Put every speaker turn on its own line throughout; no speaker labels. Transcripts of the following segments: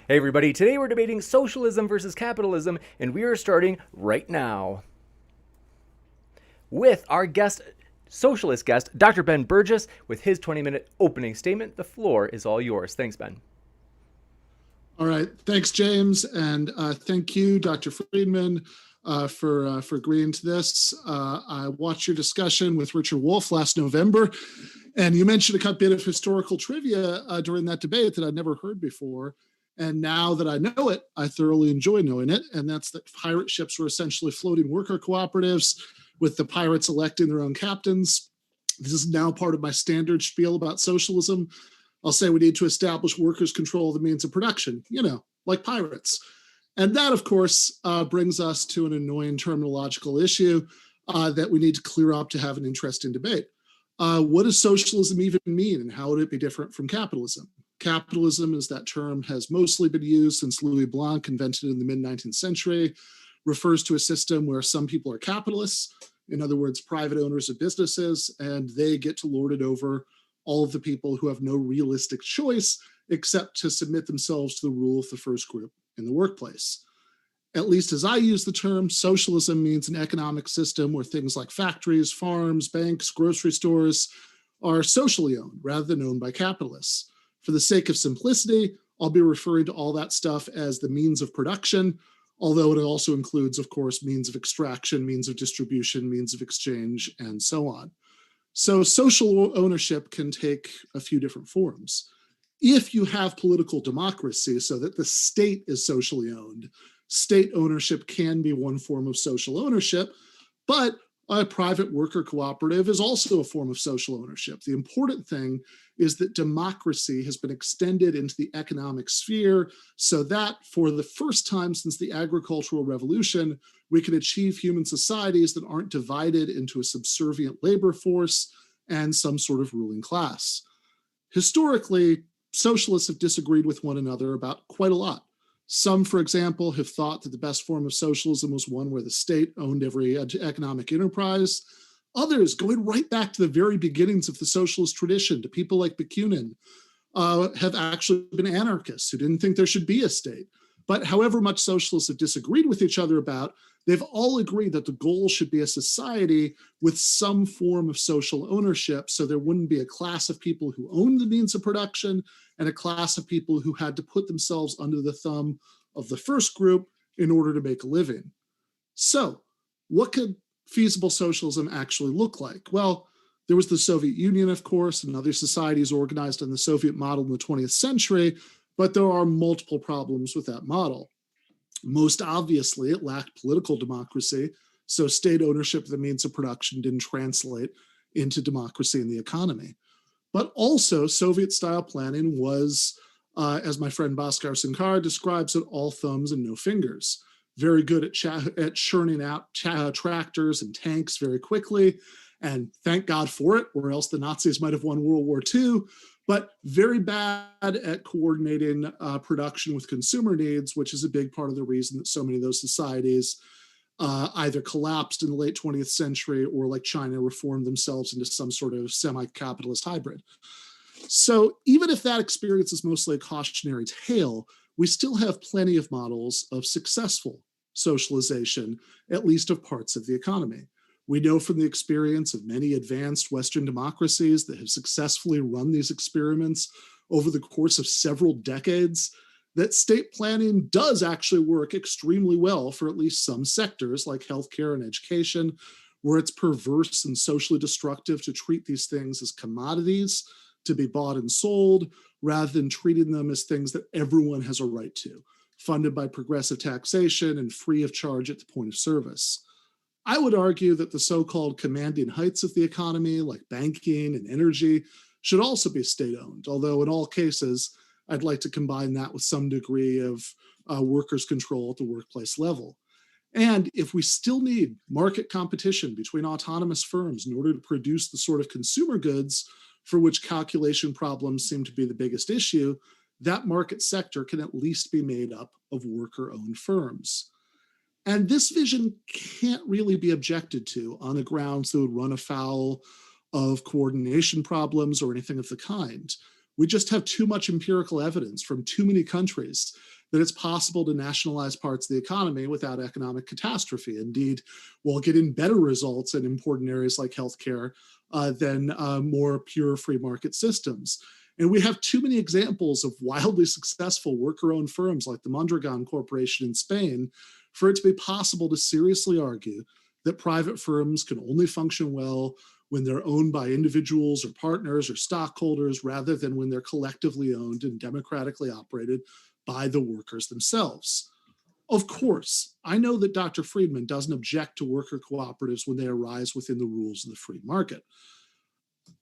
Hey everybody, today we're debating socialism versus capitalism, and we are starting right now with our socialist guest, Dr. Ben Burgis, with his 20-minute opening statement. The floor is all yours. Thanks, Ben.
All right. Thanks, James. And thank you, Dr. Friedman, for agreeing to this. I watched your discussion with Richard Wolff last November, and you mentioned a bit of historical trivia during that debate that I'd never heard before. And now that I know it, I thoroughly enjoy knowing it. And that's that pirate ships were essentially floating worker cooperatives with the pirates electing their own captains. This is now part of my standard spiel about socialism. I'll say we need to establish workers' control of the means of production, like pirates. And that, of course, brings us to an annoying terminological issue that we need to clear up to have an interesting debate. What does socialism even mean, and how would it be different from capitalism? Capitalism, as that term has mostly been used since Louis Blanc invented it in the mid-19th century, refers to a system where some people are capitalists, in other words, private owners of businesses, and they get to lord it over all of the people who have no realistic choice except to submit themselves to the rule of the first group in the workplace. At least as I use the term, socialism means an economic system where things like factories, farms, banks, grocery stores are socially owned rather than owned by capitalists. For the sake of simplicity, I'll be referring to all that stuff as the means of production, although it also includes, of course, means of extraction, means of distribution, means of exchange, and so on. So social ownership can take a few different forms. If you have political democracy so that the state is socially owned, state ownership can be one form of social ownership, but a private worker cooperative is also a form of social ownership. The important thing is that democracy has been extended into the economic sphere so that for the first time since the agricultural revolution, we can achieve human societies that aren't divided into a subservient labor force and some sort of ruling class. Historically, socialists have disagreed with one another about quite a lot. Some, for example, have thought that the best form of socialism was one where the state owned every economic enterprise. Others, going right back to the very beginnings of the socialist tradition, to people like Bakunin, have actually been anarchists who didn't think there should be a state. But however much socialists have disagreed with each other about, they've all agreed that the goal should be a society with some form of social ownership, so there wouldn't be a class of people who owned the means of production and a class of people who had to put themselves under the thumb of the first group in order to make a living. So, what could feasible socialism actually look like? Well, there was the Soviet Union, of course, and other societies organized on the Soviet model in the 20th century, but there are multiple problems with that model. Most obviously, it lacked political democracy, so state ownership of the means of production didn't translate into democracy in the economy. But also, Soviet-style planning was, as my friend Bhaskar Sankar describes it, all thumbs and no fingers. Very good at churning out tractors and tanks very quickly, and thank God for it, or else the Nazis might have won World War II, but very bad at coordinating production with consumer needs, which is a big part of the reason that so many of those societies either collapsed in the late 20th century or, like China, reformed themselves into some sort of semi-capitalist hybrid. So even if that experience is mostly a cautionary tale, we still have plenty of models of successful socialization, at least of parts of the economy. We know from the experience of many advanced Western democracies that have successfully run these experiments over the course of several decades that state planning does actually work extremely well for at least some sectors like healthcare and education, where it's perverse and socially destructive to treat these things as commodities to be bought and sold, rather than treating them as things that everyone has a right to, funded by progressive taxation and free of charge at the point of service. I would argue that the so-called commanding heights of the economy, like banking and energy, should also be state-owned, although in all cases, I'd like to combine that with some degree of workers' control at the workplace level. And if we still need market competition between autonomous firms in order to produce the sort of consumer goods for which calculation problems seem to be the biggest issue, that market sector can at least be made up of worker-owned firms. And this vision can't really be objected to on the grounds that would run afoul of coordination problems or anything of the kind. We just have too much empirical evidence from too many countries that it's possible to nationalize parts of the economy without economic catastrophe. Indeed, we'll get in better results in important areas like healthcare than more pure free market systems. And we have too many examples of wildly successful worker-owned firms like the Mondragon Corporation in Spain for it to be possible to seriously argue that private firms can only function well when they're owned by individuals or partners or stockholders rather than when they're collectively owned and democratically operated by the workers themselves. Of course, I know that Dr. Friedman doesn't object to worker cooperatives when they arise within the rules of the free market.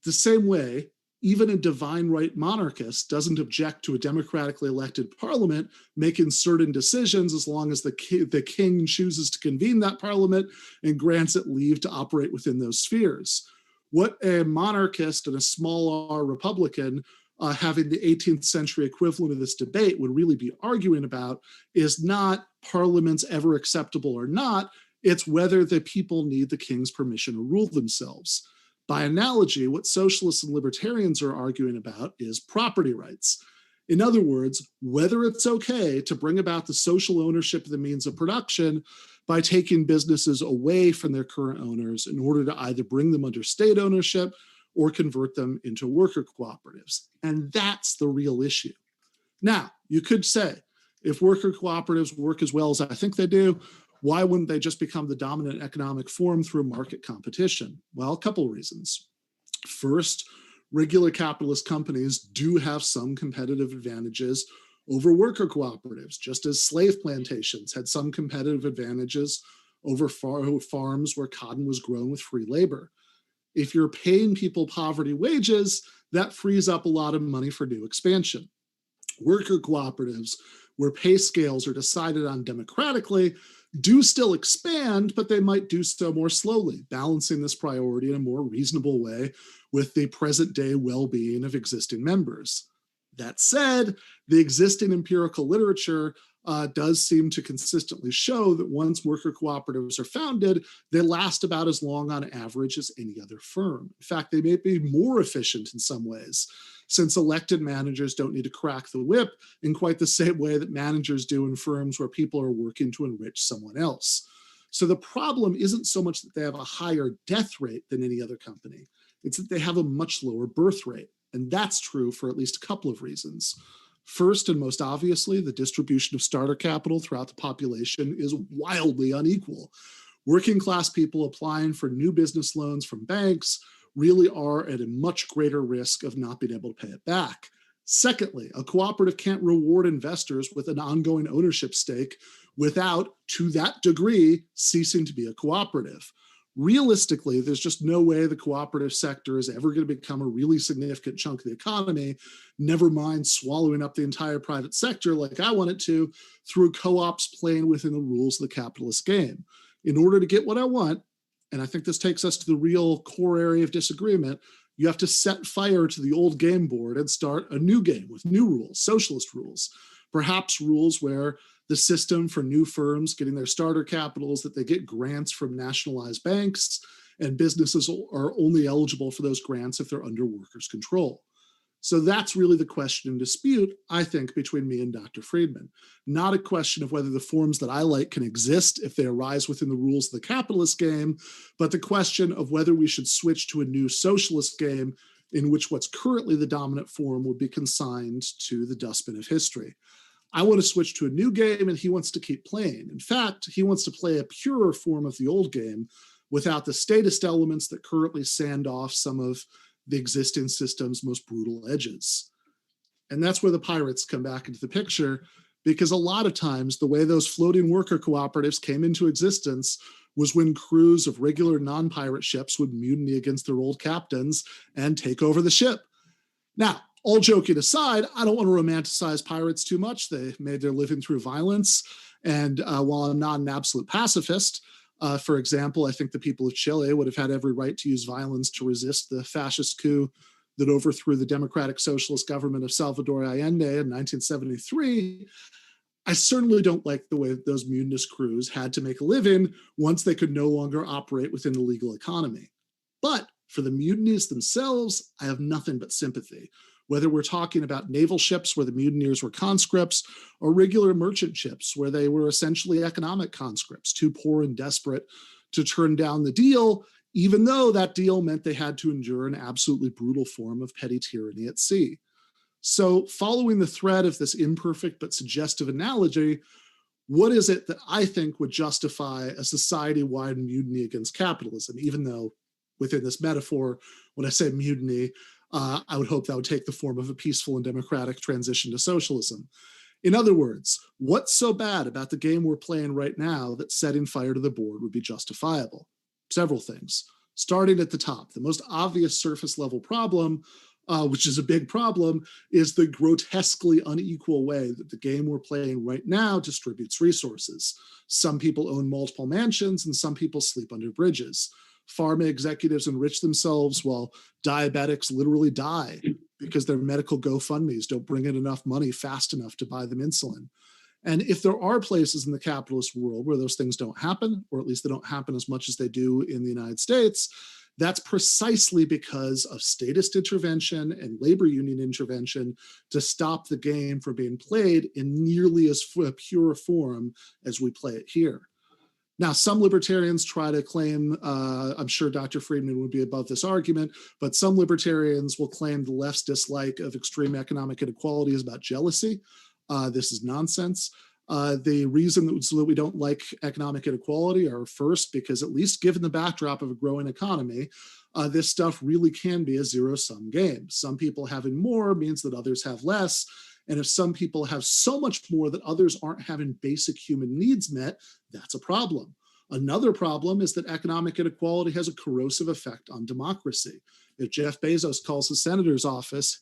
The same way, even a divine right monarchist doesn't object to a democratically elected parliament making certain decisions as long as the king chooses to convene that parliament and grants it leave to operate within those spheres. What a monarchist and a small r Republican having the 18th century equivalent of this debate would really be arguing about is not parliaments ever acceptable or not, it's whether the people need the king's permission to rule themselves. By analogy, what socialists and libertarians are arguing about is property rights. In other words, whether it's okay to bring about the social ownership of the means of production by taking businesses away from their current owners in order to either bring them under state ownership or convert them into worker cooperatives. And that's the real issue. Now, you could say, if worker cooperatives work as well as I think they do, why wouldn't they just become the dominant economic form through market competition? Well, a couple of reasons. First, regular capitalist companies do have some competitive advantages over worker cooperatives, just as slave plantations had some competitive advantages over farms where cotton was grown with free labor. If you're paying people poverty wages, that frees up a lot of money for new expansion. Worker cooperatives, where pay scales are decided on democratically, do still expand, but they might do so more slowly, balancing this priority in a more reasonable way with the present day well-being of existing members. That said, the existing empirical literature does seem to consistently show that once worker cooperatives are founded, they last about as long on average as any other firm. In fact, they may be more efficient in some ways, since elected managers don't need to crack the whip in quite the same way that managers do in firms where people are working to enrich someone else. So the problem isn't so much that they have a higher death rate than any other company, it's that they have a much lower birth rate. And that's true for at least a couple of reasons. First, and most obviously, the distribution of starter capital throughout the population is wildly unequal. Working class people applying for new business loans from banks really are at a much greater risk of not being able to pay it back. Secondly, a cooperative can't reward investors with an ongoing ownership stake without, to that degree, ceasing to be a cooperative. Realistically, there's just no way the cooperative sector is ever going to become a really significant chunk of the economy, never mind swallowing up the entire private sector like I want it to, through co-ops playing within the rules of the capitalist game. In order to get what I want, and I think this takes us to the real core area of disagreement, you have to set fire to the old game board and start a new game with new rules, socialist rules, perhaps rules where the system for new firms getting their starter capitals, that they get grants from nationalized banks, and businesses are only eligible for those grants if they're under workers' control. So that's really the question in dispute, I think, between me and Dr. Friedman. Not a question of whether the forms that I like can exist if they arise within the rules of the capitalist game, but the question of whether we should switch to a new socialist game in which what's currently the dominant form would be consigned to the dustbin of history. I want to switch to a new game, and he wants to keep playing. In fact, he wants to play a purer form of the old game without the statist elements that currently sand off some of the existing system's most brutal edges. And that's where the pirates come back into the picture, because a lot of times the way those floating worker cooperatives came into existence was when crews of regular non-pirate ships would mutiny against their old captains and take over the ship. Now, all joking aside, I don't want to romanticize pirates too much. They made their living through violence. And while I'm not an absolute pacifist, for example, I think the people of Chile would have had every right to use violence to resist the fascist coup that overthrew the democratic socialist government of Salvador Allende in 1973. I certainly don't like the way that those mutinous crews had to make a living once they could no longer operate within the legal economy. But for the mutinies themselves, I have nothing but sympathy. whether we're talking about naval ships where the mutineers were conscripts, or regular merchant ships where they were essentially economic conscripts, too poor and desperate to turn down the deal, even though that deal meant they had to endure an absolutely brutal form of petty tyranny at sea. So, following the thread of this imperfect but suggestive analogy, what is it that I think would justify a society-wide mutiny against capitalism, even though within this metaphor, when I say mutiny, I would hope that would take the form of a peaceful and democratic transition to socialism. In other words, what's so bad about the game we're playing right now that setting fire to the board would be justifiable? Several things. Starting at the top, the most obvious surface level problem, which is a big problem, is the grotesquely unequal way that the game we're playing right now distributes resources. Some people own multiple mansions and some people sleep under bridges. Pharma executives enrich themselves while diabetics literally die because their medical GoFundMes don't bring in enough money fast enough to buy them insulin. And if there are places in the capitalist world where those things don't happen, or at least they don't happen as much as they do in the United States, that's precisely because of statist intervention and labor union intervention to stop the game from being played in nearly as pure a form as we play it here. Now, some libertarians try to claim, I'm sure Dr. Friedman would be above this argument, but some libertarians will claim the left's dislike of extreme economic inequality is about jealousy. This is nonsense. The reason that we don't like economic inequality are first, because at least given the backdrop of a growing economy, this stuff really can be a zero-sum game. Some people having more means that others have less. And if some people have so much more that others aren't having basic human needs met, that's a problem. Another problem is that economic inequality has a corrosive effect on democracy. If Jeff Bezos calls his senator's office,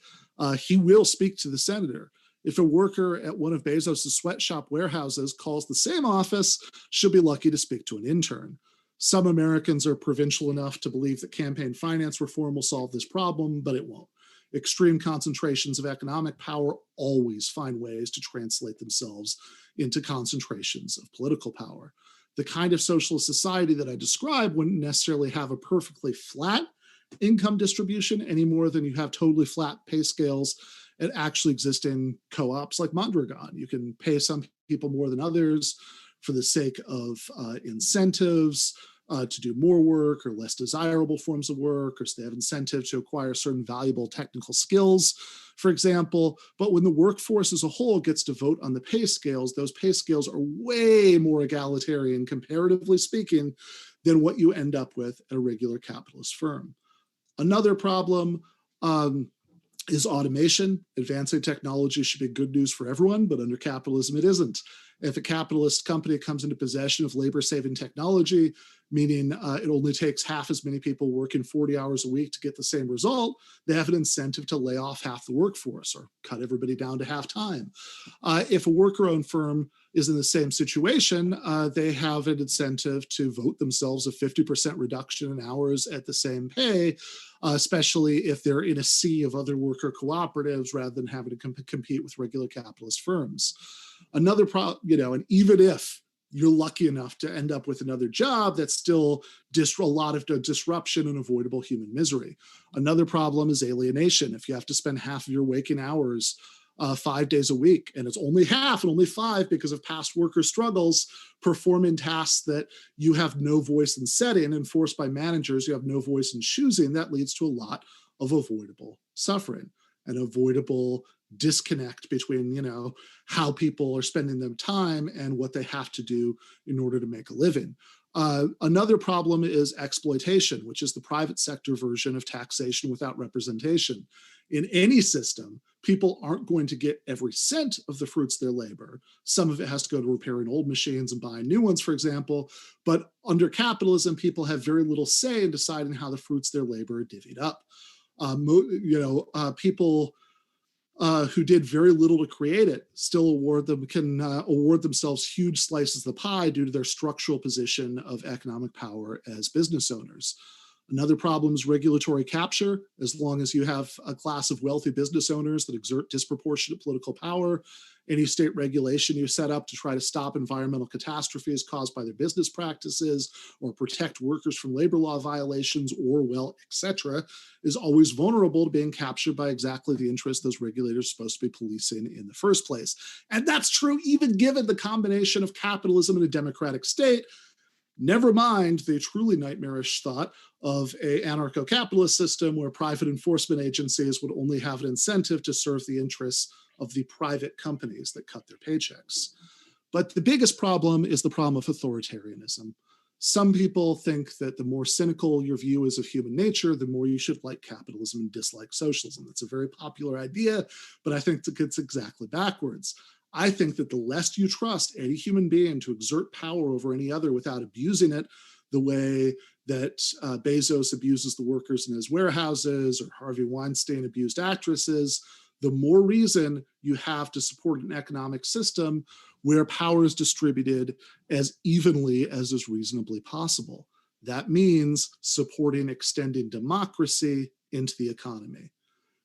he will speak to the senator. If a worker at one of Bezos' sweatshop warehouses calls the same office, she'll be lucky to speak to an intern. Some Americans are provincial enough to believe that campaign finance reform will solve this problem, but it won't. Extreme concentrations of economic power always find ways to translate themselves into concentrations of political power. The kind of socialist society that I describe wouldn't necessarily have a perfectly flat income distribution any more than you have totally flat pay scales at actually existing co-ops like Mondragon. You can pay some people more than others for the sake of incentives to do more work or less desirable forms of work, or so they have incentive to acquire certain valuable technical skills, for example. But when the workforce as a whole gets to vote on the pay scales, those pay scales are way more egalitarian, comparatively speaking, than what you end up with at a regular capitalist firm. Another problem is automation. Advancing technology should be good news for everyone, but under capitalism, it isn't. If a capitalist company comes into possession of labor-saving technology, meaning it only takes half as many people working 40 hours a week to get the same result, they have an incentive to lay off half the workforce or cut everybody down to half time. If a worker-owned firm is in the same situation, they have an incentive to vote themselves a 50% reduction in hours at the same pay, especially if they're in a sea of other worker cooperatives rather than having to compete with regular capitalist firms. Another problem, and even if you're lucky enough to end up with another job, that's still a lot of disruption and avoidable human misery. Another problem is alienation. If you have to spend half of your waking hours 5 days a week, and it's only half and only 5 because of past worker struggles, performing tasks that you have no voice in setting and forced by managers you have no voice in choosing, that leads to a lot of avoidable suffering and avoidable disconnect between, how people are spending their time and what they have to do in order to make a living. Another problem is exploitation, which is the private sector version of taxation without representation. In any system, people aren't going to get every cent of the fruits of their labor. Some of it has to go to repairing old machines and buying new ones, for example. But under capitalism, people have very little say in deciding how the fruits of their labor are divvied up. People who did very little to create it still can award themselves huge slices of the pie due to their structural position of economic power as business owners. Another problem is regulatory capture. As long as you have a class of wealthy business owners that exert disproportionate political power any state regulation you set up to try to stop environmental catastrophes caused by their business practices or protect workers from labor law violations or, well, etc., is always vulnerable to being captured by exactly the interests those regulators are supposed to be policing in the first place. And that's true even given the combination of capitalism and a democratic state. Never mind the truly nightmarish thought of an anarcho-capitalist system where private enforcement agencies would only have an incentive to serve the interests of the private companies that cut their paychecks. But the biggest problem is the problem of authoritarianism. Some people think that the more cynical your view is of human nature, the more you should like capitalism and dislike socialism. That's a very popular idea, but I think it's exactly backwards. I think that the less you trust any human being to exert power over any other without abusing it, the way that Bezos abuses the workers in his warehouses or Harvey Weinstein abused actresses, the more reason you have to support an economic system where power is distributed as evenly as is reasonably possible. That means supporting extending democracy into the economy.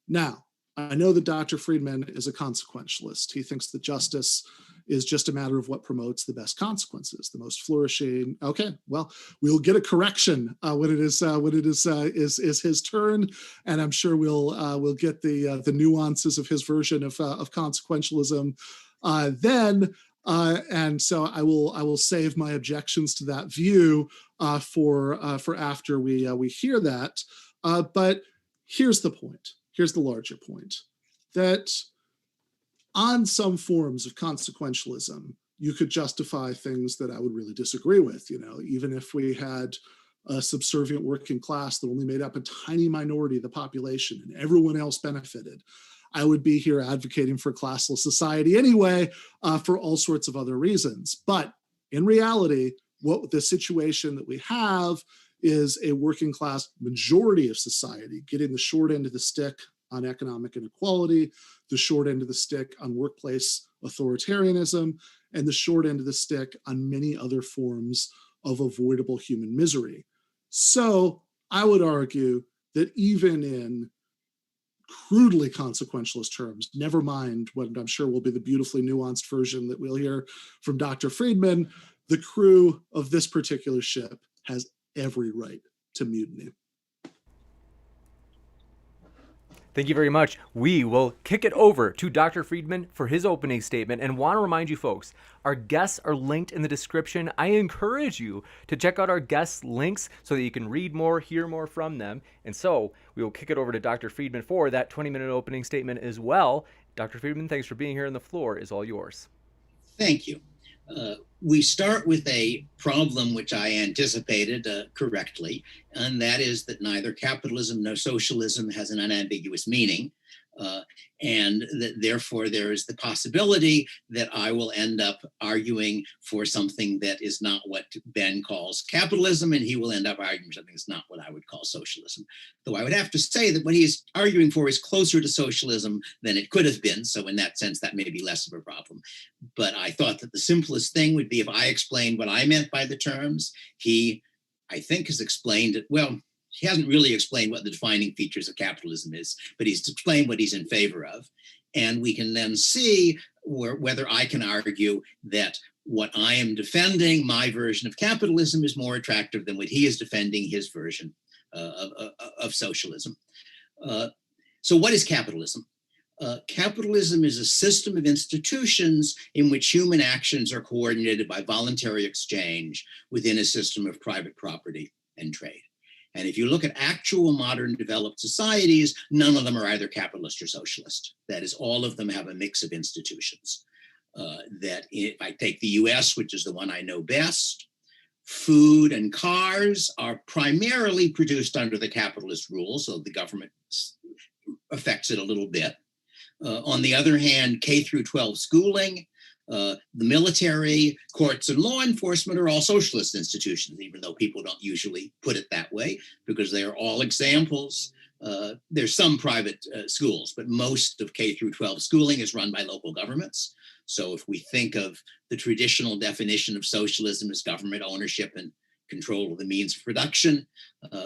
Now, I know that Dr. Friedman is a consequentialist. He thinks that justice is just a matter of what promotes the best consequences, the most flourishing. Okay, well, we'll get a correction when it is his turn, and I'm sure we'll get the nuances of his version of consequentialism then. And so I will save my objections to that view for after we hear that. But here's the point. Here's the larger point, that on some forms of consequentialism, you could justify things that I would really disagree with. You know, even if we had a subservient working class that only made up a tiny minority of the population and everyone else benefited, I would be here advocating for a classless society anyway, for all sorts of other reasons. But in reality, what the situation that we have is a working class majority of society getting the short end of the stick on economic inequality, the short end of the stick on workplace authoritarianism, and the short end of the stick on many other forms of avoidable human misery. So I would argue that even in crudely consequentialist terms, never mind what I'm sure will be the beautifully nuanced version that we'll hear from Dr. Friedman, the crew of this particular ship has every right to mutiny.
Thank you very much. We will kick it over to Dr. Friedman for his opening statement, and want to remind you folks, our guests are linked in the description. I encourage you to check out our guests' links so that you can read more, hear more from them. And so we will kick it over to Dr. Friedman for that 20-minute opening statement as well. Dr. Friedman, thanks for being here, and the floor is all yours.
Thank you. We start with a problem which I anticipated correctly, and that is that neither capitalism nor socialism has an unambiguous meaning, and that therefore there is the possibility that I will end up arguing for something that is not what Ben calls capitalism, and he will end up arguing for something that's not what I would call socialism. Though I would have to say that what he's arguing for is closer to socialism than it could have been, so in that sense that may be less of a problem. But I thought that the simplest thing would be if I explained what I meant by the terms. He, I think, has explained it well. He hasn't really explained what the defining features of capitalism is, but he's explained what he's in favor of. And we can then see whether I can argue that what I am defending, my version of capitalism, is more attractive than what he is defending, his version of socialism. So what is capitalism? Capitalism is a system of institutions in which human actions are coordinated by voluntary exchange within a system of private property and trade. And if you look at actual modern developed societies, none of them are either capitalist or socialist. That is, all of them have a mix of institutions. That if I take the US, which is the one I know best, food and cars are primarily produced under the capitalist rules, so the government affects it a little bit. On the other hand, K through 12 schooling, the military, courts, and law enforcement are all socialist institutions, even though people don't usually put it that way, because they are all examples. There's some private schools, but most of K through 12 schooling is run by local governments. So if we think of the traditional definition of socialism as government ownership and control of the means of production,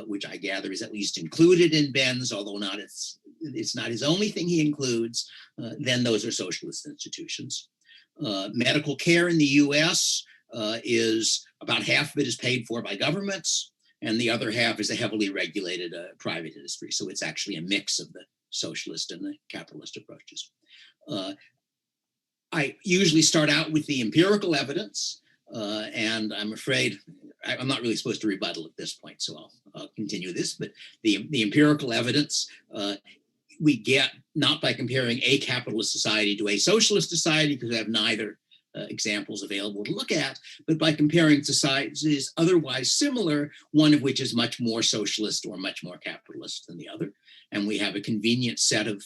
which I gather is at least included in Ben's, although not its it's not his only thing he includes, then those are socialist institutions. Medical care in the US is about half of it is paid for by governments, and the other half is a heavily regulated private industry. So it's actually a mix of the socialist and the capitalist approaches. I usually start out with the empirical evidence, and I'm afraid I'm not really supposed to rebuttal at this point, so I'll continue this. But the empirical evidence we get not by comparing a capitalist society to a socialist society, because we have neither examples available to look at, but by comparing societies otherwise similar, one of which is much more socialist or much more capitalist than the other. And we have a convenient set of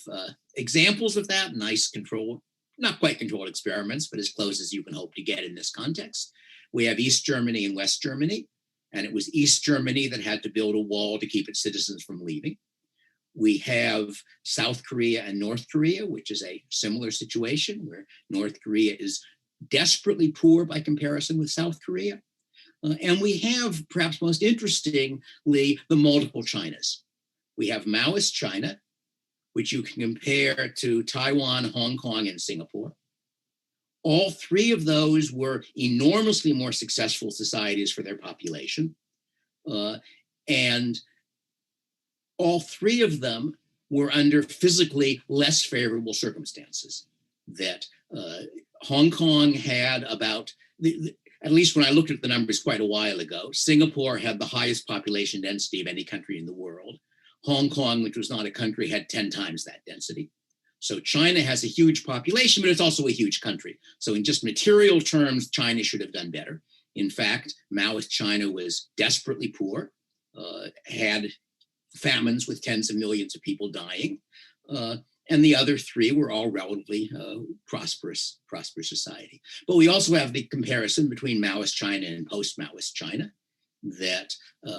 examples of that, nice controlled, not quite controlled experiments, but as close as you can hope to get in this context. We have East Germany and West Germany, and it was East Germany that had to build a wall to keep its citizens from leaving. We have South Korea and North Korea, which is a similar situation where North Korea is desperately poor by comparison with South Korea. And we have, perhaps most interestingly, the multiple Chinas. We have Maoist China, which you can compare to Taiwan, Hong Kong, and Singapore. All three of those were enormously more successful societies for their population. And all three of them were under physically less favorable circumstances. That Hong Kong had about, at least when I looked at the numbers quite a while ago, Singapore had the highest population density of any country in the world. Hong Kong, which was not a country, had 10 times that density. So China has a huge population, but it's also a huge country. So in just material terms, China should have done better. In fact, Maoist China was desperately poor, had famines with tens of millions of people dying. And the other three were all relatively prosperous society. But we also have the comparison between Maoist China and post-Maoist China, that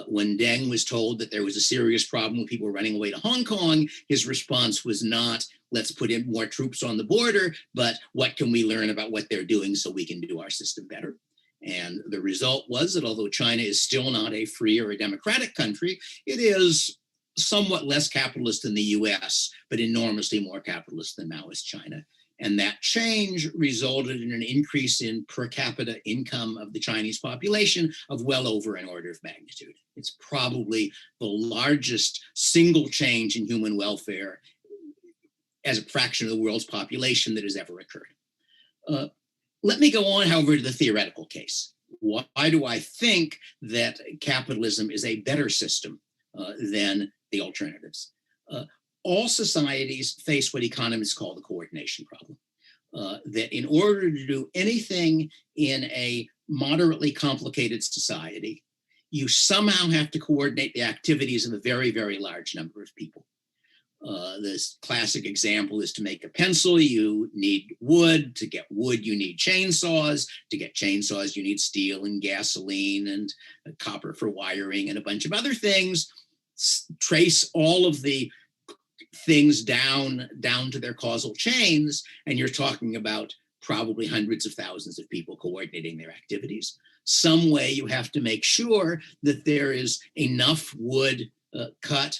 when Deng was told that there was a serious problem with people running away to Hong Kong, his response was not, let's put in more troops on the border, but what can we learn about what they're doing so we can do our system better? And the result was that although China is still not a free or a democratic country, it is somewhat less capitalist than the US, but enormously more capitalist than Maoist China. And that change resulted in an increase in per capita income of the Chinese population of well over an order of magnitude. It's probably the largest single change in human welfare as a fraction of the world's population that has ever occurred. Let me go on, however, to the theoretical case. Why do I think that capitalism is a better system than the alternatives? All societies face what economists call the coordination problem. That in order to do anything in a moderately complicated society, you somehow have to coordinate the activities of a very, very large number of people. This classic example is to make a pencil, you need wood. To get wood, you need chainsaws. To get chainsaws, you need steel and gasoline and copper for wiring and a bunch of other things. Trace all of the things down to their causal chains, and you're talking about probably hundreds of thousands of people coordinating their activities. Some way you have to make sure that there is enough wood cut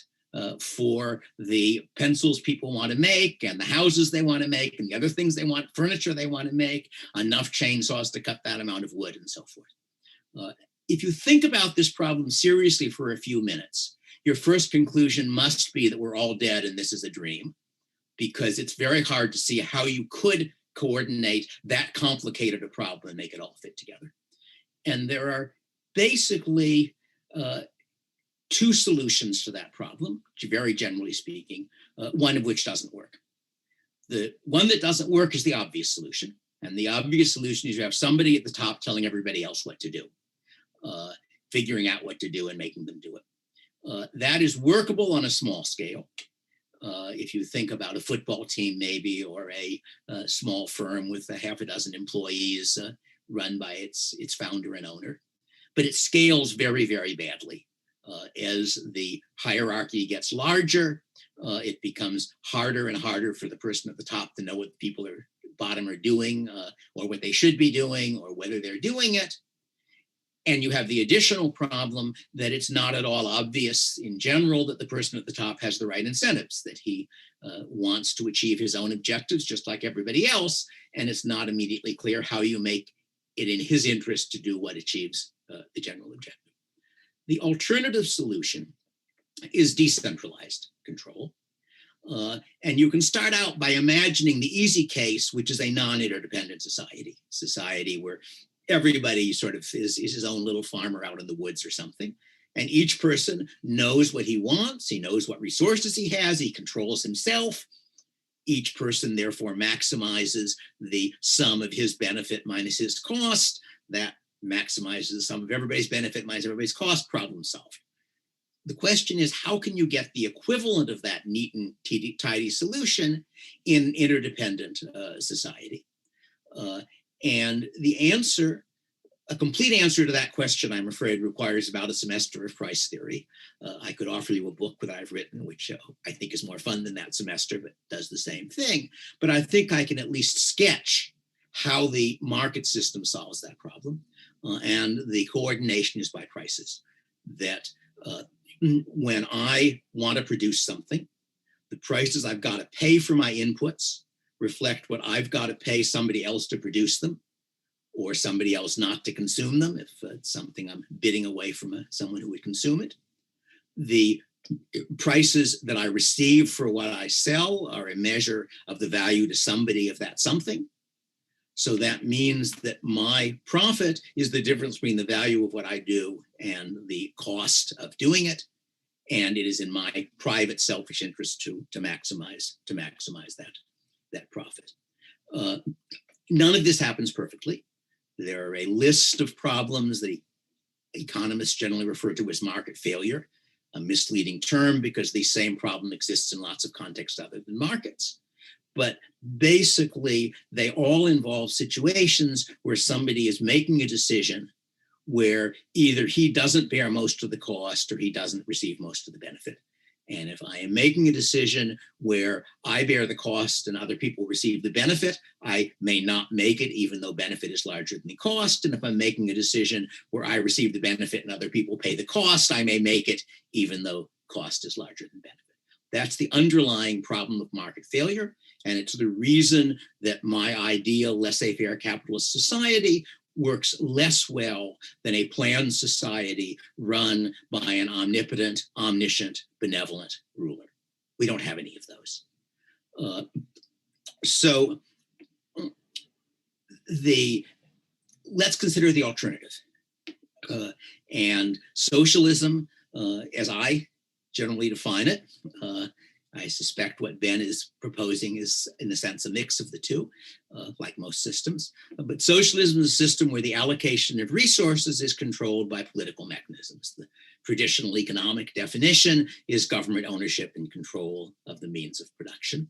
for the pencils people want to make and the houses they want to make and the other things they want, furniture they want to make, enough chainsaws to cut that amount of wood and so forth. If you think about this problem seriously for a few minutes, your first conclusion must be that we're all dead and this is a dream, because it's very hard to see how you could coordinate that complicated a problem and make it all fit together. And there are basically two solutions to that problem, very generally speaking, one of which doesn't work. The one that doesn't work is the obvious solution. And the obvious solution is you have somebody at the top telling everybody else what to do, figuring out what to do and making them do it. That is workable on a small scale. If you think about a football team maybe, or a small firm with a half a dozen employees run by its founder and owner. But it scales very, very badly. As the hierarchy gets larger, it becomes harder and harder for the person at the top to know what the people at the bottom are doing, or what they should be doing, or whether they're doing it. And you have the additional problem that it's not at all obvious in general that the person at the top has the right incentives, that he wants to achieve his own objectives just like everybody else, and it's not immediately clear how you make it in his interest to do what achieves the general objective. The alternative solution is decentralized control. And you can start out by imagining the easy case, which is a non-interdependent society where everybody sort of is his own little farmer out in the woods or something. And each person knows what he wants. He knows what resources he has. He controls himself. Each person therefore maximizes the sum of his benefit minus his cost. That maximizes the sum of everybody's benefit minus everybody's cost, problem solved. The question is, how can you get the equivalent of that neat and tidy solution in interdependent society? And the answer, a complete answer to that question, I'm afraid, requires about a semester of price theory. I could offer you a book that I've written, which I think is more fun than that semester, but does the same thing. But I think I can at least sketch how the market system solves that problem. And the coordination is by prices. That when I want to produce something, the prices I've got to pay for my inputs reflect what I've got to pay somebody else to produce them, or somebody else not to consume them if it's something I'm bidding away from someone who would consume it. The prices that I receive for what I sell are a measure of the value to somebody of that something. So that means that my profit is the difference between the value of what I do and the cost of doing it. And it is in my private selfish interest to maximize that profit. None of this happens perfectly. There are a list of problems that economists generally refer to as market failure, a misleading term because the same problem exists in lots of contexts other than markets. But basically, they all involve situations where somebody is making a decision where either he doesn't bear most of the cost or he doesn't receive most of the benefit. And if I am making a decision where I bear the cost and other people receive the benefit, I may not make it even though benefit is larger than the cost. And if I'm making a decision where I receive the benefit and other people pay the cost, I may make it even though cost is larger than benefit. That's the underlying problem of market failure. And it's the reason that my ideal laissez-faire capitalist society works less well than a planned society run by an omnipotent, omniscient, benevolent ruler. We don't have any of those. Let's consider the alternative. And socialism, as I generally define it, I suspect what Ben is proposing is, in a sense, a mix of the two, like most systems. But socialism is a system where the allocation of resources is controlled by political mechanisms. The traditional economic definition is government ownership and control of the means of production.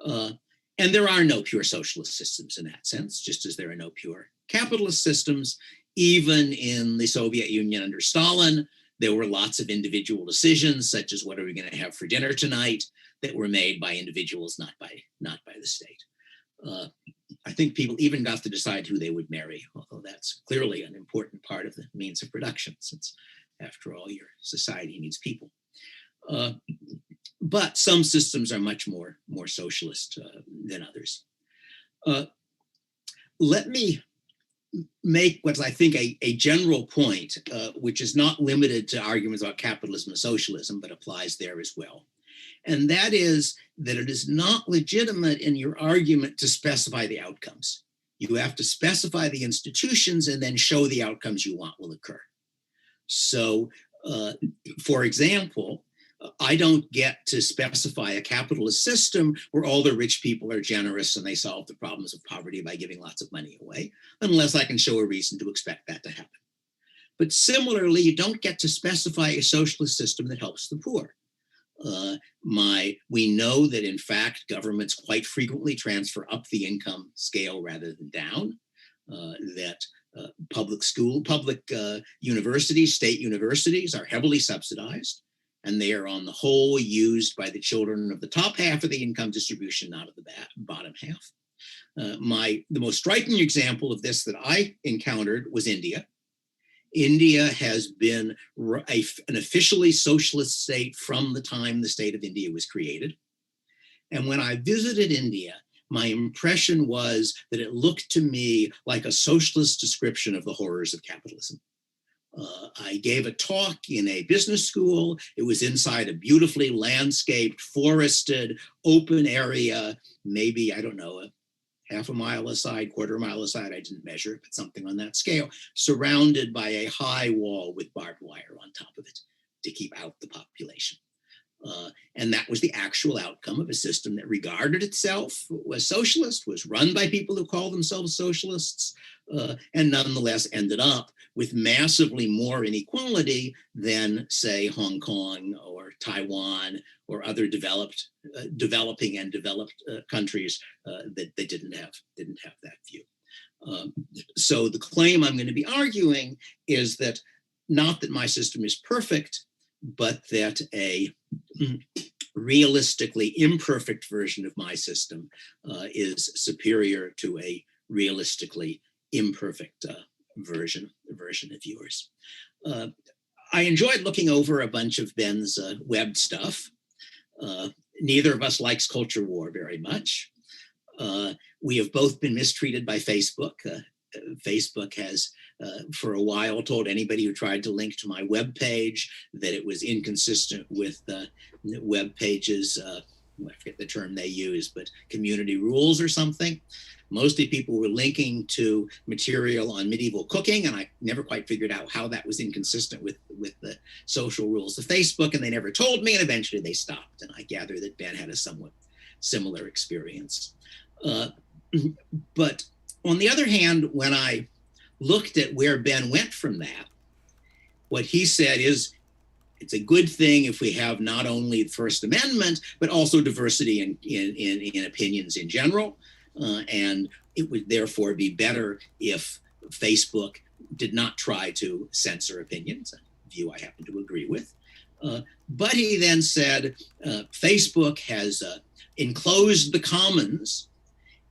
And there are no pure socialist systems in that sense, just as there are no pure capitalist systems. Even in the Soviet Union under Stalin, there were lots of individual decisions, such as what are we going to have for dinner tonight, that were made by individuals, not by the state. I think people even got to decide who they would marry, although that's clearly an important part of the means of production, since after all, your society needs people. But some systems are much more socialist than others. Let me make what I think a general point, which is not limited to arguments about capitalism and socialism, but applies there as well. And that is that it is not legitimate in your argument to specify the outcomes. You have to specify the institutions and then show the outcomes you want will occur. So, for example, I don't get to specify a capitalist system where all the rich people are generous and they solve the problems of poverty by giving lots of money away, unless I can show a reason to expect that to happen. But similarly, you don't get to specify a socialist system that helps the poor. We know that, in fact, governments quite frequently transfer up the income scale rather than down, public universities, state universities are heavily subsidized, and they are on the whole used by the children of the top half of the income distribution, not of the bottom half. The most striking example of this that I encountered was India. India has been an officially socialist state from the time the state of India was created. And when I visited India, my impression was that it looked to me like a socialist description of the horrors of capitalism. I gave a talk in a business school. It was inside a beautifully landscaped, forested, open area, maybe, I don't know, a half a mile aside, quarter mile aside, I didn't measure, but something on that scale, surrounded by a high wall with barbed wire on top of it to keep out the population. And that was the actual outcome of a system that regarded itself as socialist, was run by people who call themselves socialists, and nonetheless ended up with massively more inequality than, say, Hong Kong or Taiwan or other developing and developed countries that didn't have that view. So the claim I'm going to be arguing is that not that my system is perfect, but that a realistically imperfect version of my system is superior to a realistically imperfect version of yours. I enjoyed looking over a bunch of Ben's web stuff. Neither of us likes culture war very much. We have both been mistreated by Facebook. Facebook has, for a while, told anybody who tried to link to my web page that it was inconsistent with web pages, I forget the term they use, but community rules or something. Mostly people were linking to material on medieval cooking, and I never quite figured out how that was inconsistent with the social rules of Facebook, and they never told me, and eventually they stopped. And I gather that Ben had a somewhat similar experience. But on the other hand, when I looked at where Ben went from that, what he said is, it's a good thing if we have not only the First Amendment, but also diversity in opinions in general. And it would therefore be better if Facebook did not try to censor opinions, a view I happen to agree with. But he then said, Facebook has enclosed the commons,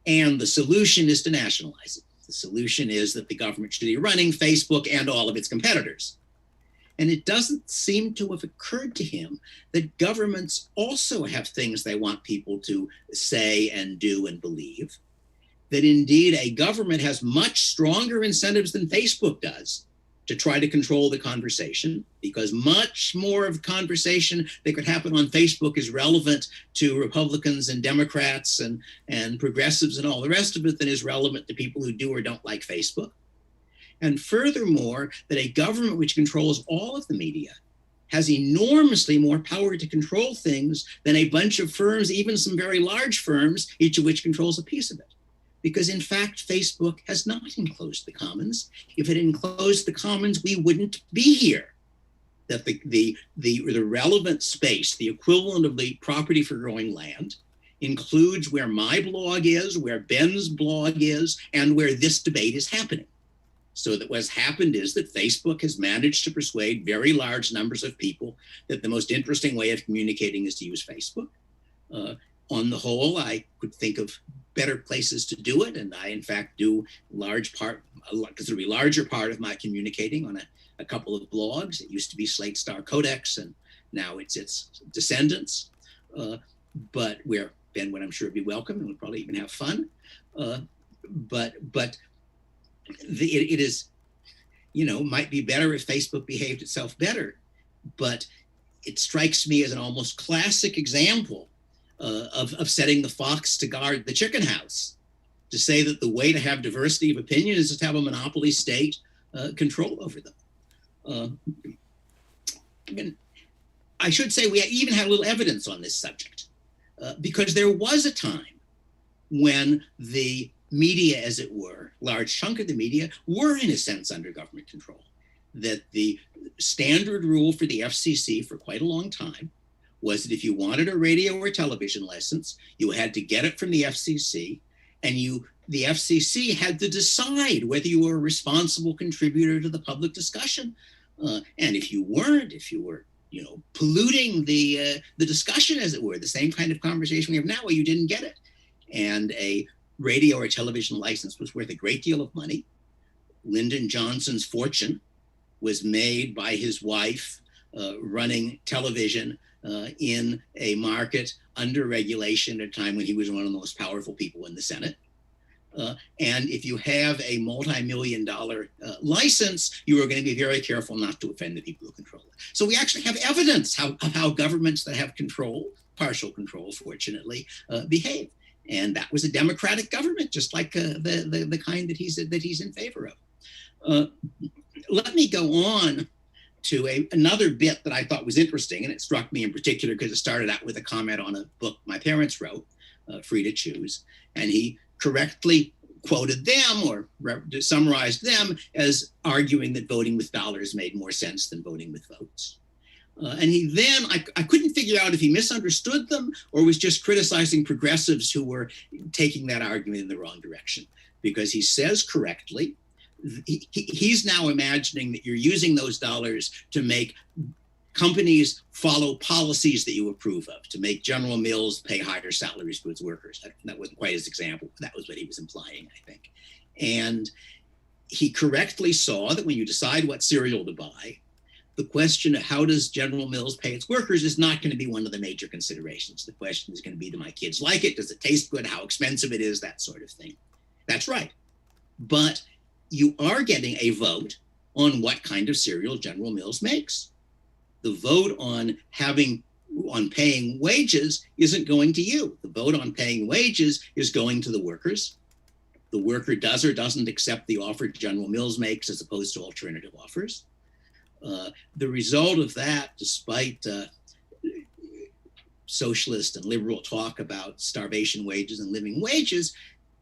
and the solution is to nationalize it. The solution is that the government should be running Facebook and all of its competitors. And it doesn't seem to have occurred to him that governments also have things they want people to say and do and believe. That indeed a government has much stronger incentives than Facebook does to try to control the conversation, because much more of the conversation that could happen on Facebook is relevant to Republicans and Democrats and progressives and all the rest of it than is relevant to people who do or don't like Facebook. And furthermore, that a government which controls all of the media has enormously more power to control things than a bunch of firms, even some very large firms, each of which controls a piece of it. Because in fact, Facebook has not enclosed the commons. If it enclosed the commons, we wouldn't be here. That the relevant space, the equivalent of the property for growing land, includes where my blog is, where Ben's blog is, and where this debate is happening. So that what's happened is that Facebook has managed to persuade very large numbers of people that the most interesting way of communicating is to use Facebook. On the whole, I could think of better places to do it, and I, in fact, do a considerably larger part of my communicating on a couple of blogs. It used to be Slate Star Codex, and now it's its descendants. But where Ben would, I'm sure, be welcome and would probably even have fun. But it is, might be better if Facebook behaved itself better, but it strikes me as an almost classic example of setting the fox to guard the chicken house, to say that the way to have diversity of opinion is to have a monopoly state control over them. I should say we even had a little evidence on this subject, because there was a time when the media, as it were, large chunk of the media, were in a sense under government control. That the standard rule for the FCC for quite a long time was that if you wanted a radio or television license, you had to get it from the FCC, and the FCC had to decide whether you were a responsible contributor to the public discussion. And if you weren't, if you were polluting the discussion, as it were, the same kind of conversation we have now, well, you didn't get it. And a radio or television license was worth a great deal of money. Lyndon Johnson's fortune was made by his wife running television in a market under regulation at a time when he was one of the most powerful people in the Senate. And if you have a multi-million-dollar license, you are going to be very careful not to offend the people who control it. So we actually have evidence of how governments that have control, partial control, fortunately, behave. And that was a democratic government, just like the kind that he's in favor of. Let me go on to another bit that I thought was interesting, and it struck me in particular because it started out with a comment on a book my parents wrote, Free to Choose, and he correctly quoted them or summarized them as arguing that voting with dollars made more sense than voting with votes. And he then, I couldn't figure out if he misunderstood them or was just criticizing progressives who were taking that argument in the wrong direction, because he says correctly, he's now imagining that you're using those dollars to make companies follow policies that you approve of, to make General Mills pay higher salaries to its workers. That wasn't quite his example, but that was what he was implying, I think. And he correctly saw that when you decide what cereal to buy, the question of how does General Mills pay its workers is not going to be one of the major considerations. The question is going to be, do my kids like it? Does it taste good? How expensive it is? That sort of thing. That's right. But you are getting a vote on what kind of cereal General Mills makes. The vote on paying wages isn't going to you. The vote on paying wages is going to the workers. The worker does or doesn't accept the offer General Mills makes as opposed to alternative offers. The result of that, despite socialist and liberal talk about starvation wages and living wages,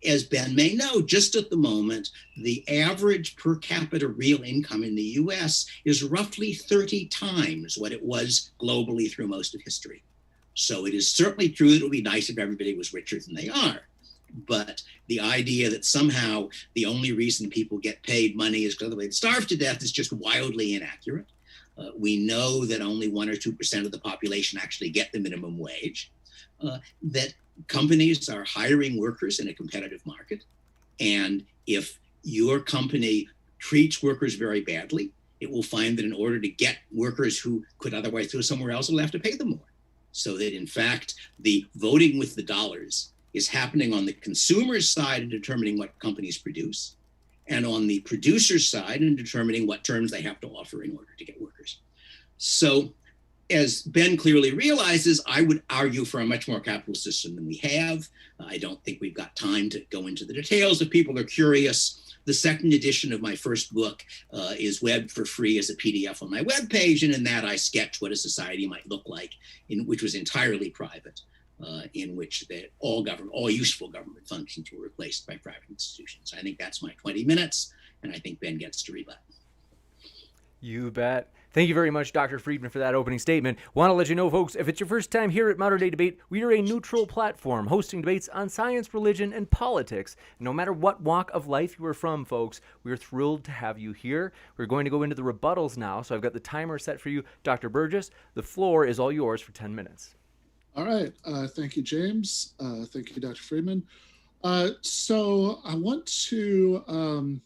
as Ben may know, just at the moment, the average per capita real income in the US is roughly 30 times what it was globally through most of history. So it is certainly true that it would be nice if everybody was richer than they are. But the idea that somehow the only reason people get paid money is because they starve to death is just wildly inaccurate. We know that only 1 or 2% of the population actually get the minimum wage, that companies are hiring workers in a competitive market. And if your company treats workers very badly, it will find that in order to get workers who could otherwise go somewhere else, it'll have to pay them more. So that in fact, the voting with the dollars is happening on the consumer's side in determining what companies produce, and on the producer's side in determining what terms they have to offer in order to get workers. So as Ben clearly realizes, I would argue for a much more capitalist system than we have. I don't think we've got time to go into the details. If people are curious, the second edition of my first book is webbed for free as a PDF on my webpage, and in that I sketch what a society might look like, which was entirely private, in which all useful government functions were replaced by private institutions. I think that's my 20 minutes, and I think Ben gets to rebut.
You bet. Thank you very much, Dr. Friedman, for that opening statement. Want to let you know, folks, if it's your first time here at Modern Day Debate, we are a neutral platform hosting debates on science, religion, and politics. No matter what walk of life you are from, folks, we're thrilled to have you here. We're going to go into the rebuttals now, so I've got the timer set for you. Dr. Burgis, the floor is all yours for 10 minutes.
All right. Thank you, James. Thank you, Dr. Friedman. So I want to,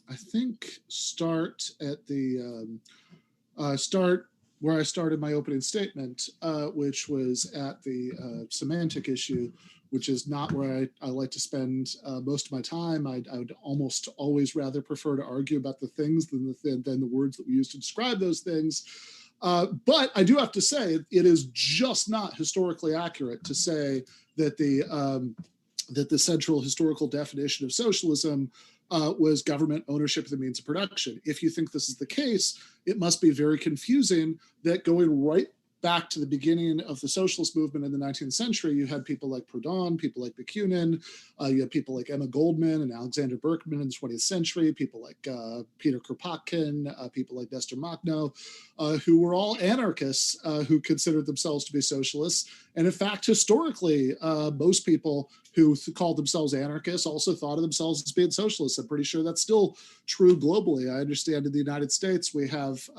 I think, start at the start where I started my opening statement, which was at the semantic issue, which is not where I like to spend most of my time. I would almost always rather prefer to argue about the things than the words that we use to describe those things. But I do have to say, it is just not historically accurate to say that the central historical definition of socialism was government ownership of the means of production. If you think this is the case, it must be very confusing that going right back to the beginning of the socialist movement in the 19th century, you had people like Proudhon, people like Bakunin, you had people like Emma Goldman and Alexander Berkman in the 20th century, people like Peter Kropotkin, people like Nestor Makhno, who were all anarchists who considered themselves to be socialists. And in fact, historically, most people who called themselves anarchists also thought of themselves as being socialists. I'm pretty sure that's still true globally. I understand in the United States, we have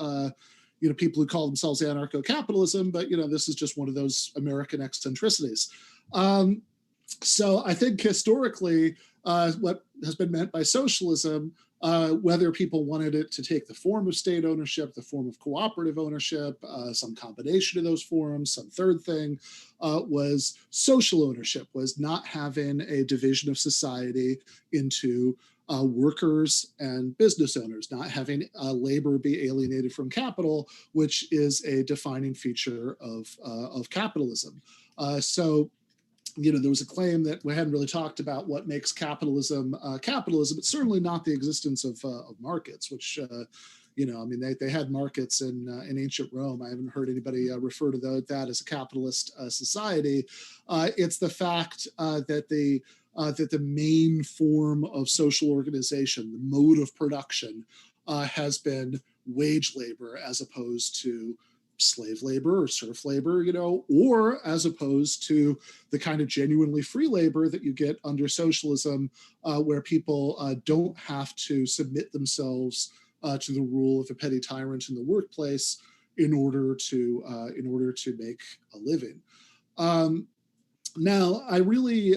people who call themselves anarcho-capitalism, but this is just one of those American eccentricities. So I think historically, what has been meant by socialism whether people wanted it to take the form of state ownership, the form of cooperative ownership, some combination of those forms, some third thing, was social ownership, was not having a division of society into workers and business owners, not having labor be alienated from capital, which is a defining feature of capitalism. So there was a claim that we hadn't really talked about what makes capitalism capitalism. It's certainly not the existence of markets, which they had markets in ancient Rome. I haven't heard anybody refer to that as a capitalist society. It's the fact that the main form of social organization, the mode of production, has been wage labor as opposed to slave labor or serf labor, or as opposed to the kind of genuinely free labor that you get under socialism, where people don't have to submit themselves to the rule of a petty tyrant in the workplace in order to make a living. Now, I really,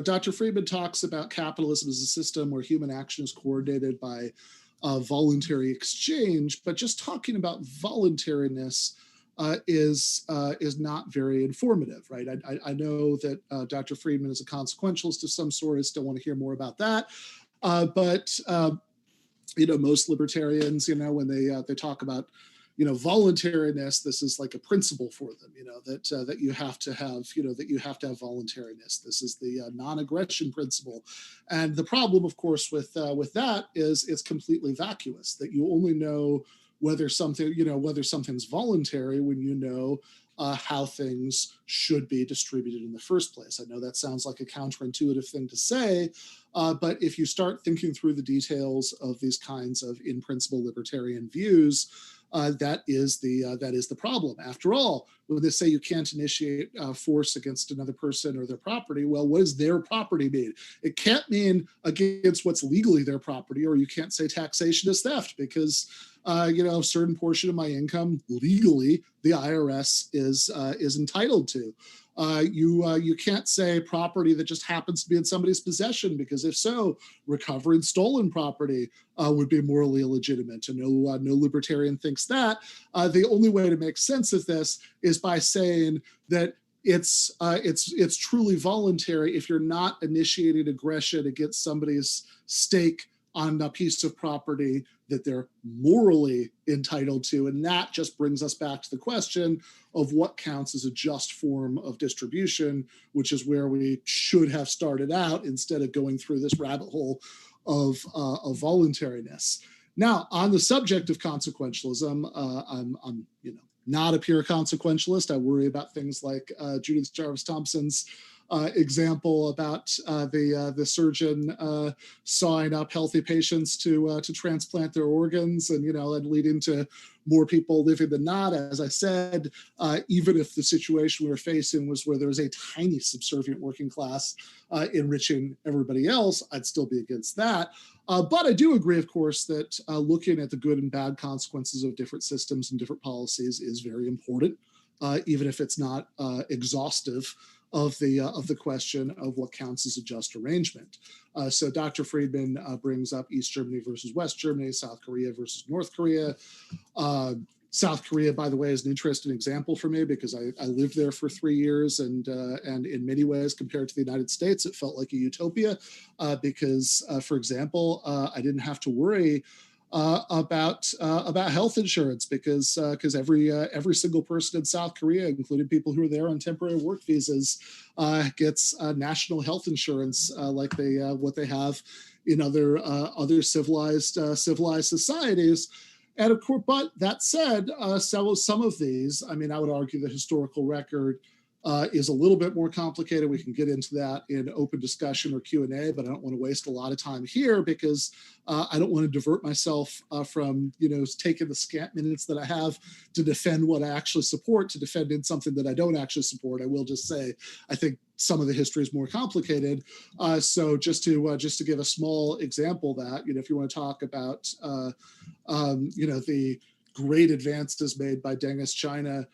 Dr. Friedman talks about capitalism as a system where human action is coordinated by voluntary exchange, but just talking about voluntariness is not very informative, right? I know that Dr. Friedman is a consequentialist of some sort. I still want to hear more about that, but most libertarians, when they talk about voluntariness, this is like a principle for them, that you have to have, that you have to have voluntariness. This is the non-aggression principle. And the problem, of course, with that is it's completely vacuous, that you only know whether something's voluntary when you know how things should be distributed in the first place. I know that sounds like a counterintuitive thing to say, but if you start thinking through the details of these kinds of in-principle libertarian views, that is the problem. After all, when they say you can't initiate force against another person or their property, well, what does their property mean? It can't mean against what's legally their property, or you can't say taxation is theft because a certain portion of my income legally the IRS is entitled to. You can't say property that just happens to be in somebody's possession, because if so, recovering stolen property would be morally illegitimate. And no libertarian thinks that. The only way to make sense of this is by saying that it's truly voluntary if you're not initiating aggression against somebody's stake on a piece of property that they're morally entitled to. And that just brings us back to the question of what counts as a just form of distribution, which is where we should have started out instead of going through this rabbit hole of voluntariness. Now, on the subject of consequentialism, I'm not a pure consequentialist. I worry about things like Judith Jarvis Thompson's example about the surgeon sawing up healthy patients to transplant their organs, and and leading to more people living than not. As I said, even if the situation we were facing was where there was a tiny subservient working class enriching everybody else, I'd still be against that. But I do agree, of course, that looking at the good and bad consequences of different systems and different policies is very important, even if it's not exhaustive of the question of what counts as a just arrangement. So Dr. Friedman brings up East Germany versus West Germany, South Korea versus North Korea. South Korea, by the way, is an interesting example for me because I lived there for 3 years, and in many ways, compared to the United States, it felt like a utopia because, for example, I didn't have to worry about health insurance because every single person in South Korea, including people who are there on temporary work visas, gets national health insurance like what they have in other civilized societies. And of course, but that said, some of these, I mean, I would argue the historical record is a little bit more complicated. We can get into that in open discussion or Q&A, but I don't want to waste a lot of time here because I don't want to divert myself from, taking the scant minutes that I have to defend what I actually support, to defending something that I don't actually support. I will just say, I think some of the history is more complicated. So just to give a small example that, if you want to talk about, the great advances made by Deng's China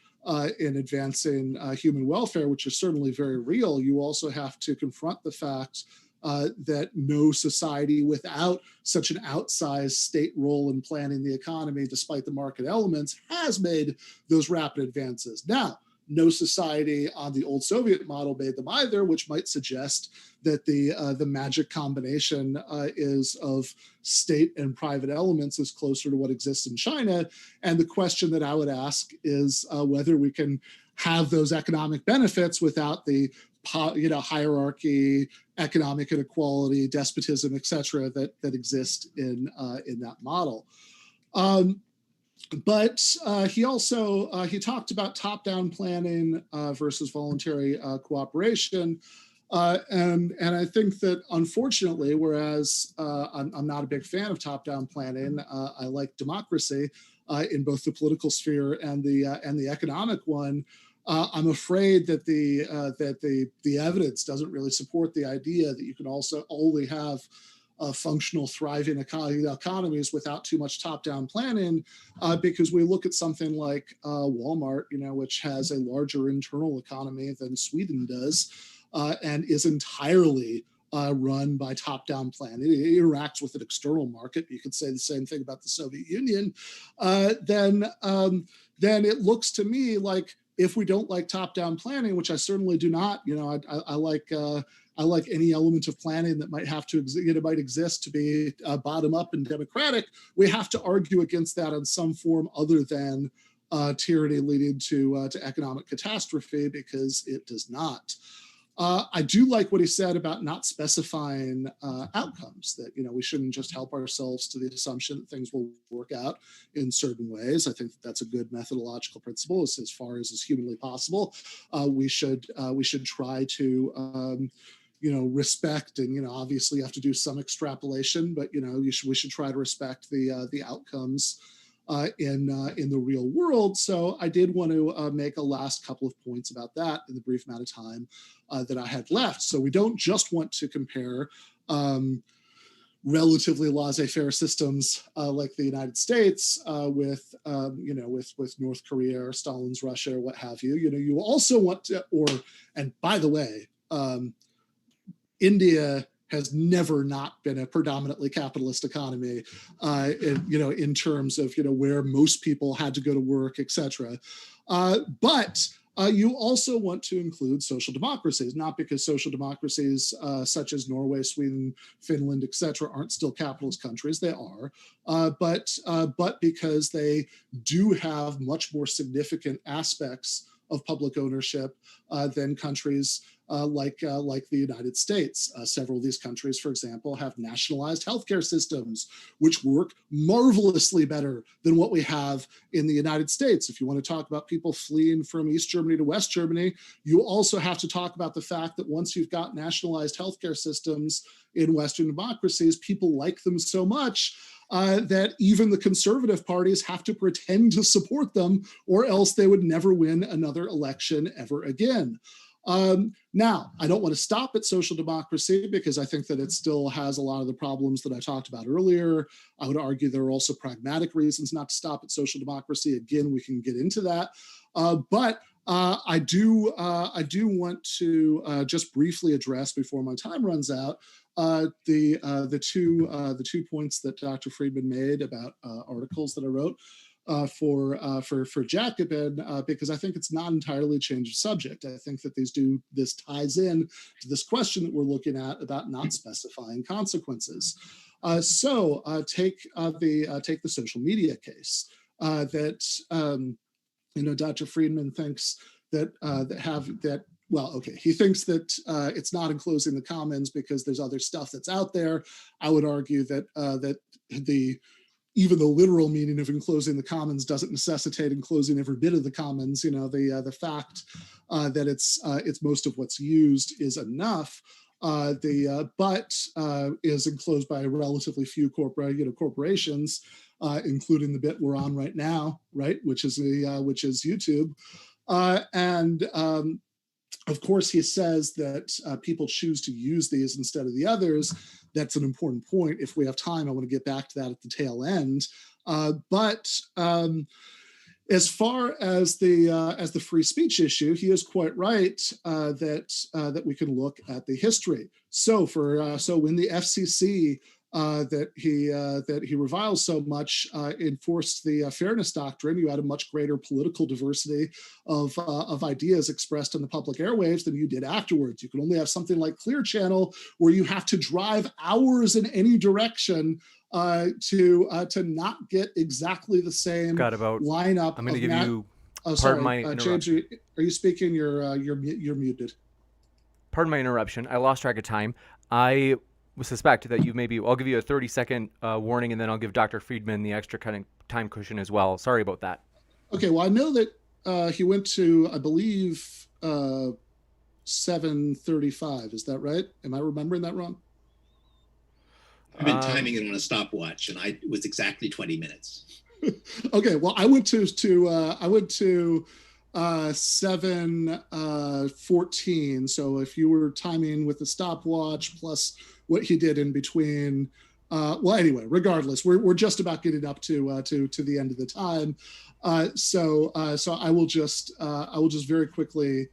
in advancing human welfare, which is certainly very real, you also have to confront the fact that no society without such an outsized state role in planning the economy, despite the market elements, has made those rapid advances. Now, no society on the old Soviet model made them either, which might suggest that the magic combination is of state and private elements is closer to what exists in China. And the question that I would ask is whether we can have those economic benefits without the hierarchy, economic inequality, despotism, et cetera, that exist in that model. But he also he talked about top-down planning versus voluntary cooperation, and I think that unfortunately, whereas I'm not a big fan of top-down planning, I like democracy in both the political sphere and the economic one. I'm afraid that the evidence doesn't really support the idea that you can also only have functional, thriving economies without too much top-down planning, because we look at something like Walmart, which has a larger internal economy than Sweden does, and is entirely run by top-down planning. It interacts with an external market. You could say the same thing about the Soviet Union. Then it looks to me like if we don't like top-down planning, which I certainly do not, I like any element of planning that might have to might exist to be bottom up and democratic. We have to argue against that in some form other than tyranny leading to economic catastrophe, because it does not. I do like what he said about not specifying outcomes, that we shouldn't just help ourselves to the assumption that things will work out in certain ways. I think that's a good methodological principle as far as is humanly possible. We should try to respect, and obviously you have to do some extrapolation, but we should try to respect the outcomes in the real world. So I did want to make a last couple of points about that in the brief amount of time that I had left. So we don't just want to compare relatively laissez-faire systems like the United States with North Korea or Stalin's Russia or what have you. You also want to, and by the way, India has never not been a predominantly capitalist economy, in terms of where most people had to go to work, etc. But you also want to include social democracies, not because social democracies such as Norway, Sweden, Finland, etc., aren't still capitalist countries. They are, but because they do have much more significant aspects of public ownership than countries like the United States. Several of these countries, for example, have nationalized healthcare systems, which work marvelously better than what we have in the United States. If you want to talk about people fleeing from East Germany to West Germany, you also have to talk about the fact that once you've got nationalized healthcare systems in Western democracies, people like them so much that even the conservative parties have to pretend to support them, or else they would never win another election ever again. Now, I don't want to stop at social democracy because I think that it still has a lot of the problems that I talked about earlier. I would argue there are also pragmatic reasons not to stop at social democracy. Again, we can get into that. But I do want to just briefly address before my time runs out the two points that Dr. Friedman made about articles that I wrote for Jacobin, because I think it's not entirely a change of subject. I think that this ties in to this question that we're looking at about not specifying consequences. So take the social media case that Dr. Friedman thinks he thinks that it's not enclosing the commons because there's other stuff that's out there. I would argue that even the literal meaning of enclosing the commons doesn't necessitate enclosing every bit of the commons. The fact that it's most of what's used is enough. But is enclosed by relatively few corporations, including the bit we're on right now, right, which is YouTube, and of course, he says that people choose to use these instead of the others. That's an important point. If we have time, I want to get back to that at the tail end. But As far as the free speech issue, he is quite right that we can look at the history. So when the FCC that he reviles so much enforced the fairness doctrine, you had a much greater political diversity of ideas expressed on the public airwaves than you did afterwards. You can only have something like Clear Channel, where you have to drive hours in any direction to not get exactly the same lineup.
I'm going to give you.
Oh, sorry, James, are you speaking? You're muted.
Pardon my interruption. I lost track of time. I suspect that I'll give you a 30-second warning, and then I'll give Dr. Friedman the extra kind of time cushion as well. Sorry about that.
Okay. Well, I know that he went to, I believe, 7:35. Is that right? Am I remembering that wrong?
I've been timing it on a stopwatch, and it was exactly 20 minutes.
Okay, well, I went to 7:14. So if you were timing with the stopwatch plus what he did in between, well, anyway, regardless, we're just about getting up to the end of the time. So I will just very quickly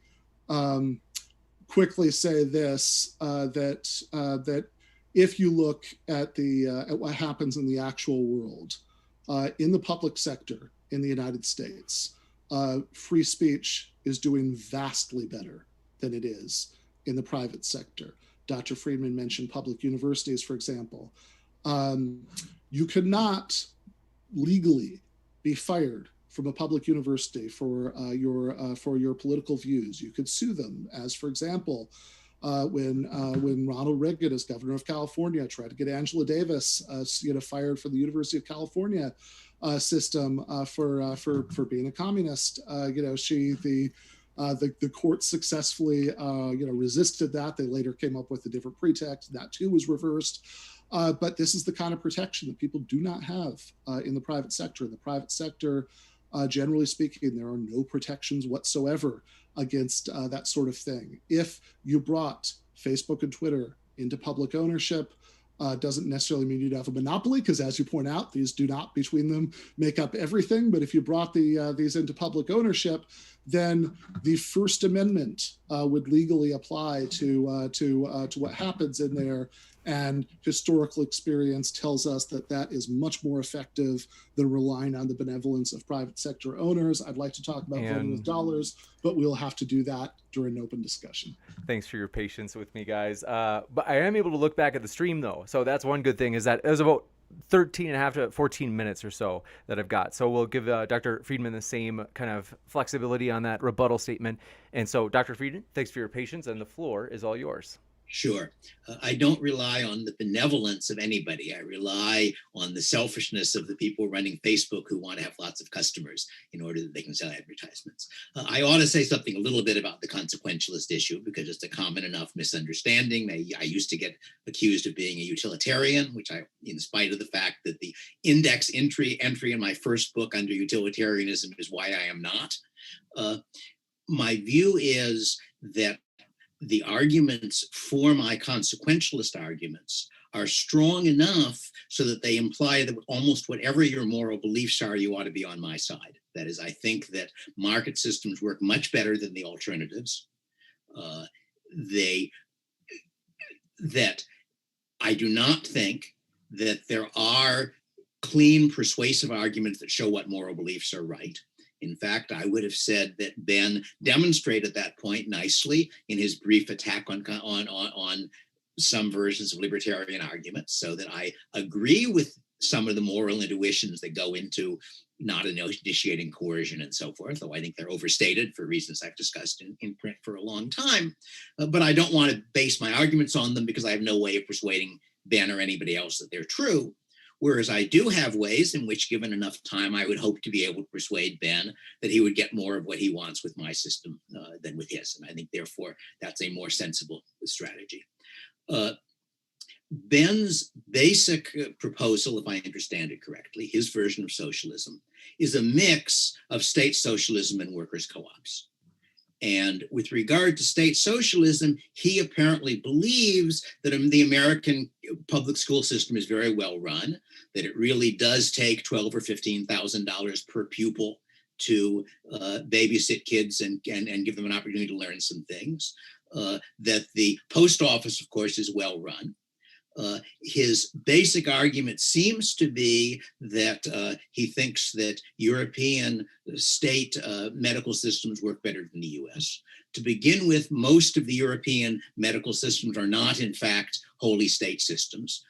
say this, that if you look at what happens in the actual world, in the public sector in the United States, free speech is doing vastly better than it is in the private sector. Dr. Friedman mentioned public universities, for example. You could not legally be fired from a public university for your political views. You could sue them, as, for example, when Ronald Reagan, as governor of California, tried to get Angela Davis, fired from the University of California system for being a communist. The court successfully resisted that. They later came up with a different pretext. That too was reversed. But this is the kind of protection that people do not have in the private sector. In the private sector, generally speaking, there are no protections whatsoever against that sort of thing. If you brought Facebook and Twitter into public ownership, doesn't necessarily mean you'd have a monopoly, because as you point out, these do not between them make up everything. But if you brought these into public ownership, then the First Amendment would legally apply to what happens in there. And historical experience tells us that is much more effective than relying on the benevolence of private sector owners. I'd like to talk about voting with dollars, but we'll have to do that during an open discussion.
Thanks for your patience with me, guys. But I am able to look back at the stream, though. So that's one good thing, is that it was about 13 and a half to 14 minutes or so that I've got. So we'll give Dr. Friedman the same kind of flexibility on that rebuttal statement. And so, Dr. Friedman, thanks for your patience, and the floor is all yours.
Sure. I don't rely on the benevolence of anybody. I rely on the selfishness of the people running Facebook who want to have lots of customers in order that they can sell advertisements. I ought to say something a little bit about the consequentialist issue, because it's a common enough misunderstanding. I used to get accused of being a utilitarian, which in spite of the fact that the index entry in my first book under utilitarianism is why I am not. My view is that the arguments for my consequentialist arguments are strong enough so that they imply that almost whatever your moral beliefs are, you ought to be on my side. That is, I think that market systems work much better than the alternatives. That I do not think that there are clean, persuasive arguments that show what moral beliefs are right. In fact, I would have said that Ben demonstrated that point nicely in his brief attack on some versions of libertarian arguments, so that I agree with some of the moral intuitions that go into not initiating coercion and so forth, though I think they're overstated for reasons I've discussed in print for a long time. But I don't want to base my arguments on them, because I have no way of persuading Ben or anybody else that they're true. Whereas I do have ways in which, given enough time, I would hope to be able to persuade Ben that he would get more of what he wants with my system than with his. And I think, therefore, that's a more sensible strategy. Ben's basic proposal, if I understand it correctly, his version of socialism, is a mix of state socialism and workers' co-ops. And with regard to state socialism, he apparently believes that the American public school system is very well run, that it really does take $12,000 or $15,000 per pupil to babysit kids and give them an opportunity to learn some things. That the post office, of course, is well run. His basic argument seems to be that he thinks that European state medical systems work better than the US. To begin with, most of the European medical systems are not, in fact, wholly state systems.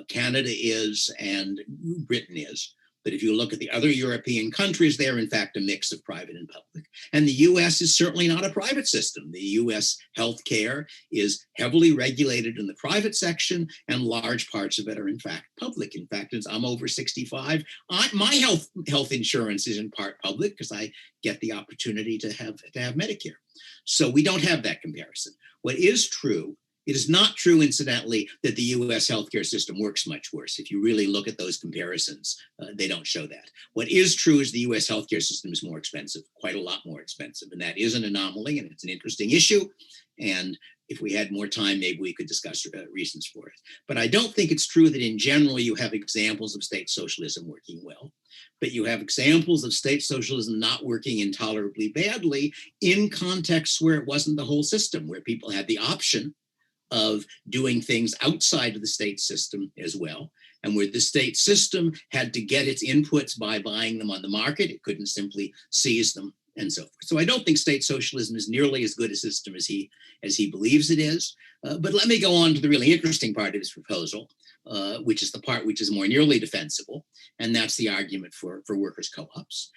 Canada is, and Britain is. But if you look at the other European countries, they're in fact a mix of private and public. And the US is certainly not a private system. The US healthcare is heavily regulated in the private section, and large parts of it are in fact public. In fact, as I'm over 65, my health insurance is in part public because I get the opportunity to have Medicare. So we don't have that comparison. What is true, it is not true, incidentally, that the US healthcare system works much worse. If you really look at those comparisons, they don't show that. What is true is the US healthcare system is more expensive, quite a lot more expensive. And that is an anomaly, and it's an interesting issue. And if we had more time, maybe we could discuss reasons for it. But I don't think it's true that in general you have examples of state socialism working well. But you have examples of state socialism not working intolerably badly in contexts where it wasn't the whole system, where people had the option of doing things outside of the state system as well, and where the state system had to get its inputs by buying them on the market. It couldn't simply seize them and so forth. So I don't think state socialism is nearly as good a system as he believes it is. But let me go on to the really interesting part of his proposal, which is the part which is more nearly defensible, and that's the argument for workers' co-ops.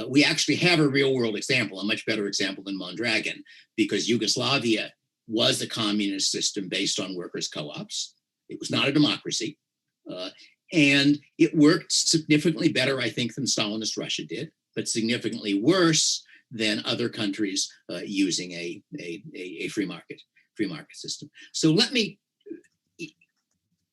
We actually have a real world example, a much better example than Mondragon, because Yugoslavia was a communist system based on workers' co-ops. It was not a democracy. And it worked significantly better, I think, than Stalinist Russia did, but significantly worse than other countries using a free market system. So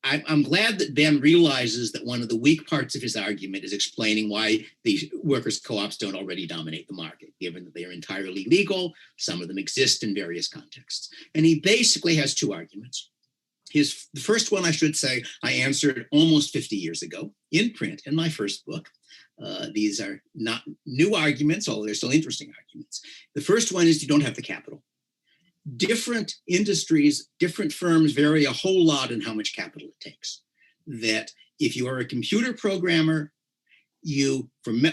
I'm glad that Ben realizes that one of the weak parts of his argument is explaining why the workers' co-ops don't already dominate the market, given that they are entirely legal. Some of them exist in various contexts. And he basically has two arguments. The first one, I should say, I answered almost 50 years ago in print in my first book. These are not new arguments, although they're still interesting arguments. The first one is you don't have the capital. Different industries, different firms vary a whole lot in how much capital it takes. That if you are a computer programmer,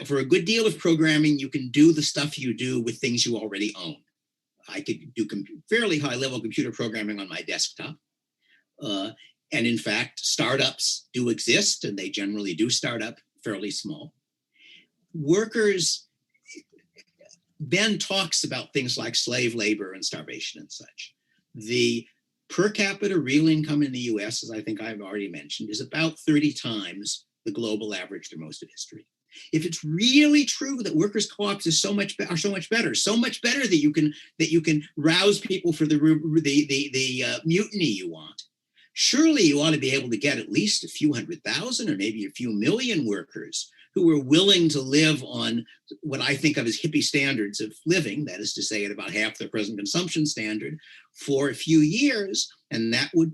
for a good deal of programming, you can do the stuff you do with things you already own. I could do fairly high level computer programming on my desktop. And in fact, startups do exist, and they generally do start up fairly small. Workers, Ben talks about things like slave labor and starvation and such. The per capita real income in the US, as I think I've already mentioned, is about 30 times the global average through most of history. If it's really true that workers' co-ops are so much better that you can rouse people for the mutiny you want, surely you ought to be able to get at least a few 100,000 or maybe a few million workers who were willing to live on what I think of as hippie standards of living, that is to say at about half their present consumption standard, for a few years. And that would,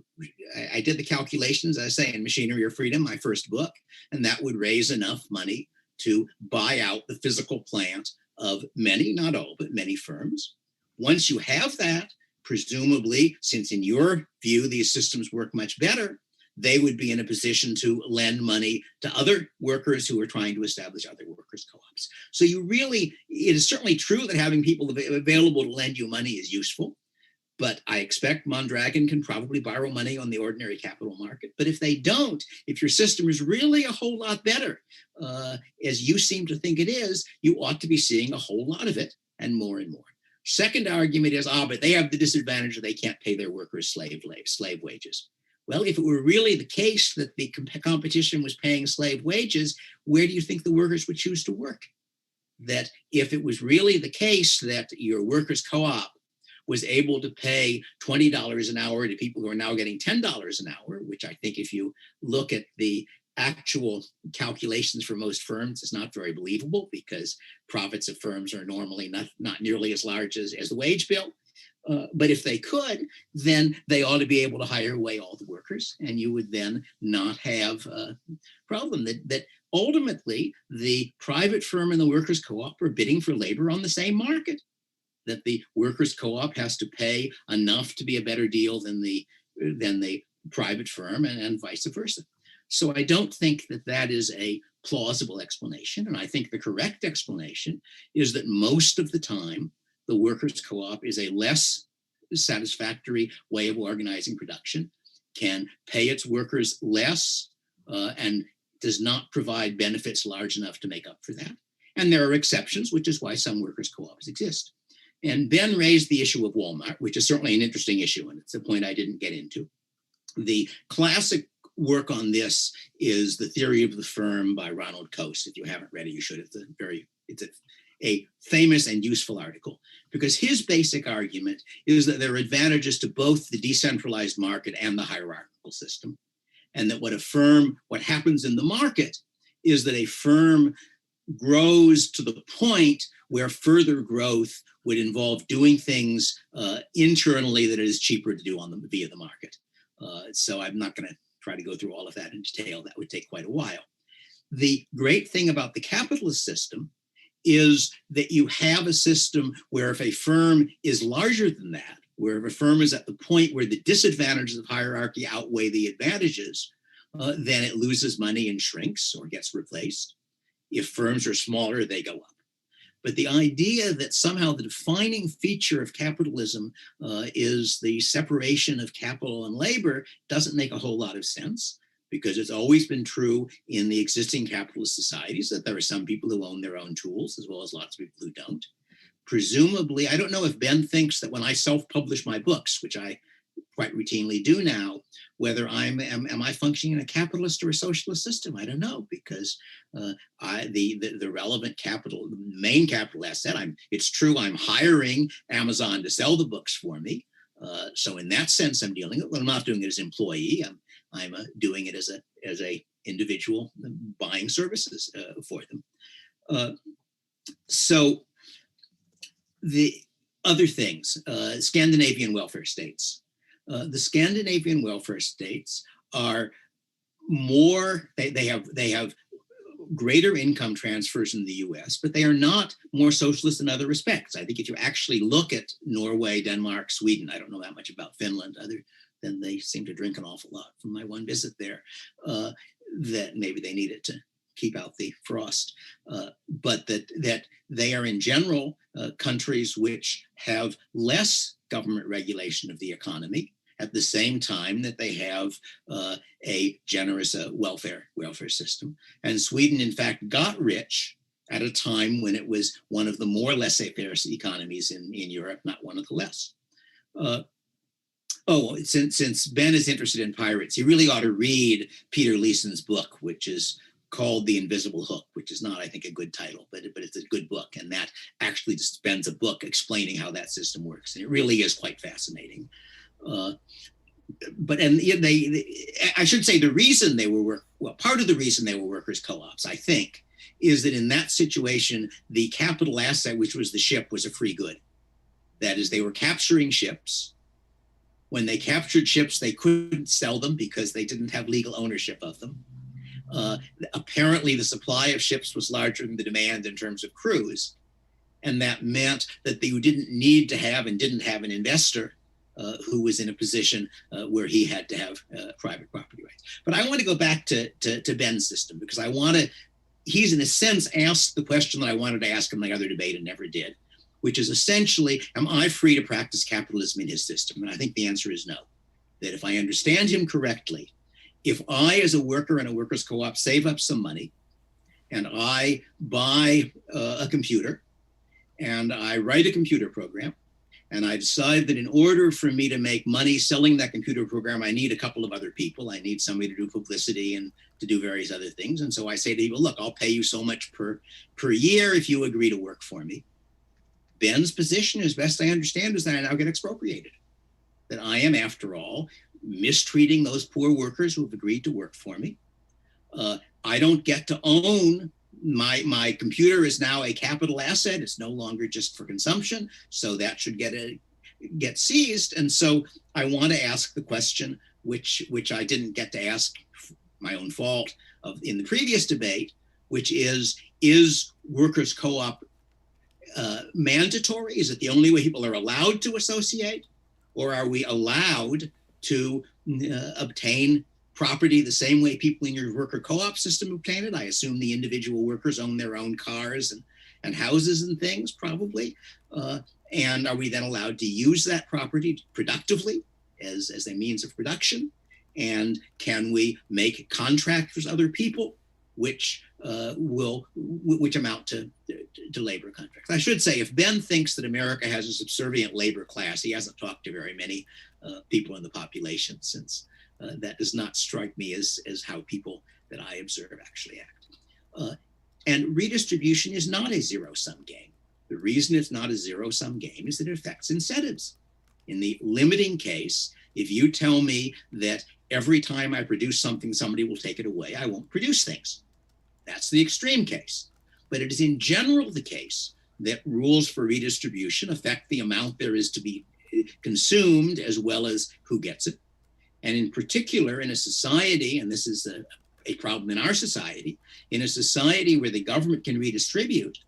I did the calculations, as I say, in Machinery or Freedom, my first book, and that would raise enough money to buy out the physical plant of many, not all, but many firms. Once you have that, presumably, since in your view these systems work much better, they would be in a position to lend money to other workers who are trying to establish other workers' co-ops. So it is certainly true that having people available to lend you money is useful, but I expect Mondragon can probably borrow money on the ordinary capital market. But if they don't, if your system is really a whole lot better, as you seem to think it is, you ought to be seeing a whole lot of it and more and more. Second argument is, but they have the disadvantage that they can't pay their workers slave wages. Well, if it were really the case that the competition was paying slave wages, where do you think the workers would choose to work? That if it was really the case that your workers' co-op was able to pay $20 an hour to people who are now getting $10 an hour, which I think if you look at the actual calculations for most firms, it's not very believable because profits of firms are normally not nearly as large as the wage bill. But if they could, then they ought to be able to hire away all the workers workers, and you would then not have a problem that ultimately the private firm and the workers' co-op are bidding for labor on the same market, that the workers' co-op has to pay enough to be a better deal than the private firm, and vice versa. So I don't think that that is a plausible explanation. And I think the correct explanation is that most of the time, the workers' co-op is a less satisfactory way of organizing production, can pay its workers less, and does not provide benefits large enough to make up for that. And there are exceptions, which is why some workers' co-ops exist. And Ben raised the issue of Walmart, which is certainly an interesting issue, and it's a point I didn't get into. The classic work on this is The Theory of the Firm by Ronald Coase. If you haven't read it, you should. It's a famous and useful article, because his basic argument is that there are advantages to both the decentralized market and the hierarchical system, and that what happens in the market is that a firm grows to the point where further growth would involve doing things internally that it is cheaper to do via the market. So I'm not going to try to go through all of that in detail. That would take quite a while. The great thing about the capitalist system is that you have a system where if a firm is larger than that, where if a firm is at the point where the disadvantages of hierarchy outweigh the advantages, then it loses money and shrinks or gets replaced. If firms are smaller, they go up. But the idea that somehow the defining feature of capitalism is the separation of capital and labor doesn't make a whole lot of sense, because it's always been true in the existing capitalist societies that there are some people who own their own tools, as well as lots of people who don't. Presumably, I don't know if Ben thinks that when I self-publish my books, which I quite routinely do now, whether am I functioning in a capitalist or a socialist system? I don't know, because the relevant capital, the main capital asset, it's true I'm hiring Amazon to sell the books for me. So in that sense, I'm dealing it. Well, I'm not doing it as an employee. I'm doing it as a individual buying services for them. So the other things, Scandinavian welfare states. The Scandinavian welfare states are they have greater income transfers in the US, but they are not more socialist in other respects. I think if you actually look at Norway, Denmark, Sweden, I don't know that much about Finland, other than they seem to drink an awful lot from my one visit there, that maybe they need it to keep out the frost, but that they are in general countries which have less government regulation of the economy, at the same time that they have a generous welfare system. And Sweden, in fact, got rich at a time when it was one of the more laissez-faire economies in Europe, not one of the less. Since Ben is interested in pirates, he really ought to read Peter Leeson's book, which is called The Invisible Hook, which is not, I think, a good title, but it's a good book. And that actually just spends a book explaining how that system works. And it really is quite fascinating. I should say the reason they were, part of the reason they were workers' co-ops, I think, is that in that situation, the capital asset, which was the ship, was a free good. That is, they were capturing ships. When they captured ships, they couldn't sell them because they didn't have legal ownership of them. Apparently, the supply of ships was larger than the demand in terms of crews. And that meant that you didn't need to have and didn't have an investor who was in a position where he had to have private property rights. But I want to go back to Ben's system, because he's in a sense asked the question that I wanted to ask in my other debate and never did, which is essentially, am I free to practice capitalism in his system? And I think the answer is no. That if I understand him correctly, if I, as a worker in a workers' co-op, save up some money and I buy a computer and I write a computer program, and I decide that in order for me to make money selling that computer program, I need a couple of other people. I need somebody to do publicity and to do various other things. And so I say to people, look, I'll pay you so much per year if you agree to work for me. Ben's position, as best I understand, is that I now get expropriated. That I am, after all, mistreating those poor workers who have agreed to work for me. I don't get to own my computer is now a capital asset. It's no longer just for consumption. So that should get seized. And so I want to ask the question, which I didn't get to ask, my own fault, in the previous debate, which is workers' co-op mandatory? Is it the only way people are allowed to associate? Or are we allowed to obtain property the same way people in your worker co-op system obtain it? I assume the individual workers own their own cars and houses and things, probably. And are we then allowed to use that property productively as a means of production? And can we make contracts with other people, which amount to labor contracts? I should say, if Ben thinks that America has a subservient labor class, he hasn't talked to very many people in the population, since that does not strike me as how people that I observe actually act. And redistribution is not a zero-sum game. The reason it's not a zero-sum game is that it affects incentives. In the limiting case, if you tell me that every time I produce something, somebody will take it away, I won't produce things. That's the extreme case. But it is in general the case that rules for redistribution affect the amount there is to be consumed as well as who gets it. And in particular, in a society, and this is a problem in our society, in a society where the government can redistribute,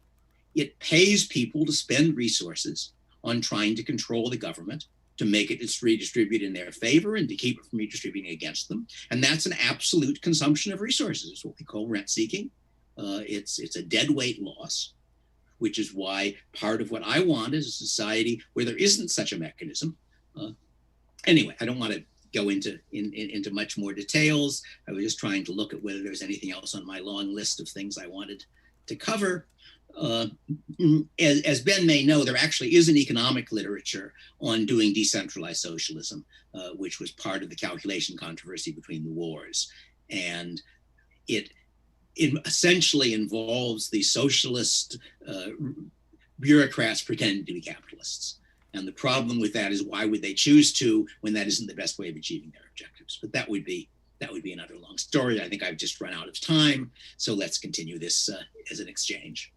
it pays people to spend resources on trying to control the government, to make it redistribute in their favor and to keep it from redistributing against them. And that's an absolute consumption of resources. It's what we call rent seeking. It's a deadweight loss, which is why part of what I want is a society where there isn't such a mechanism. Anyway, I don't want to go into much more details. I was just trying to look at whether there's anything else on my long list of things I wanted to cover. As Ben may know, there actually is an economic literature on doing decentralized socialism, which was part of the calculation controversy between the wars. And it essentially involves the socialist bureaucrats pretending to be capitalists. And the problem with that is, why would they choose to when that isn't the best way of achieving their objectives? But that would be another long story. I think I've just run out of time. So let's continue this as an exchange.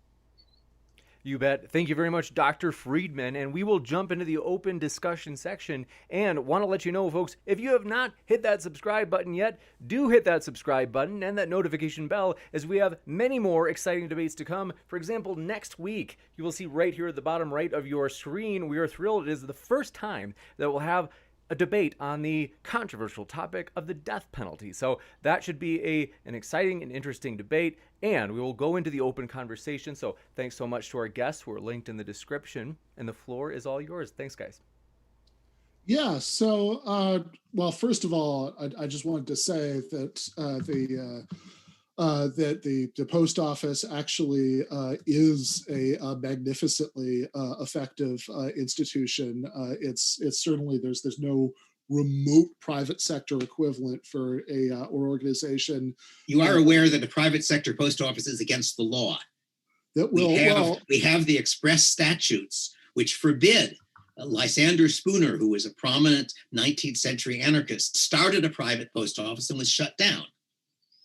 You bet. Thank you very much, Dr. Friedman. And we will jump into the open discussion section. And want to let you know, folks, if you have not hit that subscribe button yet, do hit that subscribe button and that notification bell, as we have many more exciting debates to come. For example, next week, you will see right here at the bottom right of your screen, we are thrilled. It is the first time that we'll have a debate on the controversial topic of the death penalty. So that should be an exciting and interesting debate, and we will go into the open conversation. So thanks so much to our guests who are linked in the description, and the floor is all yours. Thanks, guys.
Yeah, so, well, first of all, I just wanted to say that the post office actually is a magnificently effective institution. It's certainly, there's no remote private sector equivalent for or organization.
You are aware that the private sector post office is against the law.
That
we have the express statutes which forbid. Lysander Spooner, who was a prominent 19th century anarchist, started a private post office and was shut down.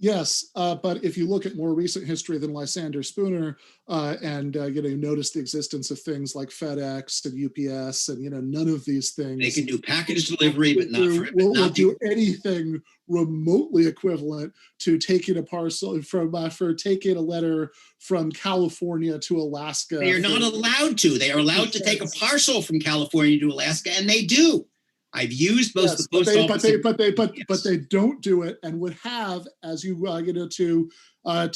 Yes, but if you look at more recent history than Lysander Spooner, and you notice the existence of things like FedEx and UPS, and none of these things.
They can do package delivery, but not
will do anything remotely equivalent to taking a parcel for taking a letter from California to Alaska.
They are not allowed to. They are allowed to take a parcel from California to Alaska, and they do. I've used both the post office,
but they don't do it, and would have, as you to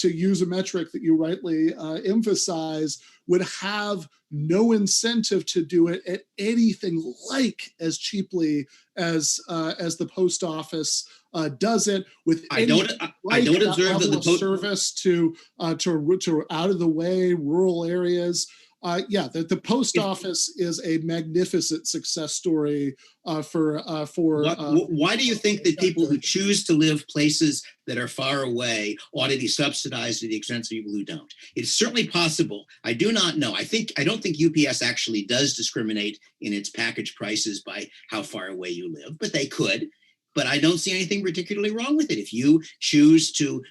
use a metric that you rightly emphasize, would have no incentive to do it at anything like as cheaply as the post office does it, with
I don't observe that the
service to out of the way rural areas. The post office is a magnificent success story for.
Why do you think that people who choose to live places that are far away ought to be subsidized to the extent of people who don't? It's certainly possible. I do not know. I don't think UPS actually does discriminate in its package prices by how far away you live, but they could. But I don't see anything particularly wrong with it. If you choose to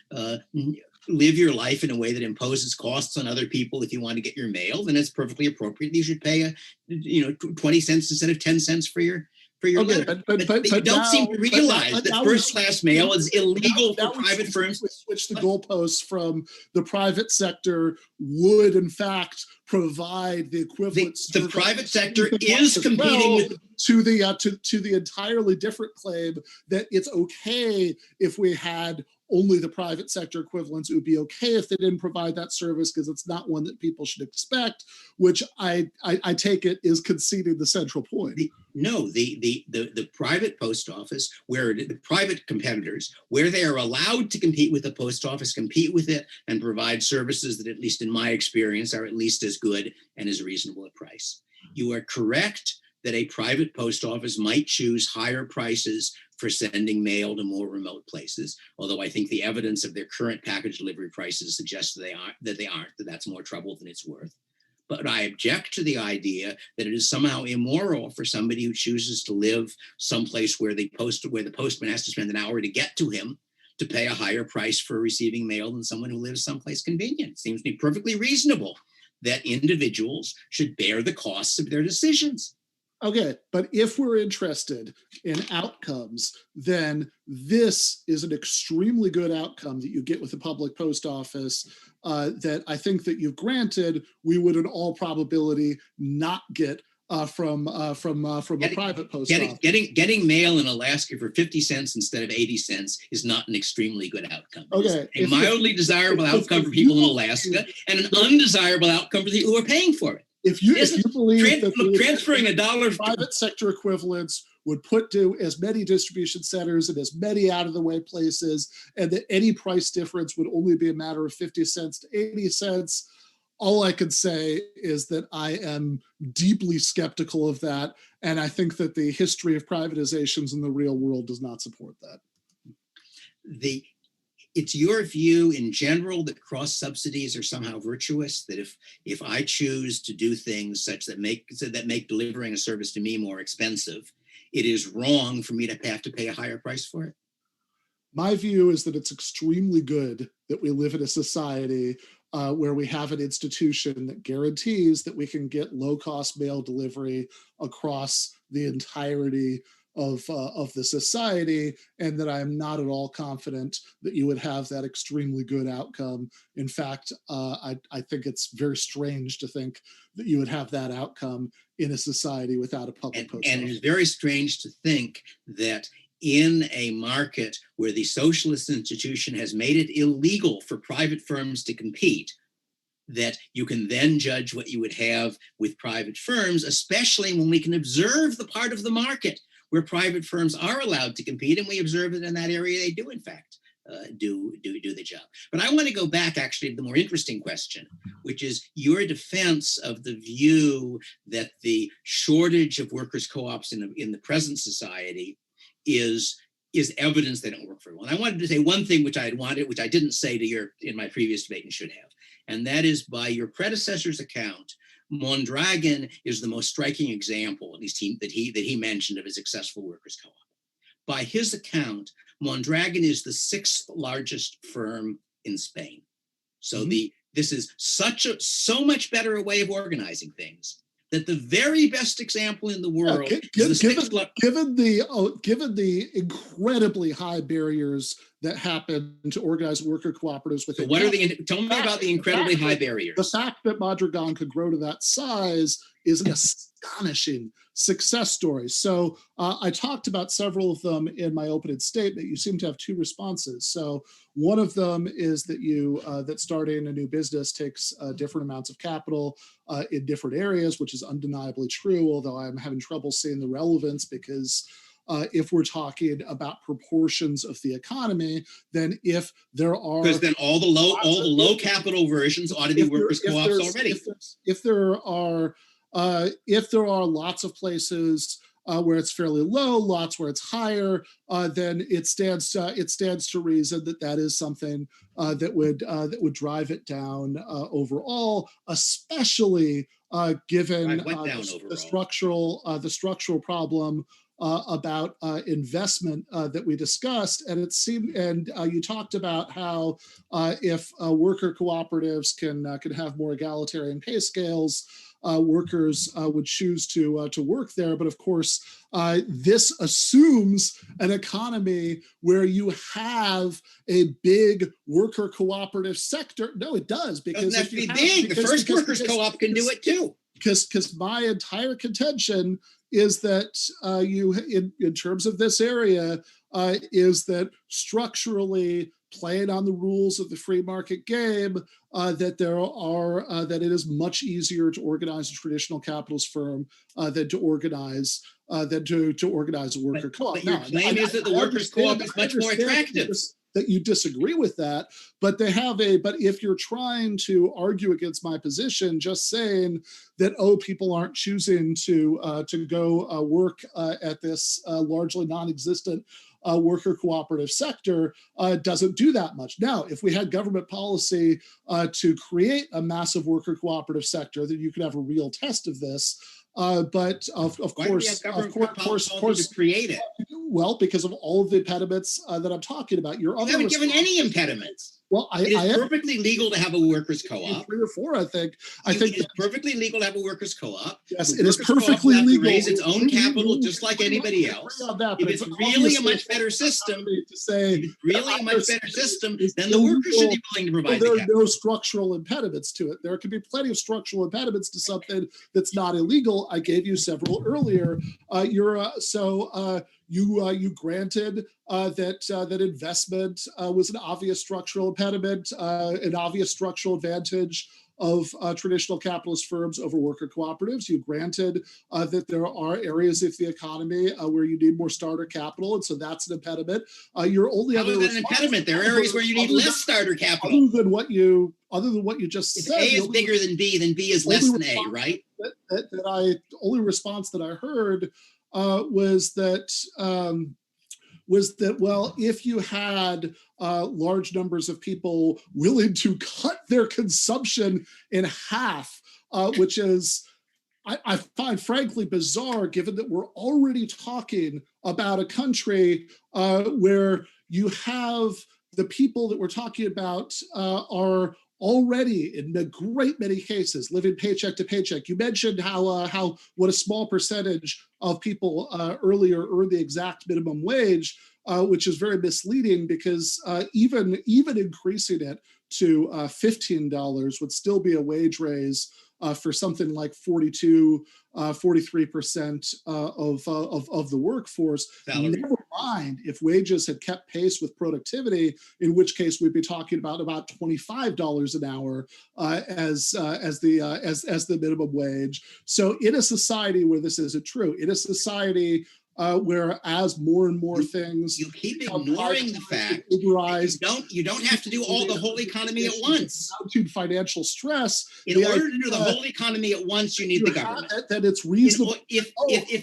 live your life in a way that imposes costs on other people if you want to get your mail, then it's perfectly appropriate. You should pay 20 cents instead of 10 cents for for your
Okay,
letter.
but
you don't
now,
seem to realize
but
that
now
first-class mail is illegal
now
for private firms.
We switch the goalposts from the private sector would, in fact, provide the equivalent.
The private sector is competing with
to the entirely different claim that it's okay if we had only the private sector equivalents. It would be okay if they didn't provide that service because it's not one that people should expect, which I take it is conceding the central point.
The private post office, where the private competitors, where they are allowed to compete with the post office, compete with it and provide services that, at least in my experience, are at least as good and as reasonable a price. You are correct that a private post office might choose higher prices for sending mail to more remote places, although I think the evidence of their current package delivery prices suggests that that's more trouble than it's worth. But I object to the idea that it is somehow immoral for somebody who chooses to live someplace where the postman has to spend an hour to get to him to pay a higher price for receiving mail than someone who lives someplace convenient. It seems to me perfectly reasonable that individuals should bear the costs of their decisions.
Okay, but if we're interested in outcomes, then this is an extremely good outcome that you get with the public post office that I think that you've granted we would in all probability not get from a private post office.
Getting mail in Alaska for 50 cents instead of 80 cents is not an extremely good outcome.
Okay,
a mildly desirable outcome for people in Alaska and an undesirable outcome for people who are paying for it.
If you believe that
transferring $1
private sector equivalents would put to as many distribution centers and as many out-of-the-way places, and that any price difference would only be a matter of 50 cents to 80 cents, all I can say is that I am deeply skeptical of that, and I think that the history of privatizations in the real world does not support that.
It's your view in general that cross subsidies are somehow virtuous, that if I choose to do things such that make delivering a service to me more expensive, it is wrong for me to have to pay a higher price for it?
My view is that it's extremely good that we live in a society where we have an institution that guarantees that we can get low-cost mail delivery across the entirety of the society, and that I am not at all confident that you would have that extremely good outcome. In fact, I think it's very strange to think that you would have that outcome in a society without a public post office.
And it's very strange to think that in a market where the socialist institution has made it illegal for private firms to compete, that you can then judge what you would have with private firms, especially when we can observe the part of the market where private firms are allowed to compete, and we observe that in that area they do in fact do the job. But I want to go back actually to the more interesting question, which is your defense of the view that the shortage of workers' co-ops in the present society is evidence they don't work very well. And I wanted to say one thing which I didn't say in my previous debate and should have, and that is, by your predecessor's account, Mondragon is the most striking example, at least that he mentioned, of a successful workers' co-op. By his account, Mondragon is the 6th largest firm in Spain. So this is so much better a way of organizing things that the very best example in the world
given the incredibly high barriers that happen to organize worker cooperatives within.
Tell me about the incredibly high barriers.
The fact that Mondragon could grow to that size is an astonishing success story. So I talked about several of them in my opening statement. You seem to have 2 responses. So one of them is that that starting a new business takes different amounts of capital in different areas, which is undeniably true, although I'm having trouble seeing the relevance, because if we're talking about proportions of the economy, then if there are,
because then all the low capital versions ought to be workers co-ops already.
If there are lots of places where it's fairly low, lots where it's higher, then it stands to reason that is something that would drive it down overall, especially given the structural problem about investment that we discussed. And you talked about how if worker cooperatives can have more egalitarian pay scales, workers would choose to work there. But of course, this assumes an economy where you have a big worker cooperative sector. No, it does, because
doesn't have to be big. The first workers co-op can do it too.
Because my entire contention is that in terms of this area, is that structurally, playing on the rules of the free market game, that it is much easier to organize a traditional capitalist firm than to organize a worker co-op.
But your claim is that the workers co-op is much more attractive.
That you disagree with that, but if you're trying to argue against my position, just saying that, people aren't choosing to go work at this largely non-existent worker cooperative sector doesn't do that much. Now, if we had government policy to create a massive worker cooperative sector, then you could have a real test of this. But of course,
to create it.
Well, because of all of the impediments that I'm talking about.
You haven't given any impediments.
Well,
it is perfectly legal to have a workers co-op.
3 or 4, I think.
It's perfectly legal to have a workers co-op.
Yes, it is perfectly legal
to raise its own capital just like anybody else. If it's really a much better system, then the workers should be willing to provide the capital.
There are no structural impediments to it. There can be plenty of structural impediments to something that's not illegal. I gave you several earlier. You granted that investment was an obvious structural impediment, an obvious structural advantage of traditional capitalist firms over worker cooperatives. You granted that there are areas of the economy where you need more starter capital, and so that's an impediment. Your only other
impediment. There are areas where you need less starter capital.
Other than what you just said.
If A is bigger than B, then B is less than A, right?
Only response that I heard was that if you had large numbers of people willing to cut their consumption in half, which is, I find frankly bizarre, given that we're already talking about a country where you have the people that we're talking about are already, in a great many cases, living paycheck to paycheck. You mentioned what a small percentage of people earlier earn the exact minimum wage, which is very misleading, because even increasing it to $15 would still be a wage raise for something like 43% of the workforce.
Salary.
Never mind if wages had kept pace with productivity, in which case we'd be talking about $25 an hour as the minimum wage. So in a society where this isn't true, in a society where as more and more things,
you keep ignoring the fact that you don't have to do all the whole economy at once.
To financial stress,
in order to do the whole economy at once, you need the government.
That it's reasonable.
If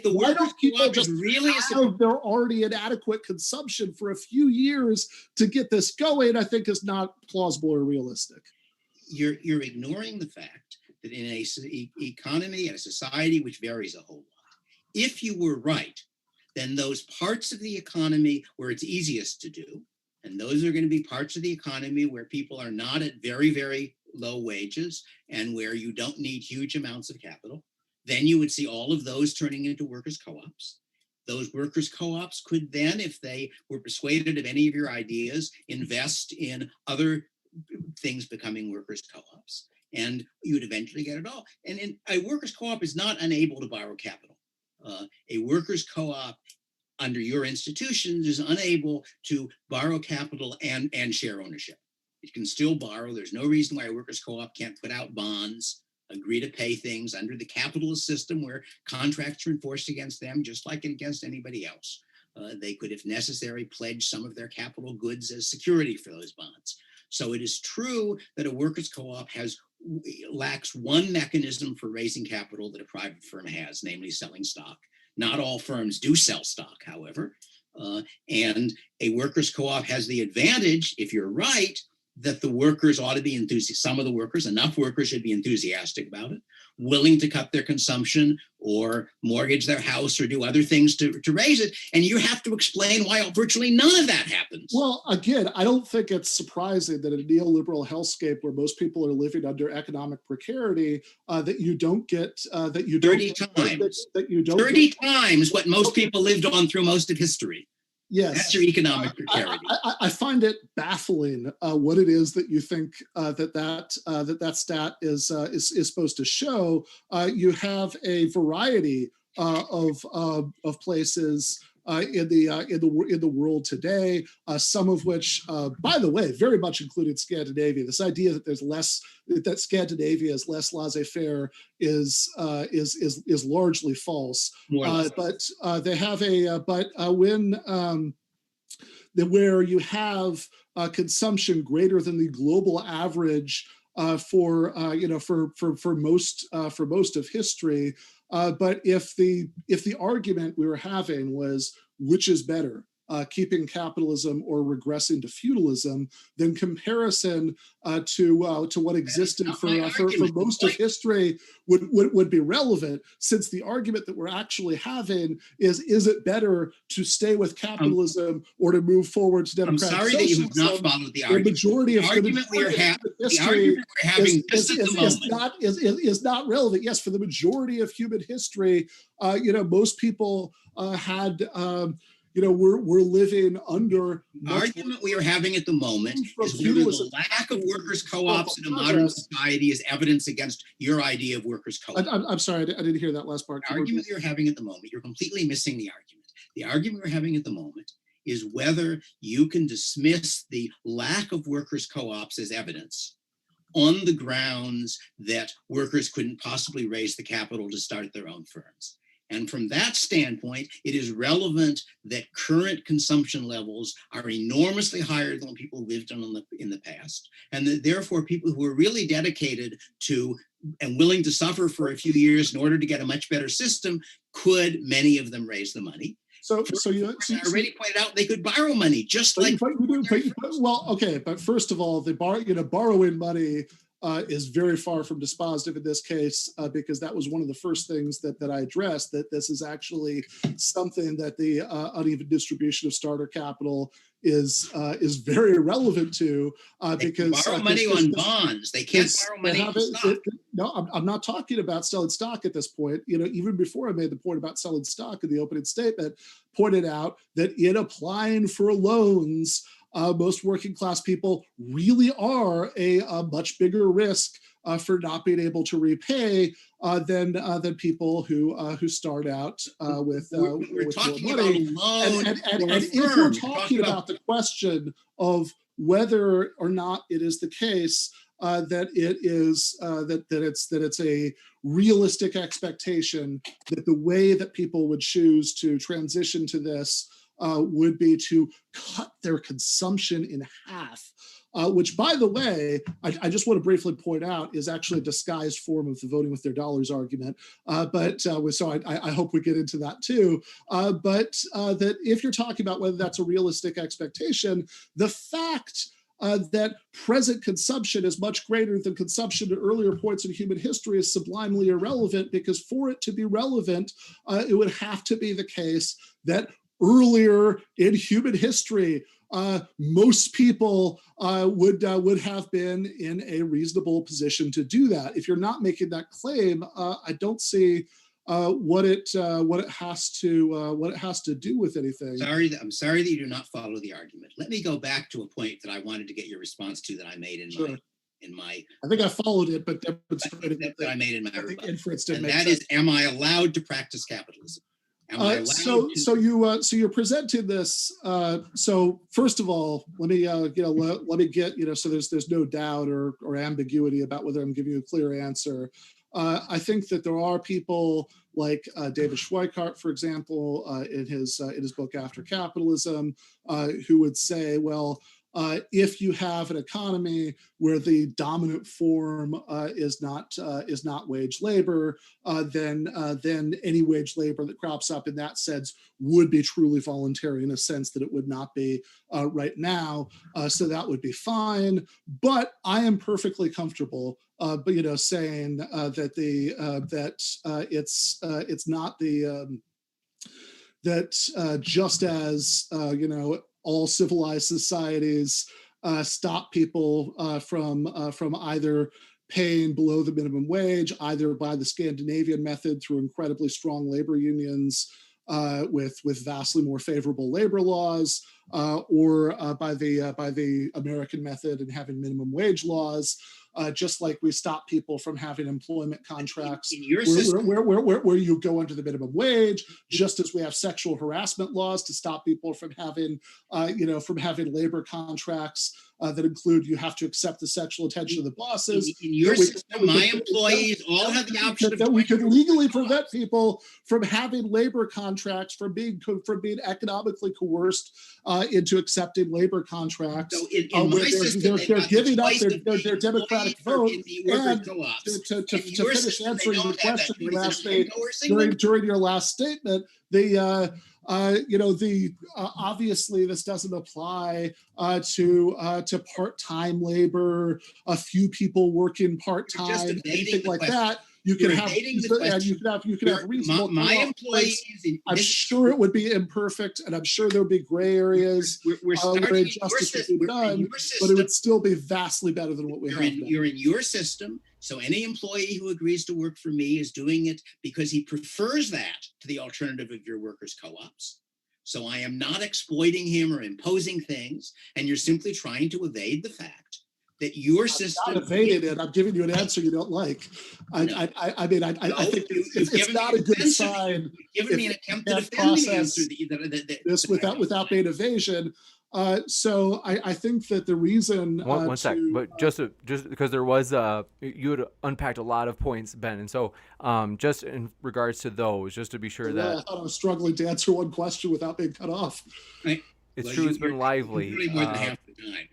the workers co-op is really
their already inadequate consumption for a few years to get this going, I think is not plausible or realistic.
You're ignoring the fact that in a economy and a society which varies a whole lot, if you were right, then those parts of the economy where it's easiest to do, and those are going to be parts of the economy where people are not at very, very low wages and where you don't need huge amounts of capital, then you would see all of those turning into workers' co-ops. Those workers' co-ops could then, if they were persuaded of any of your ideas, invest in other things becoming workers' co-ops, and you would eventually get it all. And a workers' co-op is not unable to borrow capital. A workers' co-op under your institutions is unable to borrow capital and share ownership. It can still borrow. There's no reason why a workers' co-op can't put out bonds, agree to pay things under the capitalist system where contracts are enforced against them just like against anybody else. They could, if necessary, pledge some of their capital goods as security for those bonds. So it is true that a workers' co-op lacks one mechanism for raising capital that a private firm has, namely selling stock. Not all firms do sell stock, however, and a workers' co-op has the advantage, if you're right, that the workers ought to be enthusiastic. Some of the workers, enough workers should be enthusiastic about it, willing to cut their consumption or mortgage their house or do other things to raise it. And you have to explain why virtually none of that happens.
Well, again, I don't think it's surprising that in a neoliberal hellscape where most people are living under economic precarity, that you don't get, that you don't
30 times.
That you don't
30 times what most people lived on through most of history.
Yes,
that's your economic precarity.
I find it baffling what it is that you think that stat is supposed to show. You have a variety of places in the world today, some of which, by the way, very much included Scandinavia. This idea that that Scandinavia is less laissez-faire is largely false. But they have where you have consumption greater than the global average for most of history. But if the argument we were having was which is better, keeping capitalism or regressing to feudalism, then comparison to what existed for most of history would be relevant, since the argument that we're actually having is it better to stay with capitalism or to move forward to democratic socialism?
I'm sorry that you have not followed the argument.
The majority of
argument we're having just at the moment
is not relevant. Yes, for the majority of human history, most people had. We're living under.
The argument we are having at the moment is whether the lack of workers' co-ops in a modern society is evidence against your idea of workers' co-ops.
I'm sorry, I didn't hear that last part.
The argument you're having at the moment, you're completely missing the argument. The argument we're having at the moment is whether you can dismiss the lack of workers' co-ops as evidence on the grounds that workers couldn't possibly raise the capital to start their own firms. And from that standpoint, it is relevant that current consumption levels are enormously higher than what people lived on in the past. And that therefore people who are really dedicated to and willing to suffer for a few years in order to get a much better system, could, many of them, raise the money. I already pointed out they could borrow money, just like.
But first of all, borrowing money is very far from dispositive in this case, because that was one of the first things that I addressed, that this is actually something that the uneven distribution of starter capital is very relevant to, because
they borrow money on bonds. They can't borrow money on stock.
No, I'm not talking about selling stock at this point. Even before I made the point about selling stock in the opening statement, pointed out that in applying for loans, most working class people really are a much bigger risk for not being able to repay than people who start out with more money. And if we're talking about the question of whether or not it is the case that it's a realistic expectation that the way that people would choose to transition to this would be to cut their consumption in half, which, by the way, I just want to briefly point out is actually a disguised form of the voting with their dollars argument. So I hope we get into that too. But that if you're talking about whether that's a realistic expectation, the fact that present consumption is much greater than consumption at earlier points in human history is sublimely irrelevant, because for it to be relevant, it would have to be the case that earlier in human history, most people would have been in a reasonable position to do that. If you're not making that claim, I don't see what it has to do with anything.
I'm sorry that you do not follow the argument. Let me go back to a point that I wanted to get your response to that I made in my.
I think I followed it, but demonstrated
that I made in my rebuttal. And
that
is, am I allowed to practice capitalism?
So you're presenting this. So first of all, let me get so there's no doubt or ambiguity about whether I'm giving you a clear answer. I think that there are people like David Schweikart, for example, in his book After Capitalism, who would say, well, if you have an economy where the dominant form is not wage labor, then any wage labor that crops up in that sense would be truly voluntary in a sense that it would not be right now. So that would be fine. But I am perfectly comfortable, saying that it's not that just as all civilized societies stop people from either paying below the minimum wage, either by the Scandinavian method through incredibly strong labor unions with vastly more favorable labor laws, or by the American method and having minimum wage laws. Just like we stop people from having employment contracts where you go under the minimum wage, just as we have sexual harassment laws to stop people from having labor contracts that include you have to accept the sexual attention of the bosses.
In your system, my employees all have the option
that we could legally prevent people from having labor contracts, from being economically coerced into accepting labor contracts.
So in my system,
they're giving up their democratic vote.
And
to finish answering your question you asked me during your last statement, obviously this doesn't apply to part-time labor, a few people working part-time, anything like that. You can have reasonable.
My employees.
I'm sure it would be imperfect, and I'm sure there would be gray areas
where
injustice would be done, but it would still be vastly better than what we have now.
You're in your system, so any employee who agrees to work for me is doing it because he prefers that to the alternative of your workers' co-ops. So I am not exploiting him or imposing things, and you're simply trying to evade the fact that your system.
I'm not evading it. I'm giving you an answer you don't like. I think it's not a good sign.
You've given me an attempt to defend the answer
this without being evasion. So I think that the reason.
One sec, but just because there was you had unpacked a lot of points, Ben, and so just in regards to those, just to be sure that
I thought I was struggling to answer one question without being cut off.
Right.
It's true. It's been lively.
Really more than half the time.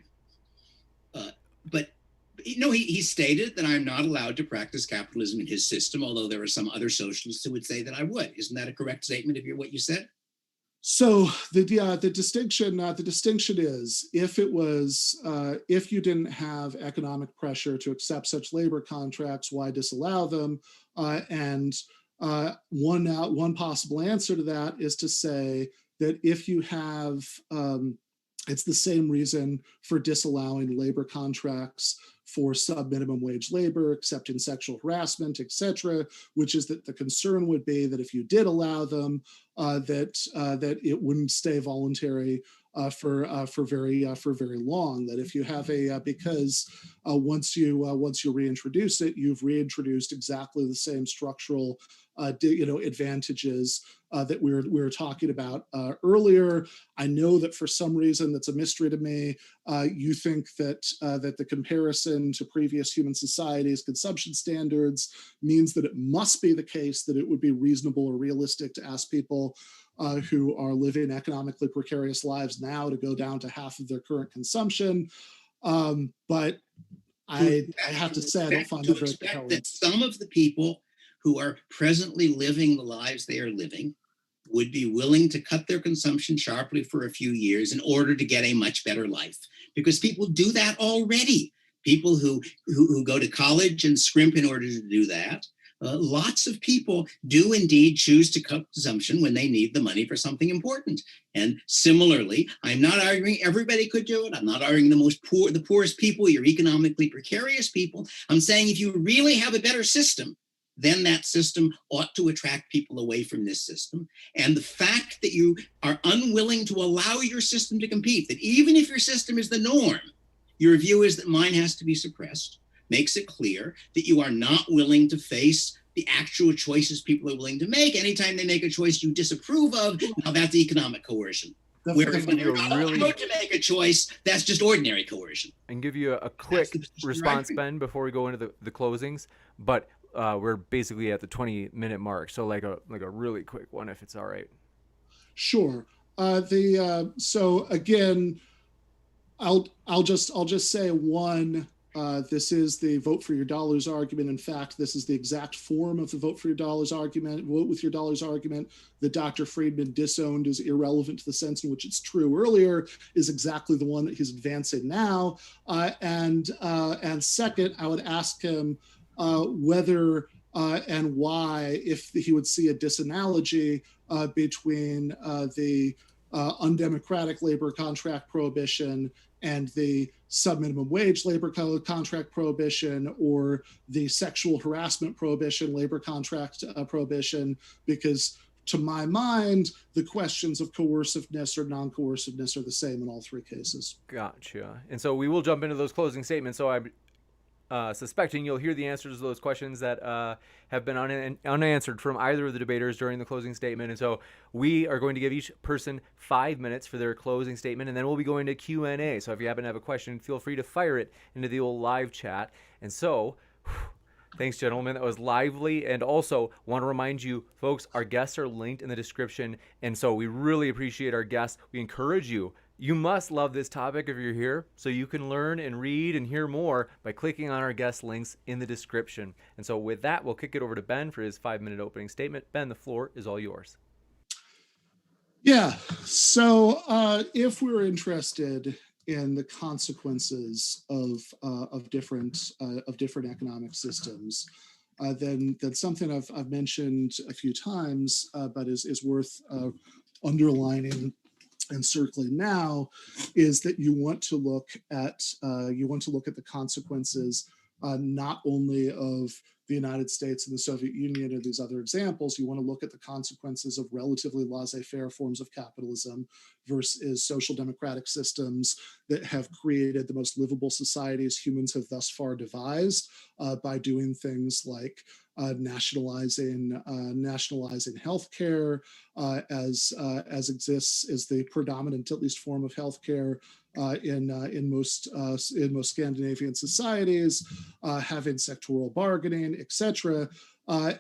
But he stated that I'm not allowed to practice capitalism in his system, although there are some other socialists who would say that I would. Isn't that a correct statement of what you said?
So the distinction is if you didn't have economic pressure to accept such labor contracts, why disallow them? And one possible answer to that is to say that if you have it's the same reason for disallowing labor contracts for sub-minimum wage labor, accepting sexual harassment, etc., which is that the concern would be that if you did allow them, that it wouldn't stay voluntary for very long. That if you have because once you reintroduce it, you've reintroduced exactly the same structural advantages that we were talking about earlier. I know that for some reason that's a mystery to me. You think that the comparison to previous human societies' consumption standards means that it must be the case that it would be reasonable or realistic to ask people who are living economically precarious lives now to go down to half of their current consumption. But I have to say I don't find that very compelling.
That some of the people who are presently living the lives they are living would be willing to cut their consumption sharply for a few years in order to get a much better life. Because people do that already. People who go to college and scrimp in order to do that. Lots of people do indeed choose to cut consumption when they need the money for something important. And similarly, I'm not arguing everybody could do it. I'm not arguing the poorest people, your economically precarious people. I'm saying if you really have a better system, then that system ought to attract people away from this system. And the fact that you are unwilling to allow your system to compete, that even if your system is the norm, your view is that mine has to be suppressed, makes it clear that you are not willing to face the actual choices people are willing to make. Anytime they make a choice you disapprove of, now that's economic coercion. Whereas when you're not allowed to make a choice, that's just ordinary coercion.
And give you a quick response, Ben, before we go into the closings. But we're basically at the 20-minute mark, so like a really quick one, if it's all right.
Sure. So again, I'll just say one. This is the vote for your dollars argument. In fact, this is the exact form of the vote for your dollars argument, vote with your dollars argument that Dr. Friedman disowned as irrelevant to the sense in which it's true earlier, is exactly the one that he's advancing now. And second, I would ask him whether and why, if he would see a disanalogy between the undemocratic labor contract prohibition and the subminimum wage labor contract prohibition, or the sexual harassment prohibition, labor contract prohibition, because to my mind, the questions of coerciveness or non-coerciveness are the same in all three cases.
Gotcha. And so we will jump into those closing statements. So I'm suspecting you'll hear the answers to those questions that have been unanswered from either of the debaters during the closing statement. And so we are going to give each person 5 minutes for their closing statement, and then we'll be going to Q&A. So if you happen to have a question, feel free to fire it into the old live chat. And so thanks, gentlemen. That was lively. And also want to remind you, folks, our guests are linked in the description. And so we really appreciate our guests. We encourage you. You must love this topic if you're here, so you can learn and read and hear more by clicking on our guest links in the description. And so with that, we'll kick it over to Ben for his 5-minute opening statement. Ben, the floor is all yours.
Yeah, so if we're interested in the consequences of different economic systems, then something I've mentioned a few times, but is worth underlining and circling now, is that you want to look at the consequences not only of the United States and the Soviet Union or these other examples. You want to look at the consequences of relatively laissez-faire forms of capitalism versus social democratic systems that have created the most livable societies humans have thus far devised by doing things like nationalizing healthcare as exists as the predominant, at least, form of healthcare in most Scandinavian societies, having sectoral bargaining, etc.,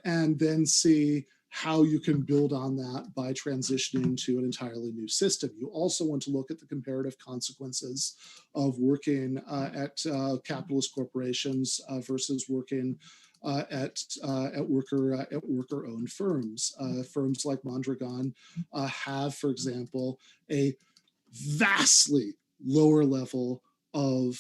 and then see how you can build on that by transitioning to an entirely new system. You also want to look at the comparative consequences of working at capitalist corporations versus working at worker-owned firms. Firms like Mondragon have, for example, a vastly lower level of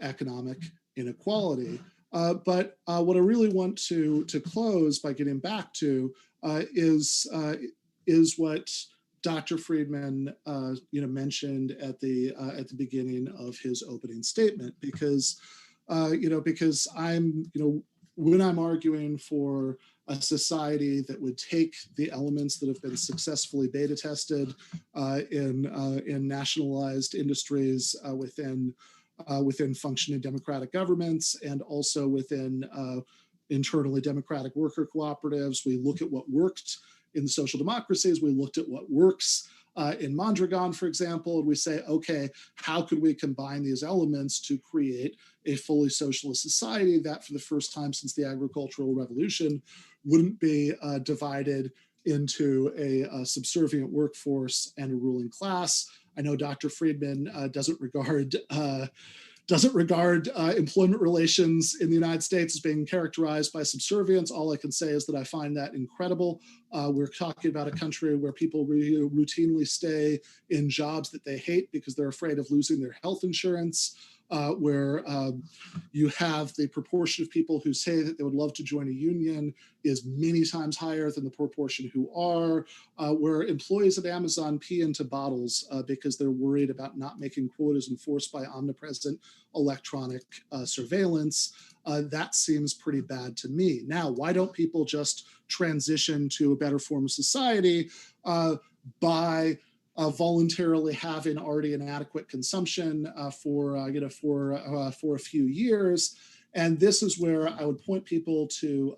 economic inequality. But what I really want to close by getting back to is what Dr. Friedman mentioned at the beginning of his opening statement, because I'm when I'm arguing for a society that would take the elements that have been successfully beta tested in nationalized industries within functioning democratic governments, and also within internally democratic worker cooperatives. We look at what worked in the social democracies. We looked at what works in Mondragon, for example, and we say, okay, how could we combine these elements to create a fully socialist society that, for the first time since the agricultural revolution, wouldn't be divided into a subservient workforce and a ruling class. I know Dr. Friedman doesn't regard employment relations in the United States as being characterized by subservience. All I can say is that I find that incredible. We're talking about a country where people routinely stay in jobs that they hate because they're afraid of losing their health insurance, where you have the proportion of people who say that they would love to join a union is many times higher than the proportion who are, where employees at Amazon pee into bottles because they're worried about not making quotas enforced by omnipresent electronic surveillance. That seems pretty bad to me. Now, why don't people just transition to a better form of society by voluntarily having already an adequate consumption for a few years? And this is where I would point people to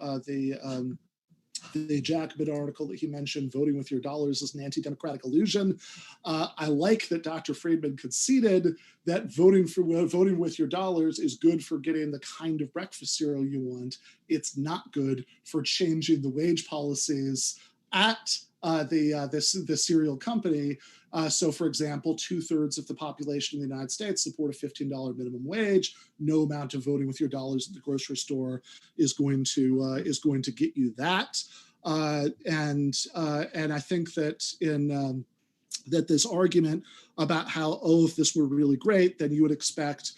the Jacobin article that he mentioned, voting with your dollars is an anti-democratic illusion. I like that Dr. Friedman conceded that voting with your dollars is good for getting the kind of breakfast cereal you want. It's not good for changing the wage policies at the cereal company. So, for example, 2/3 of the population in the United States support a $15 minimum wage. No amount of voting with your dollars at the grocery store is going to get you that. And I think that that this argument about how, oh, if this were really great, then you would expect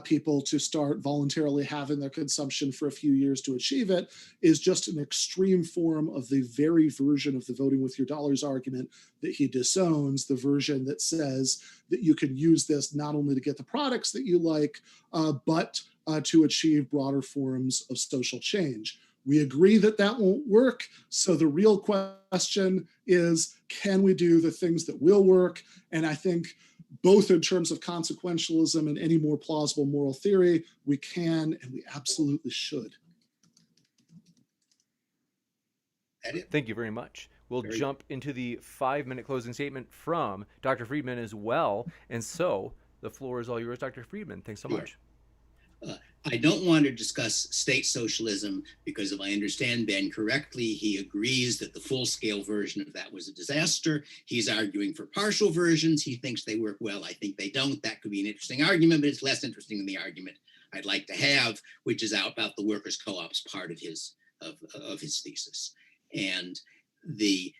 people to start voluntarily having their consumption for a few years to achieve it, is just an extreme form of the very version of the voting with your dollars argument that he disowns, the version that says that you can use this not only to get the products that you like, but to achieve broader forms of social change. We agree that that won't work. So the real question is, can we do the things that will work? And I think both in terms of consequentialism and any more plausible moral theory, we can and we absolutely should.
Thank you very much. We'll jump into the 5-minute closing statement from Dr. Friedman as well. And so the floor is all yours, Dr. Friedman. Thanks so much.
I don't want to discuss state socialism because if I understand Ben correctly, he agrees that the full-scale version of that was a disaster. He's arguing for partial versions. He thinks they work well. I think they don't. That could be an interesting argument, but it's less interesting than the argument I'd like to have, which is out about the workers' co-ops part of his thesis. And the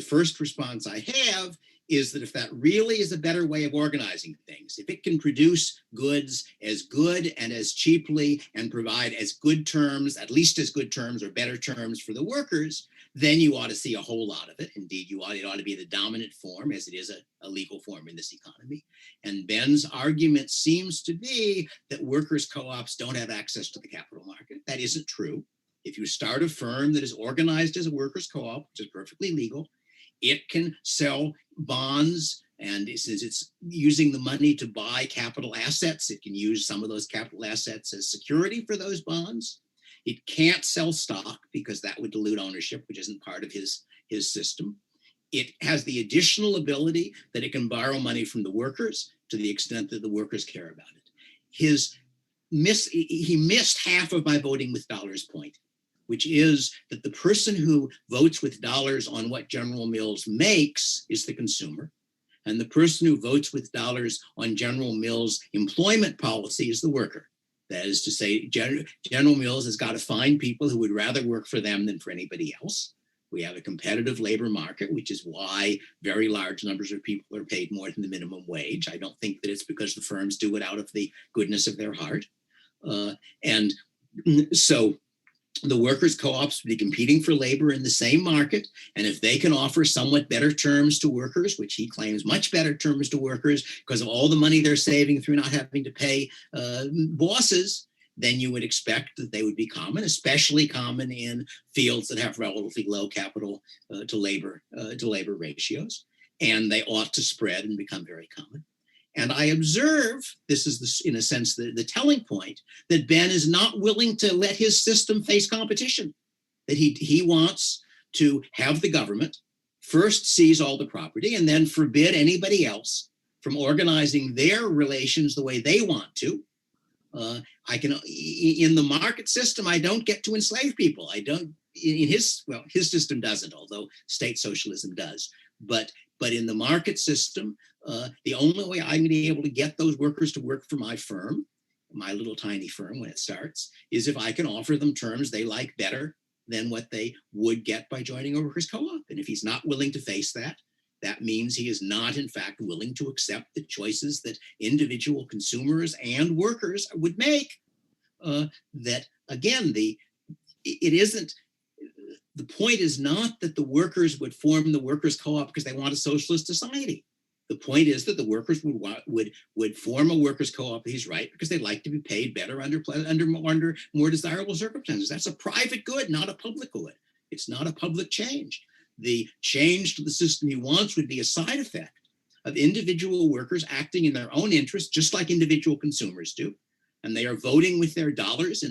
first response I have is that if that really is a better way of organizing things, if it can produce goods as good and as cheaply and provide as good terms, at least as good terms or better terms for the workers, then you ought to see a whole lot of it. Indeed, it ought to be the dominant form, as it is a legal form in this economy. And Ben's argument seems to be that workers' co-ops don't have access to the capital market. That isn't true. If you start a firm that is organized as a workers' co-op, which is perfectly legal, it can sell bonds, and since it's using the money to buy capital assets, it can use some of those capital assets as security for those bonds. It can't sell stock because that would dilute ownership, which isn't part of his system. It has the additional ability that it can borrow money from the workers to the extent that the workers care about it. He missed half of my voting with dollars point, which is that the person who votes with dollars on what General Mills makes is the consumer. And the person who votes with dollars on General Mills' employment policy is the worker. That is to say, General Mills has got to find people who would rather work for them than for anybody else. We have a competitive labor market, which is why very large numbers of people are paid more than the minimum wage. I don't think that it's because the firms do it out of the goodness of their heart. And so the workers' co-ops will be competing for labor in the same market. And if they can offer somewhat better terms to workers, which he claims much better terms to workers because of all the money they're saving through not having to pay bosses, then you would expect that they would be common, especially common in fields that have relatively low capital to labor ratios. And they ought to spread and become very common. And I observe, this is in a sense the telling point, that Ben is not willing to let his system face competition, that he wants to have the government first seize all the property and then forbid anybody else from organizing their relations the way they want to. In the market system, I don't get to enslave people. I don't, his system doesn't, although state socialism does. But in the market system, the only way I'm going to be able to get those workers to work for my firm, my little tiny firm when it starts, is if I can offer them terms they like better than what they would get by joining a workers' co-op. And if he's not willing to face that, that means he is not, in fact, willing to accept the choices that individual consumers and workers would make. That, again, the point is not that the workers would form the workers' co-op because they want a socialist society. The point is that the workers would form a workers' co-op, he's right, because they'd like to be paid better under more desirable circumstances. That's a private good, not a public good. It's not a public change. The change to the system he wants would be a side effect of individual workers acting in their own interest, just like individual consumers do. And they are voting with their dollars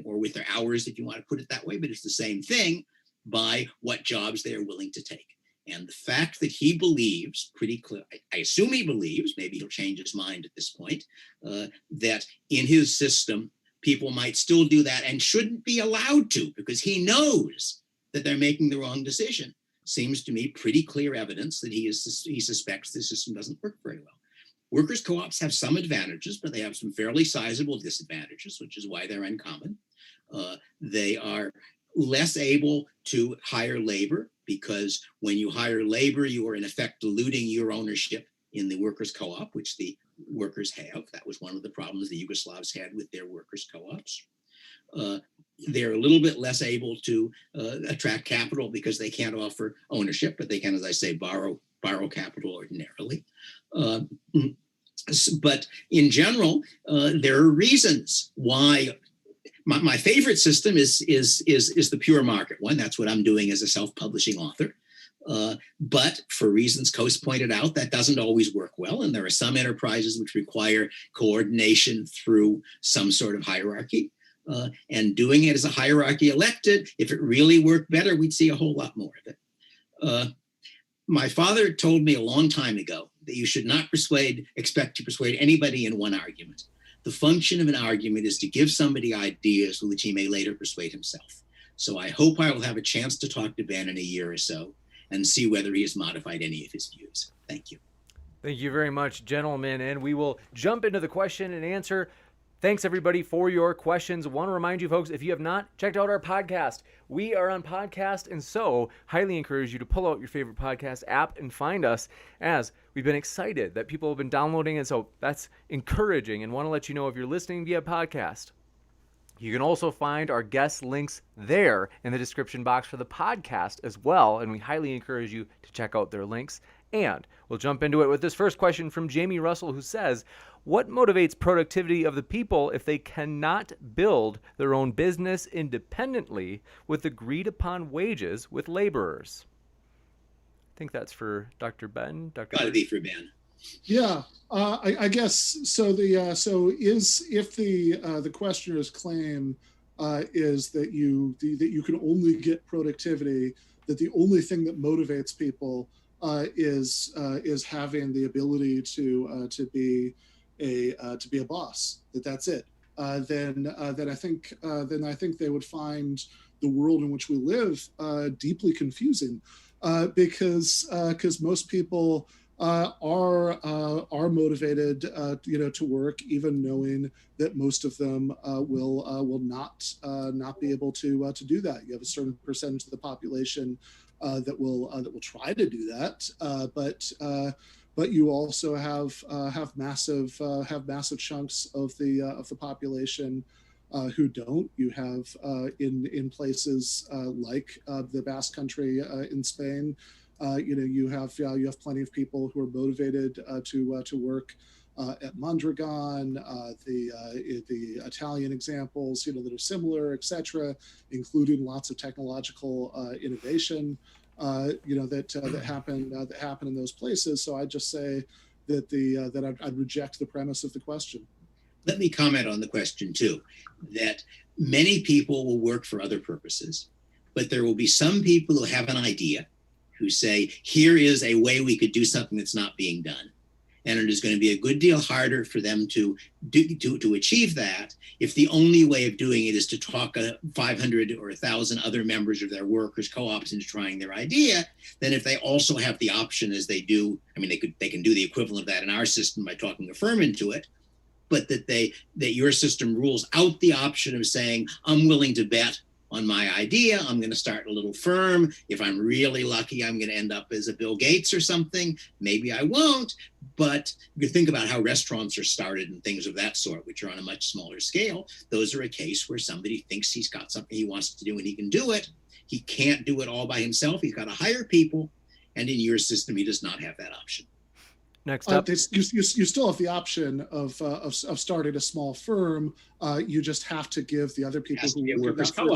or with their hours, if you want to put it that way, but it's the same thing, by what jobs they are willing to take. And the fact that he believes pretty clear, I assume he believes, maybe he'll change his mind at this point, that in his system, people might still do that and shouldn't be allowed to, because he knows that they're making the wrong decision. Seems to me pretty clear evidence that he suspects the system doesn't work very well. Workers' co-ops have some advantages, but they have some fairly sizable disadvantages, which is why they're uncommon. They are less able to hire labor, because when you hire labor, you are in effect diluting your ownership in the workers' co-op, which the workers have. That was one of the problems the Yugoslavs had with their workers' co-ops. They're a little bit less able to attract capital because they can't offer ownership, but they can, as I say, borrow capital ordinarily. But in general, there are reasons why. My favorite system is the pure market one. That's what I'm doing as a self-publishing author. But for reasons Coase pointed out, that doesn't always work well. And there are some enterprises which require coordination through some sort of hierarchy. And doing it as a hierarchy elected, if it really worked better, we'd see a whole lot more of it. My father told me a long time ago that you should not expect to persuade anybody in one argument. The function of an argument is to give somebody ideas which he may later persuade himself. So I hope I will have a chance to talk to Ben in a year or so and see whether he has modified any of his views. Thank you.
Thank you very much, gentlemen. And we will jump into the question and answer. Thanks, everybody, for your questions. I want to remind you, folks, if you have not checked out our podcast, we are on podcast, and so highly encourage you to pull out your favorite podcast app and find us, as we've been excited that people have been downloading, and so that's encouraging, and want to let you know if you're listening via podcast. You can also find our guest links there in the description box for the podcast as well, and we highly encourage you to check out their links. And we'll jump into it with this first question from Jamie Russell, who says, what motivates productivity of the people if they cannot build their own business independently with agreed upon wages with laborers? I think that's for Dr. Ben.
Got to be for Ben.
Yeah, I guess so. If the questioner's claim is that you can only get productivity, that the only thing that motivates people is having the ability to be a boss, that's it. Then I think they would find the world in which we live deeply confusing, because most people are motivated to work, even knowing that most of them will not be able to do that. You have a certain percentage of the population that will try to do that, but you also have massive chunks of the population who don't. You have in places like the Basque Country in Spain, you have plenty of people who are motivated to work at Mondragon, the Italian examples that are similar, etc., including lots of technological innovation that happen in those places. So I'd just say that I'd reject the premise of the question.
Let me comment on the question too, that many people will work for other purposes, but there will be some people who have an idea, who say, here is a way we could do something that's not being done. And it is going to be a good deal harder for them to achieve that if the only way of doing it is to talk 500 or 1,000 other members of their workers' co-ops into trying their idea, than if they also have the option, as they do. I mean, they can do the equivalent of that in our system by talking a firm into it, but that your system rules out the option of saying, I'm willing to bet on my idea. I'm going to start a little firm. If I'm really lucky, I'm going to end up as a Bill Gates or something. Maybe I won't. But you think about how restaurants are started and things of that sort, which are on a much smaller scale. Those are a case where somebody thinks he's got something he wants to do and he can do it. He can't do it all by himself. He's got to hire people. And in your system, he does not have that option.
Next up,
you still have the option of starting a small firm. You just have to give the other people who work full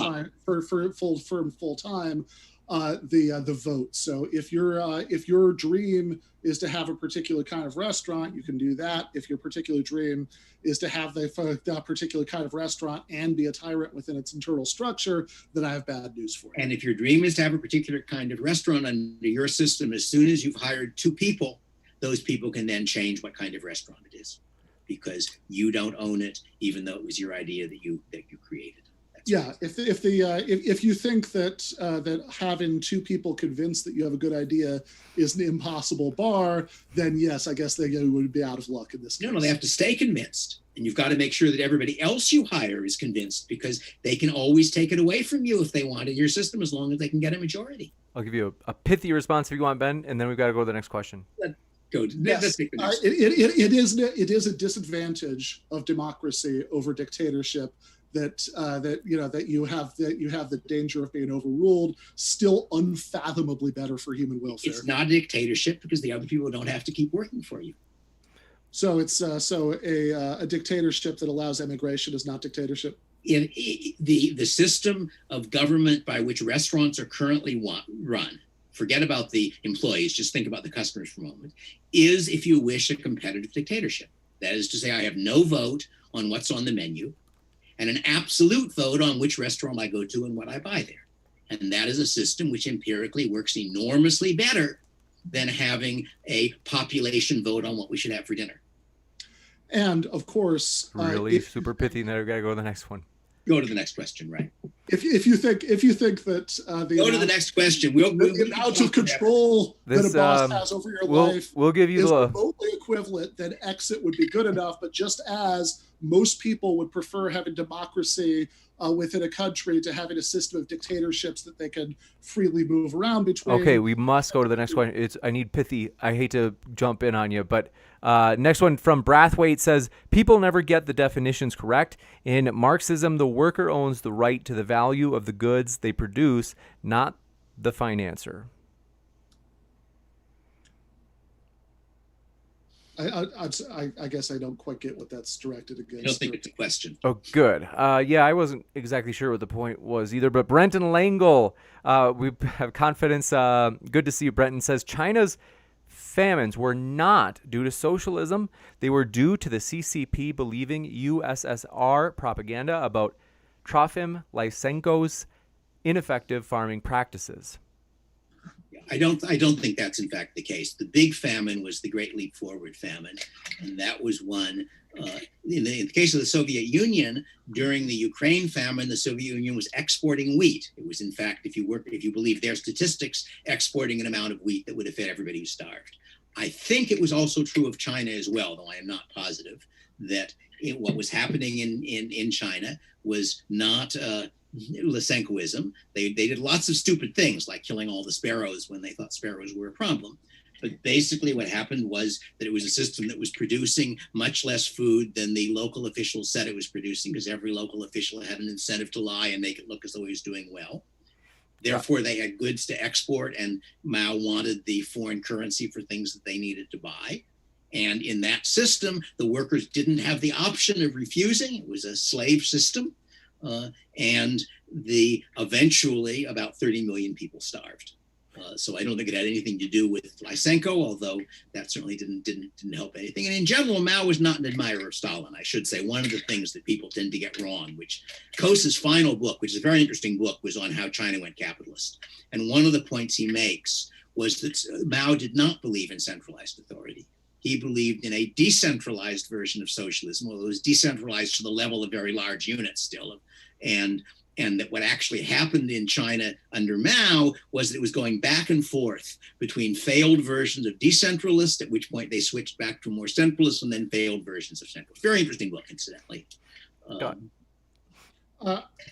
time the vote. So if your dream is to have a particular kind of restaurant, you can do that. If your particular dream is to have that particular kind of restaurant and be a tyrant within its internal structure, then I have bad news for you.
And if your dream is to have a particular kind of restaurant under your system, as soon as you've hired 2 people, those people can then change what kind of restaurant it is, because you don't own it, even though it was your idea that you created.
Yeah, if you think that having two people convinced that you have a good idea is an impossible bar, then yes, I guess they would be out of luck in this case.
No, they have to stay convinced. And you've got to make sure that everybody else you hire is convinced, because they can always take it away from you if they want in your system, as long as they can get a majority.
I'll give you a pithy response if you want, Ben, and then we've got to go to the next question.
Yes, it is a disadvantage of democracy over dictatorship that you have the danger of being overruled. Still unfathomably better for human welfare.
It's not a dictatorship because the other people don't have to keep working for you.
So it's a dictatorship that allows immigration is not dictatorship.
The system of government by which restaurants are currently run, forget about the employees, just think about the customers for a moment, is, if you wish, a competitive dictatorship. That is to say, I have no vote on what's on the menu and an absolute vote on which restaurant I go to and what I buy there. And that is a system which empirically works enormously better than having a population vote on what we should have for dinner.
And of course,
really super pithy. Now we got to go to the next one.
Go to the next question, right?
If you think that
go to the next question.
The amount of control that a boss has over your life
we'll give you
is remotely equivalent, then exit would be good enough. But just as most people would prefer having democracy within a country to having a system of dictatorships that they can freely move around between.
Okay, we must go to the next one. I need pithy. I hate to jump in on you, but next one from Brathwaite says, people never get the definitions correct. In Marxism, the worker owns the right to the value of the goods they produce, not the financier.
I guess I don't quite get what that's directed against.
I don't think it's a question.
Oh, good. Yeah, I wasn't exactly sure what the point was either. But Brenton Langle, we have confidence. Good to see you, Brenton. Says China's famines were not due to socialism. They were due to the CCP believing USSR propaganda about Trofim Lysenko's ineffective farming practices.
I don't think that's in fact the case. The big famine was the Great Leap Forward famine, and that was one. In the case of the Soviet Union, during the Ukraine famine, the Soviet Union was exporting wheat. It was, in fact, if you believe their statistics, exporting an amount of wheat that would have fed everybody who starved. I think it was also true of China as well, though I am not positive, that what was happening in China was not Lysenkoism. They did lots of stupid things, like killing all the sparrows when they thought sparrows were a problem. But basically what happened was that it was a system that was producing much less food than the local officials said it was producing, because every local official had an incentive to lie and make it look as though he was doing well. Therefore, they had goods to export, and Mao wanted the foreign currency for things that they needed to buy. And in that system, the workers didn't have the option of refusing. It was a slave system. And eventually about 30 million people starved. So I don't think it had anything to do with Lysenko, although that certainly didn't help anything. And in general, Mao was not an admirer of Stalin. I should say one of the things that people tend to get wrong, which Coase's final book, which is a very interesting book, was on how China went capitalist. And one of the points he makes was that Mao did not believe in centralized authority. He believed in a decentralized version of socialism, although it was decentralized to the level of very large units still. And that what actually happened in China under Mao was that it was going back and forth between failed versions of decentralist, at which point they switched back to more centralist, and then failed versions of centralist. Very interesting book, incidentally.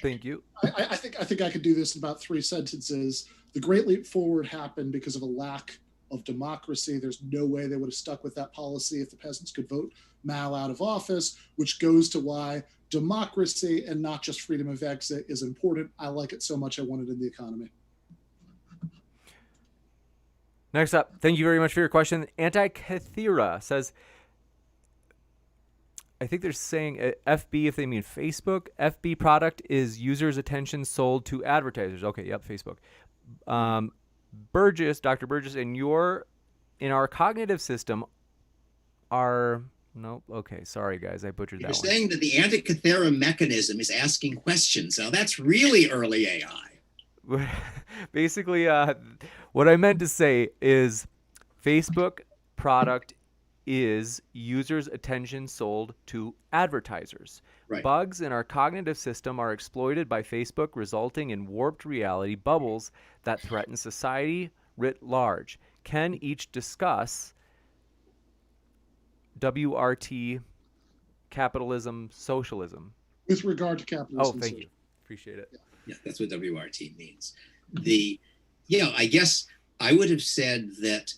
Thank you.
I think I could do this in about 3 sentences. The Great Leap Forward happened because of a lack of democracy. There's no way they would have stuck with that policy if the peasants could vote Mao out of office, which goes to why democracy and not just freedom of exit is important. I like it so much I want it in the economy.
Next up, thank you very much for your question. Anti-Kathira says, I think they're saying FB if they mean Facebook. FB product is users' attention sold to advertisers. Okay, yep, Facebook. Burgis, Dr. Burgis, in our cognitive system nope. Okay, sorry guys, I butchered that one.
You're saying that the Antikythera mechanism is asking questions. Now that's really early AI.
Basically, what I meant to say is Facebook product is users' attention sold to advertisers.
Right.
Bugs in our cognitive system are exploited by Facebook, resulting in warped reality bubbles that threaten society writ large. Can each discuss WRT, capitalism, socialism?
With regard to capitalism.
Oh, thank you. Appreciate it.
Yeah, that's what WRT means. I guess I would have said that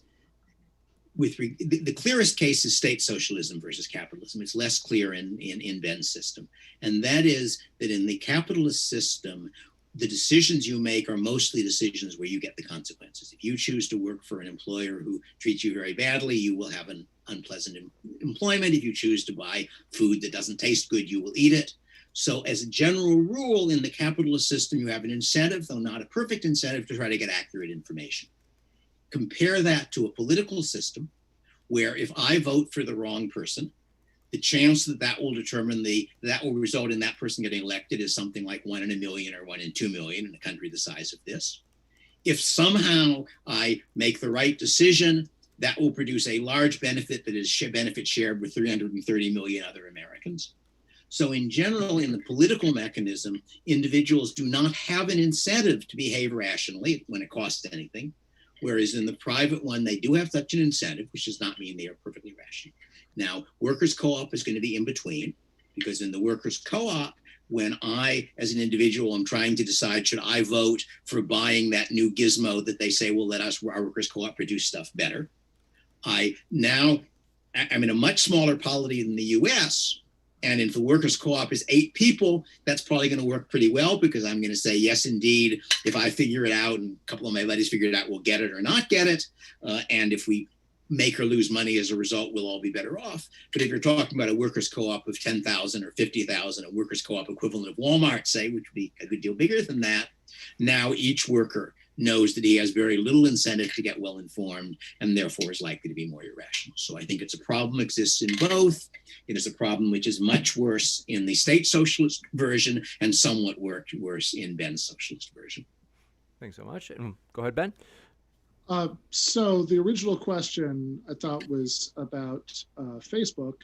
the clearest case is state socialism versus capitalism. It's less clear in Ben's system. And that is that in the capitalist system, the decisions you make are mostly decisions where you get the consequences. If you choose to work for an employer who treats you very badly, you will have an unpleasant employment. If you choose to buy food that doesn't taste good, you will eat it. So as a general rule, in the capitalist system, you have an incentive, though not a perfect incentive, to try to get accurate information. Compare that to a political system where if I vote for the wrong person, the chance that will result in that person getting elected is something like 1 in a million or 1 in 2 million in a country the size of this. If somehow I make the right decision, that will produce a large benefit that is benefit shared with 330 million other Americans. So in general, in the political mechanism, individuals do not have an incentive to behave rationally when it costs anything. Whereas in the private one, they do have such an incentive, which does not mean they are perfectly rational. Now, workers' co-op is going to be in between, because in the workers' co-op, when I, as an individual, am trying to decide, should I vote for buying that new gizmo that they say will let our workers' co-op produce stuff better? I'm in a much smaller polity than the US, and if the workers' co-op is 8 people, that's probably going to work pretty well, because I'm going to say, yes, indeed, if I figure it out and a couple of my buddies figure it out, we'll get it or not get it. And if we make or lose money as a result, we'll all be better off. But if you're talking about a workers' co-op of 10,000 or 50,000, a workers' co-op equivalent of Walmart, say, which would be a good deal bigger than that, now each worker knows that he has very little incentive to get well informed and therefore is likely to be more irrational. So I think it's a problem exists in both. It is a problem which is much worse in the state socialist version and somewhat worse in Ben's socialist version.
Thanks so much. And go ahead, Ben.
So the original question I thought was about Facebook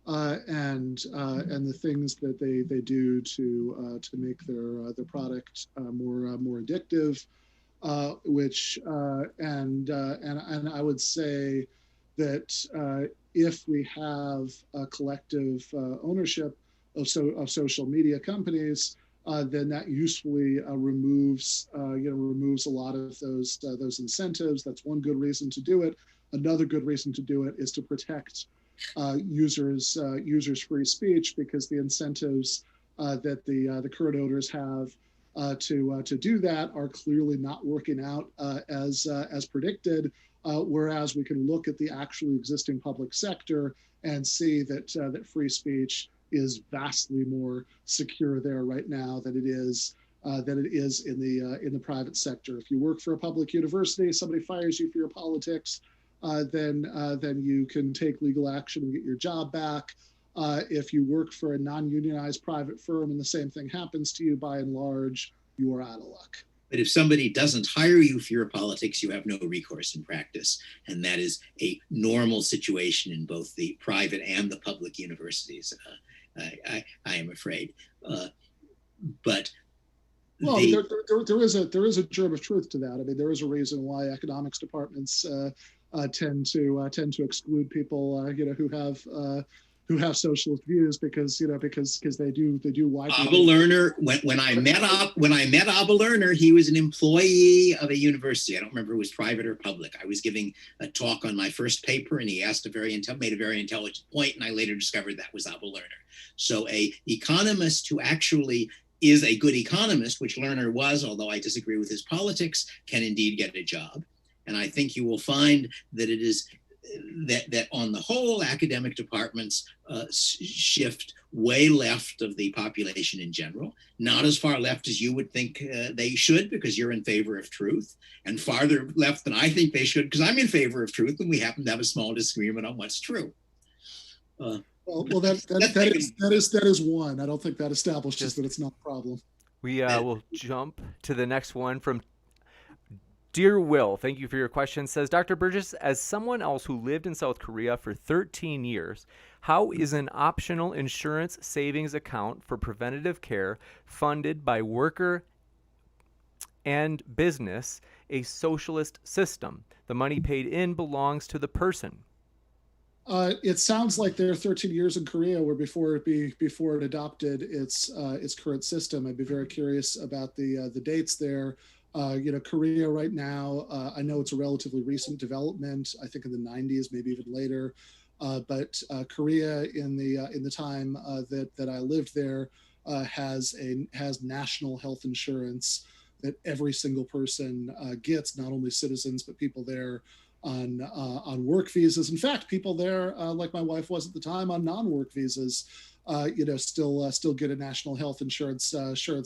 and the things that they do to make their product more addictive. And I would say that if we have a collective ownership of social media companies, then that usefully removes a lot of those incentives. That's one good reason to do it. Another good reason to do it is to protect users' free speech, because the incentives that the current owners have to do that are clearly not working out as predicted. Whereas we can look at the actually existing public sector and see that free speech is vastly more secure there right now than it is in the private sector. If you work for a public university, somebody fires you for your politics, then you can take legal action and get your job back. If you work for a non-unionized private firm and the same thing happens to you, by and large, you are out of luck.
But if somebody doesn't hire you for your politics, you have no recourse in practice. And that is a normal situation in both the private and the public universities, I am afraid. But
well, there is a germ of truth to that. I mean, there is a reason why economics departments tend to exclude people, who have socialist views, because they do widely.
Abel Lerner, when I met Abel Lerner, he was an employee of a university. I don't remember if it was private or public. I was giving a talk on my first paper, and he made a very intelligent point, and I later discovered that was Abel Lerner. So a economist who actually is a good economist, which Lerner was, although I disagree with his politics, can indeed get a job. And I think you will find that it is that on the whole, academic departments shift way left of the population in general, not as far left as you would think they should, because you're in favor of truth, and farther left than I think they should, because I'm in favor of truth, and we happen to have a small disagreement on what's true.
Well, that is one. I don't think that establishes that it's not a problem.
We will jump to the next one from Dear Will, thank you for your question. Says Dr. Burgess, as someone else who lived in South Korea for 13 years, how is an optional insurance savings account for preventative care funded by worker and business a socialist system? The money paid in belongs to the person.
It sounds like their 13 years in Korea were before it adopted its current system. I'd be very curious about the dates there. Korea right now, I know it's a relatively recent development. I think in the 90s, maybe even later. But Korea in the time that I lived there has national health insurance that every single person gets, not only citizens but people there on work visas. In fact, people there, like my wife was at the time, on non-work visas, still get a national health insurance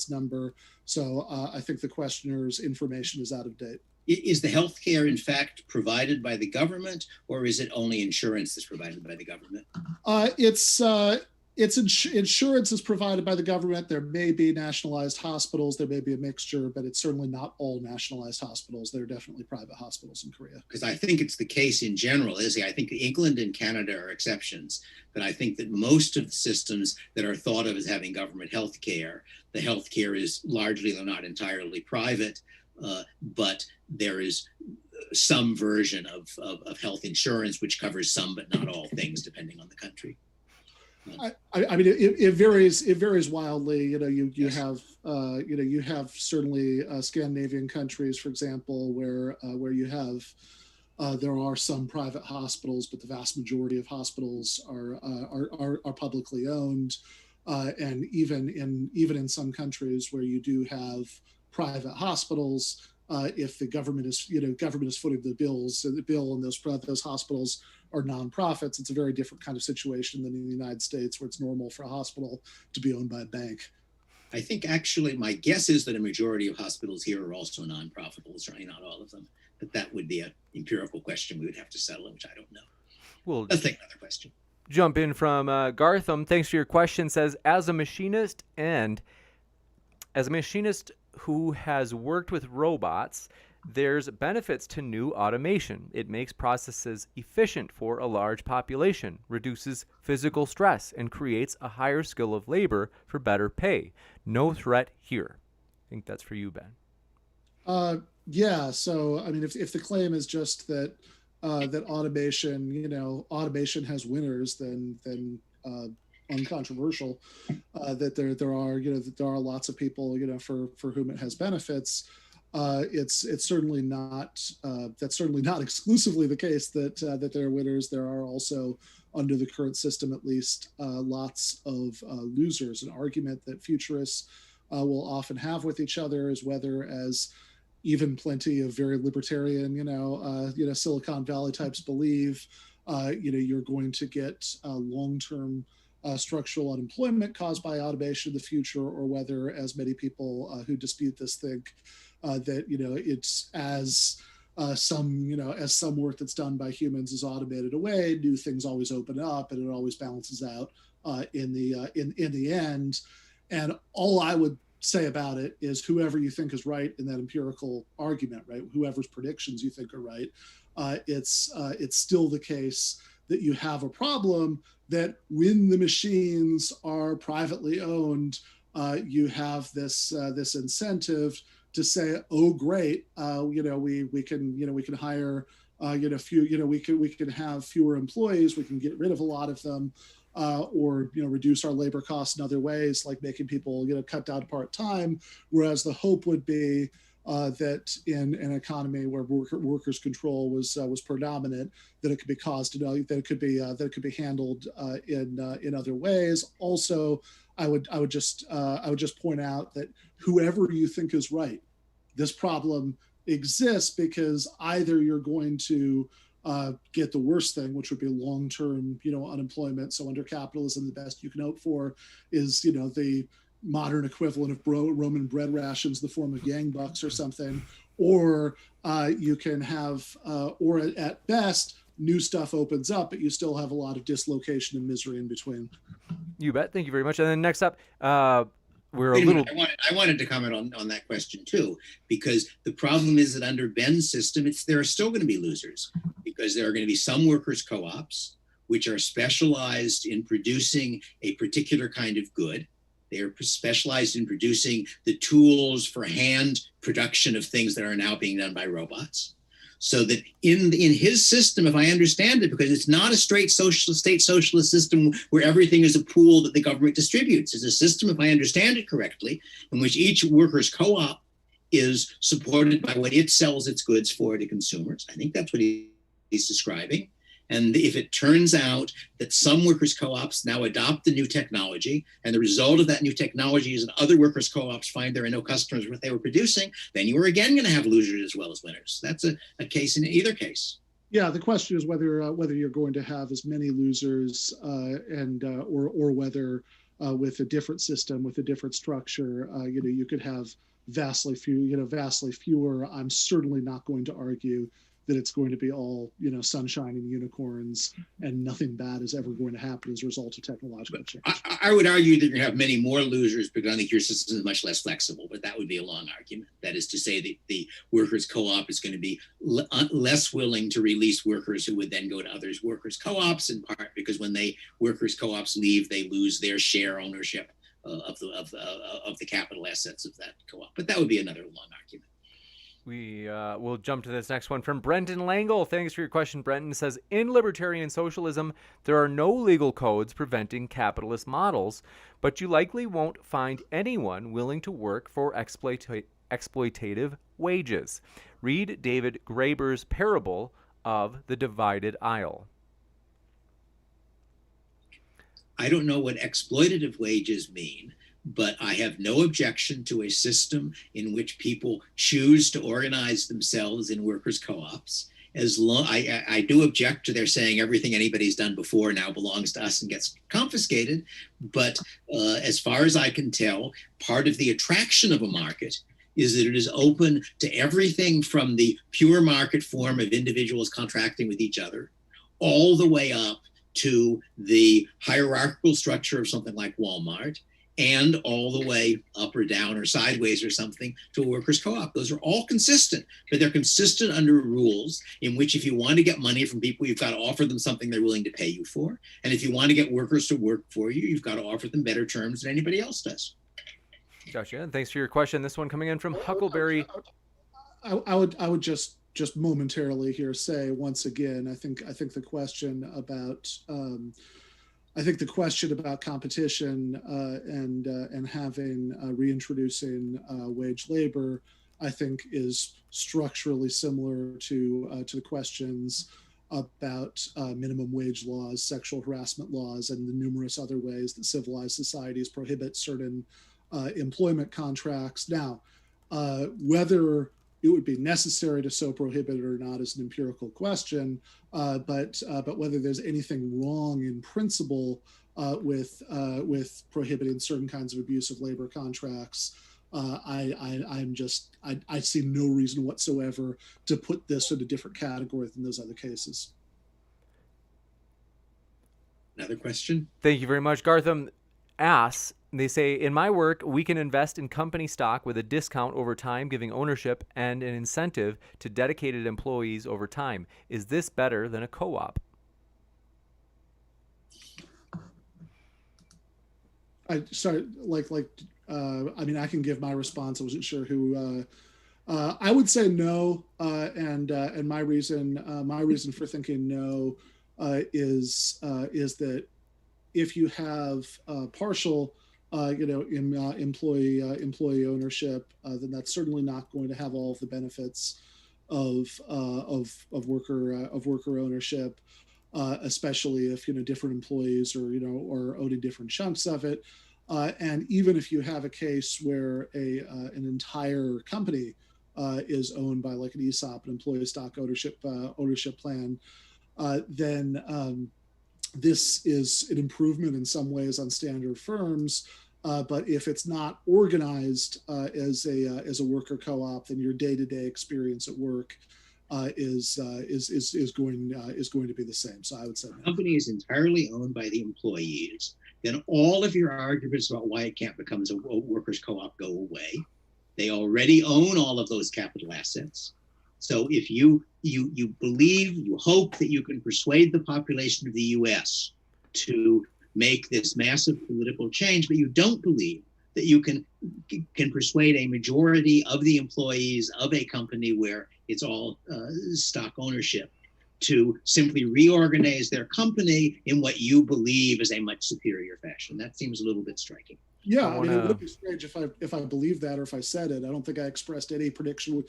number. So I think the questioner's information is out of date.
Is the health care, in fact, provided by the government, or is it only insurance that's provided by the government?
Insurance is provided by the government. There may be nationalized hospitals. There may be a mixture, but it's certainly not all nationalized hospitals. There are definitely private hospitals in Korea.
Because I think it's the case in general, Izzy. I think England and Canada are exceptions, but I think that most of the systems that are thought of as having government health care, the health care is largely, though not entirely, private, but there is some version of health insurance which covers some but not all things, depending on the country.
I mean, it varies. It varies wildly. You have certainly Scandinavian countries, for example, where you have there are some private hospitals, but the vast majority of hospitals are publicly owned, and even in some countries where you do have private hospitals, if the government is footing the bill, and those hospitals are nonprofits, it's a very different kind of situation than in the United States, where it's normal for a hospital to be owned by a bank.
I think actually my guess is that a majority of hospitals here are also nonprofitable, certainly not all of them, but that would be an empirical question we would have to settle, which I don't know.
Well,
let's take another question.
Jump in from Gartham. Thanks for your question. Says, as a machinist who has worked with robots, there's benefits to new automation. It makes processes efficient for a large population, reduces physical stress, and creates a higher skill of labor for better pay. No threat here. I think that's for you, Ben.
Yeah. So, I mean, if the claim is just that automation has winners, then uncontroversial. That there are lots of people for whom it has benefits. It's certainly not that's certainly not exclusively the case that there are winners. There are also, under the current system at least, lots of losers. An argument that futurists will often have with each other is whether, as even plenty of very libertarian Silicon Valley types believe, you're going to get long-term structural unemployment caused by automation in the future, or whether, as many people who dispute this think, that it's as some work that's done by humans is automated away, new things always open up, and it always balances out in the end. And all I would say about it is, whoever you think is right in that empirical argument, right, whoever's predictions you think are right, it's still the case that you have a problem that when the machines are privately owned, you have this incentive to say, oh great, we can hire we can have fewer employees, we can get rid of a lot of them, or reduce our labor costs in other ways, like making people cut down part-time. Whereas the hope would be that in an economy where workers' control was predominant, that it could be that it could be handled in other ways. Also, I would just point out that whoever you think is right, this problem exists because either you're going to get the worst thing, which would be long-term unemployment. So under capitalism, the best you can hope for is the modern equivalent of Roman bread rations in the form of yang bucks or something, or you can have, or at best, new stuff opens up, but you still have a lot of dislocation and misery in between.
You bet. Thank you very much. And then next up, we're a
Wait a
little.
minute. I wanted to comment on that question too, because the problem is that under Ben's system, there are still going to be losers, because there are going to be some workers' co-ops which are specialized in producing a particular kind of good. They are specialized in producing the tools for hand production of things that are now being done by robots. So that in his system, if I understand it, because it's not a straight state socialist system where everything is a pool that the government distributes. It's a system, if I understand it correctly, in which each workers' co-op is supported by what it sells its goods for to consumers. I think that's what he's describing. And if it turns out that some workers' co-ops now adopt the new technology, and the result of that new technology is that other workers' co-ops find there are no customers for what they were producing, then you are again going to have losers as well as winners. That's a case in either case.
Yeah, the question is whether you're going to have as many losers or whether with a different system, with a different structure, you could have vastly fewer. I'm certainly not going to argue that it's going to be all, sunshine and unicorns and nothing bad is ever going to happen as a result of technological change.
I would argue that you're going to have many more losers because I think your system is much less flexible, but that would be a long argument. That is to say that the workers' co-op is going to be less willing to release workers who would then go to others' workers' co-ops, in part because when workers' co-ops leave, they lose their share ownership of the capital assets of that co-op. But that would be another long argument.
We will jump to this next one from Brenton Langle. Thanks for your question. Brenton says, in libertarian socialism, there are no legal codes preventing capitalist models, but you likely won't find anyone willing to work for exploitative wages. Read David Graeber's parable of the divided aisle.
I don't know what exploitative wages mean, but I have no objection to a system in which people choose to organize themselves in workers' co-ops. I do object to their saying everything anybody's done before now belongs to us and gets confiscated. But as far as I can tell, part of the attraction of a market is that it is open to everything from the pure market form of individuals contracting with each other, all the way up to the hierarchical structure of something like Walmart, and all the way up or down or sideways or something to a workers' co-op. Those are all consistent, but they're consistent under rules in which if you want to get money from people, you've got to offer them something they're willing to pay you for. And if you want to get workers to work for you, you've got to offer them better terms than anybody else does.
Gotcha. And thanks for your question. This one coming in from Huckleberry.
I would just momentarily here say once again, I think the question about competition and having reintroducing wage labor, I think, is structurally similar to the questions about minimum wage laws, sexual harassment laws, and the numerous other ways that civilized societies prohibit certain employment contracts. Now, whether it would be necessary to so prohibit it or not is an empirical question, but whether there's anything wrong in principle with prohibiting certain kinds of abusive labor contracts, I see no reason whatsoever to put this in a different category than those other cases.
Another question?
Thank you very much, Gartham. They say, in my work, we can invest in company stock with a discount over time, giving ownership and an incentive to dedicated employees over time. Is this better than a co-op?
I mean, I can give my response. I wasn't sure who. I would say no, and my reason for thinking no is that if you have partial employee ownership, then that's certainly not going to have all of the benefits of worker ownership, especially if different employees are owning different chunks of it, and even if you have a case where an entire company is owned by like an ESOP, an employee stock ownership plan, then this is an improvement in some ways on standard firms, but if it's not organized as a worker co-op, then your day-to-day experience at work is going to be the same. So I would say
the company is entirely owned by the employees. then all of your arguments about why it can't become a workers' co-op go away. They already own all of those capital assets. So if you believe, you hope that you can persuade the population of the US to make this massive political change, but you don't believe that you can persuade a majority of the employees of a company where it's all stock ownership to simply reorganize their company in what you believe is a much superior fashion. That seems a little bit striking.
Yeah, I mean, it would be strange if I believed that or if I said it. I don't think I expressed any prediction,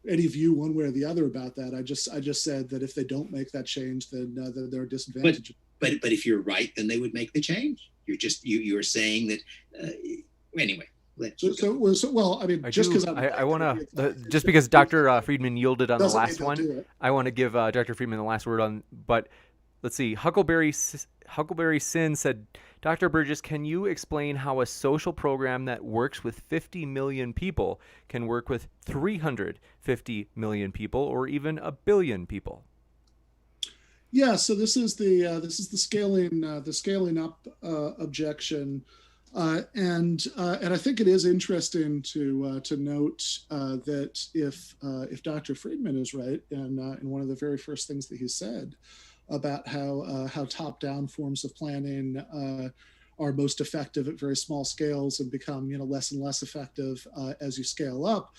any view one way or the other about that. I just said that if they don't make that change, then they're disadvantaged.
But if you're right, then they would make the change. You're saying that anyway. Well,
I mean, just because
I want to, just because Dr. Friedman yielded on the last one, I want to give Dr. Friedman the last word on. But let's see, Huckleberry Sin said, Dr. Burgis, can you explain how a social program that works with 50 million people can work with 350 million people or even a billion people?
Yeah, so this is the scaling up objection, and I think it is interesting to note that if Dr. Friedman is right, and one of the very first things that he said about how top-down forms of planning are most effective at very small scales and become less and less effective as you scale up,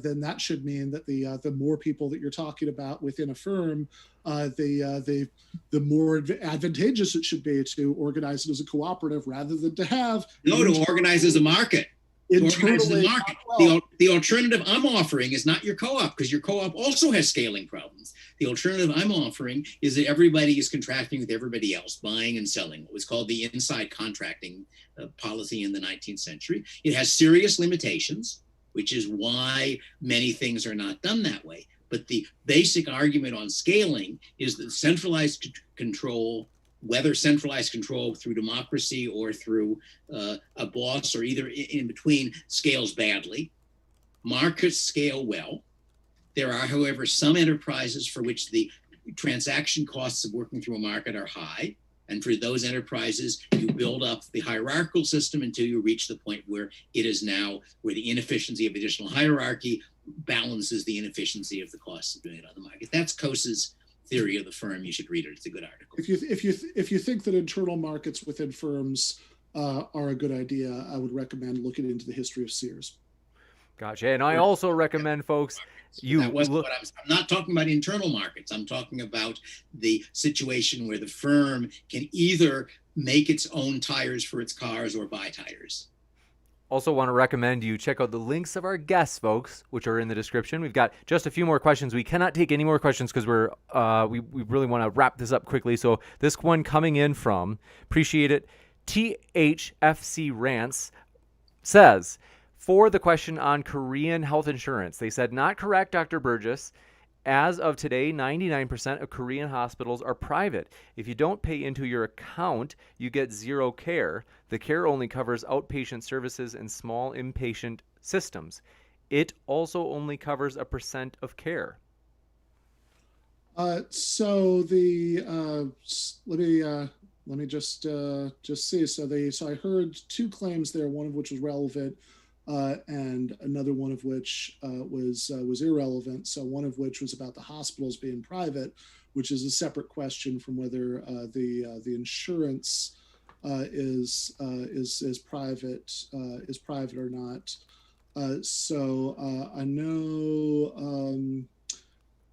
then that should mean that the more people that you're talking about within a firm, the more advantageous it should be to organize it as a cooperative rather than to have
to organize as a market. The alternative I'm offering is not your co-op, because your co-op also has scaling problems. The alternative I'm offering is that everybody is contracting with everybody else, buying and selling, what was called the inside contracting policy in the 19th century. It has serious limitations, which is why many things are not done that way. But the basic argument on scaling is that centralized control, whether centralized control through democracy or through a boss or either in between, scales badly. Markets scale well. There are, however, some enterprises for which the transaction costs of working through a market are high. And for those enterprises, you build up the hierarchical system until you reach the point where it is now where the inefficiency of additional hierarchy balances the inefficiency of the costs of doing it on the market. That's Coase's theory of the firm. You should read it. It's a good article.
If you think that internal markets within firms are a good idea, I would recommend looking into the history of Sears.
Gotcha. And I also recommend, folks,
I'm not talking about internal markets. I'm talking about the situation where the firm can either make its own tires for its cars or buy tires.
Also want to recommend you check out the links of our guests, folks, which are in the description. We've got just a few more questions. We cannot take any more questions because we really want to wrap this up quickly. So this one coming in from, appreciate it, THFC Rants says, for the question on Korean health insurance, they said, not correct, Dr. Burgis. As of today, 99% of Korean hospitals are private. If you don't pay into your account, you get zero care. The care only covers outpatient services and small inpatient systems. It also only covers 1% of care.
So let me just see. So I heard two claims there, one of which was relevant, and another one of which was irrelevant. So one of which was about the hospitals being private, which is a separate question from whether the insurance is private or not. So I know.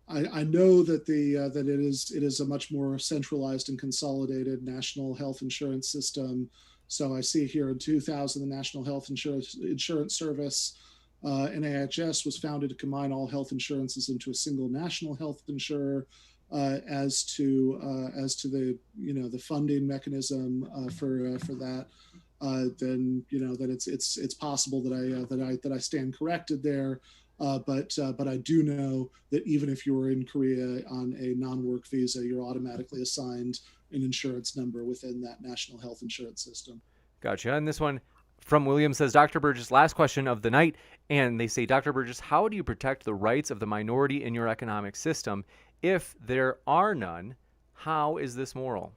I know that it is a much more centralized and consolidated national health insurance system. So I see here in 2000, the National Health Insurance Service, NAHS, was founded to combine all health insurances into a single national health insurer. As to the the funding mechanism for that, then that it's possible that I stand corrected there. But I do know that even if you were in Korea on a non-work visa, you're automatically assigned an insurance number within that national health insurance system.
Gotcha. And this one from William says, Dr. Burgis, last question of the night. And they say, Dr. Burgis, how do you protect the rights of the minority in your economic system? If there are none, how is this moral?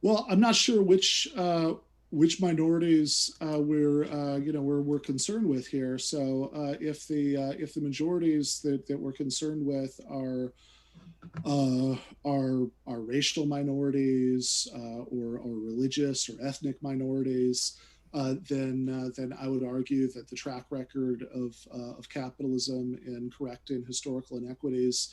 Well, I'm not sure which minorities we're concerned with here. So if the majorities that we're concerned with are racial minorities or religious or ethnic minorities, then I would argue that the track record of capitalism in correcting historical inequities,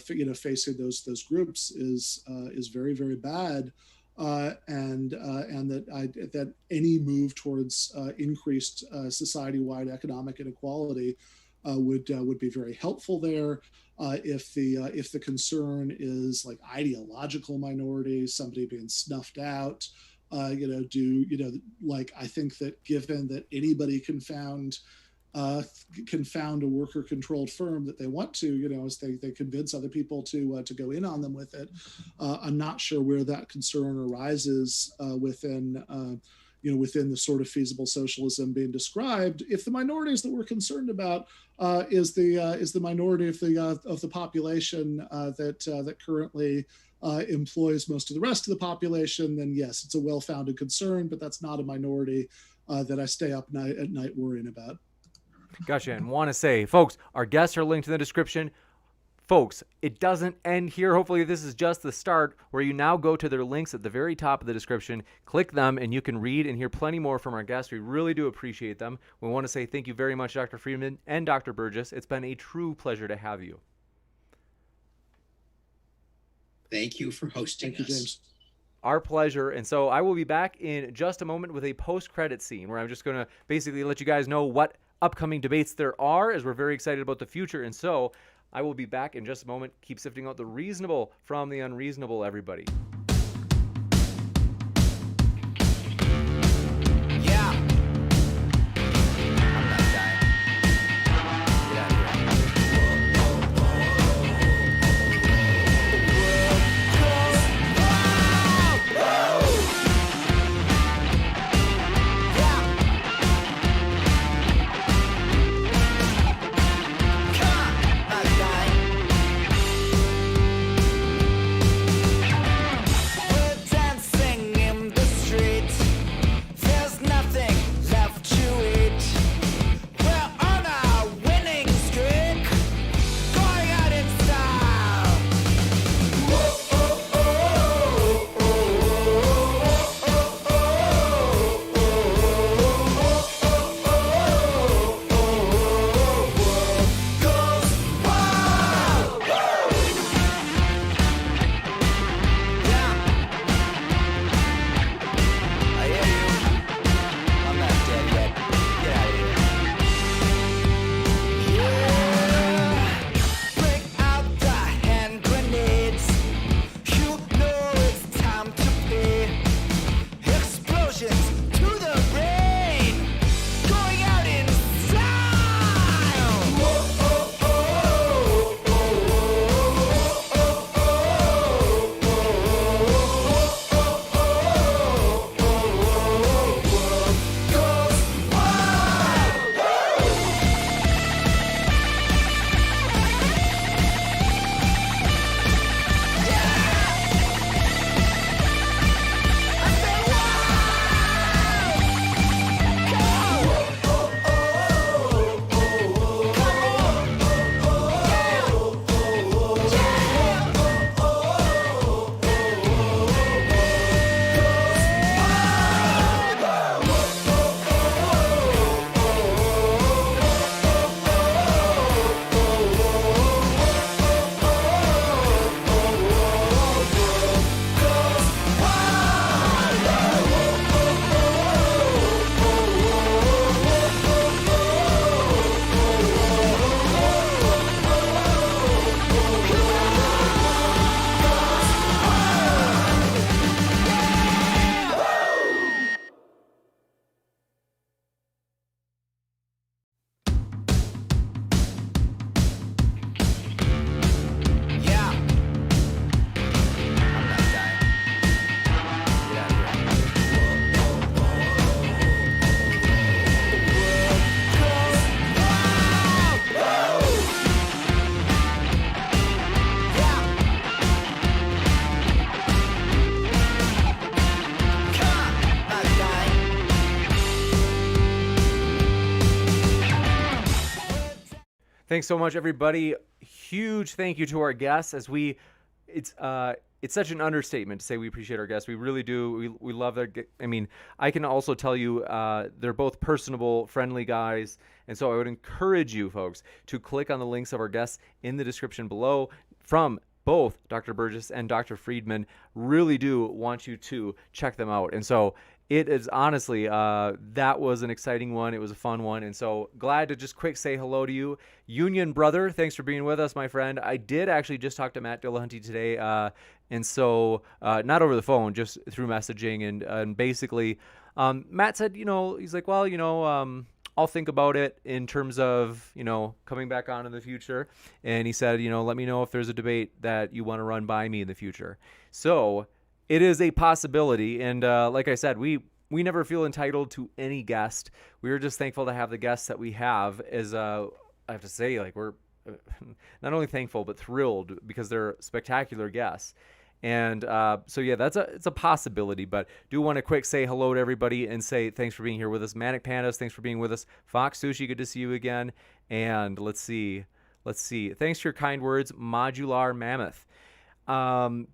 facing those groups is very, very bad. And that any move towards increased society-wide economic inequality would be very helpful there. If the concern is like ideological minorities, somebody being snuffed out, I think that given that anybody can found a worker-controlled firm that they want to, as they convince other people to go in on them with it. I'm not sure where that concern arises within the sort of feasible socialism being described. If the minorities that we're concerned about is the minority of the population that currently employs most of the rest of the population, then yes, it's a well-founded concern, but that's not a minority that I stay up at night worrying about.
Gotcha. And want to say, folks, our guests are linked in the description. Folks, it doesn't end here. Hopefully this is just the start, where you now go to their links at the very top of the description, click them, and you can read and hear plenty more from our guests. We really do appreciate them. We want to say thank you very much, Dr. Friedman and Dr. Burgis. It's been a true pleasure to have you.
Thank you for hosting us.
Thank you, James.
Our pleasure. And so I will be back in just a moment with a post-credit scene where I'm just going to basically let you guys know what upcoming debates there are, as we're very excited about the future. And so I will be back in just a moment. Keep sifting out the reasonable from the unreasonable, everybody. Thanks so much, everybody. Huge thank you to our guests it's such an understatement to say we appreciate our guests. We really do. We love their. I mean, I can also tell you they're both personable, friendly guys, and so I would encourage you folks to click on the links of our guests in the description below from both Dr. Burgis and Dr. Friedman. Really do want you to check them out. And so it is honestly, that was an exciting one. It was a fun one. And so glad to just quick say hello to you. Union Brother, thanks for being with us, my friend. I did actually just talk to Matt Dillahunty today. And so not over the phone, just through messaging. And basically, Matt said, he's like, well, I'll think about it in terms of, coming back on in the future. And he said, let me know if there's a debate that you want to run by me in the future. So it is a possibility. And like I said, we never feel entitled to any guest. We are just thankful to have the guests that we have. As I have to say, like, we're not only thankful, but thrilled because they're spectacular guests. And so, yeah, it's a possibility, but do want to quick say hello to everybody and say thanks for being here with us. Manic Pandas, thanks for being with us. Fox Sushi, good to see you again. And let's see. Thanks for your kind words, Modular Mammoth.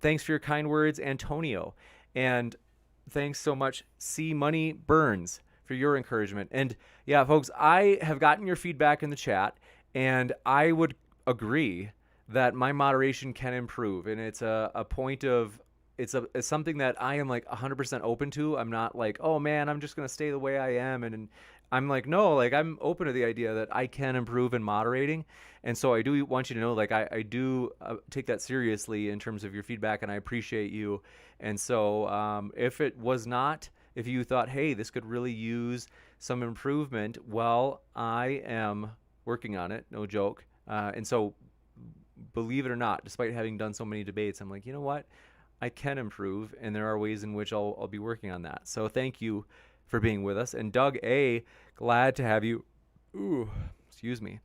Thanks for your kind words, Antonio. And thanks so much, C Money Burns, for your encouragement. And yeah, folks, I have gotten your feedback in the chat, and I would agree that my moderation can improve, and it's a point of it's something that I am like 100% open to. I'm not like, oh man, I'm just gonna stay the way I am, and I'm like, no, like I'm open to the idea that I can improve in moderating. And so I do want you to know, like I do take that seriously in terms of your feedback, and I appreciate you. And so if you thought, hey, this could really use some improvement, well, I am working on it, no joke. And so believe it or not, despite having done so many debates, I'm like, you know what? I can improve, and there are ways in which I'll be working on that. So thank you for being with us. And Doug A., glad to have you. Ooh, excuse me.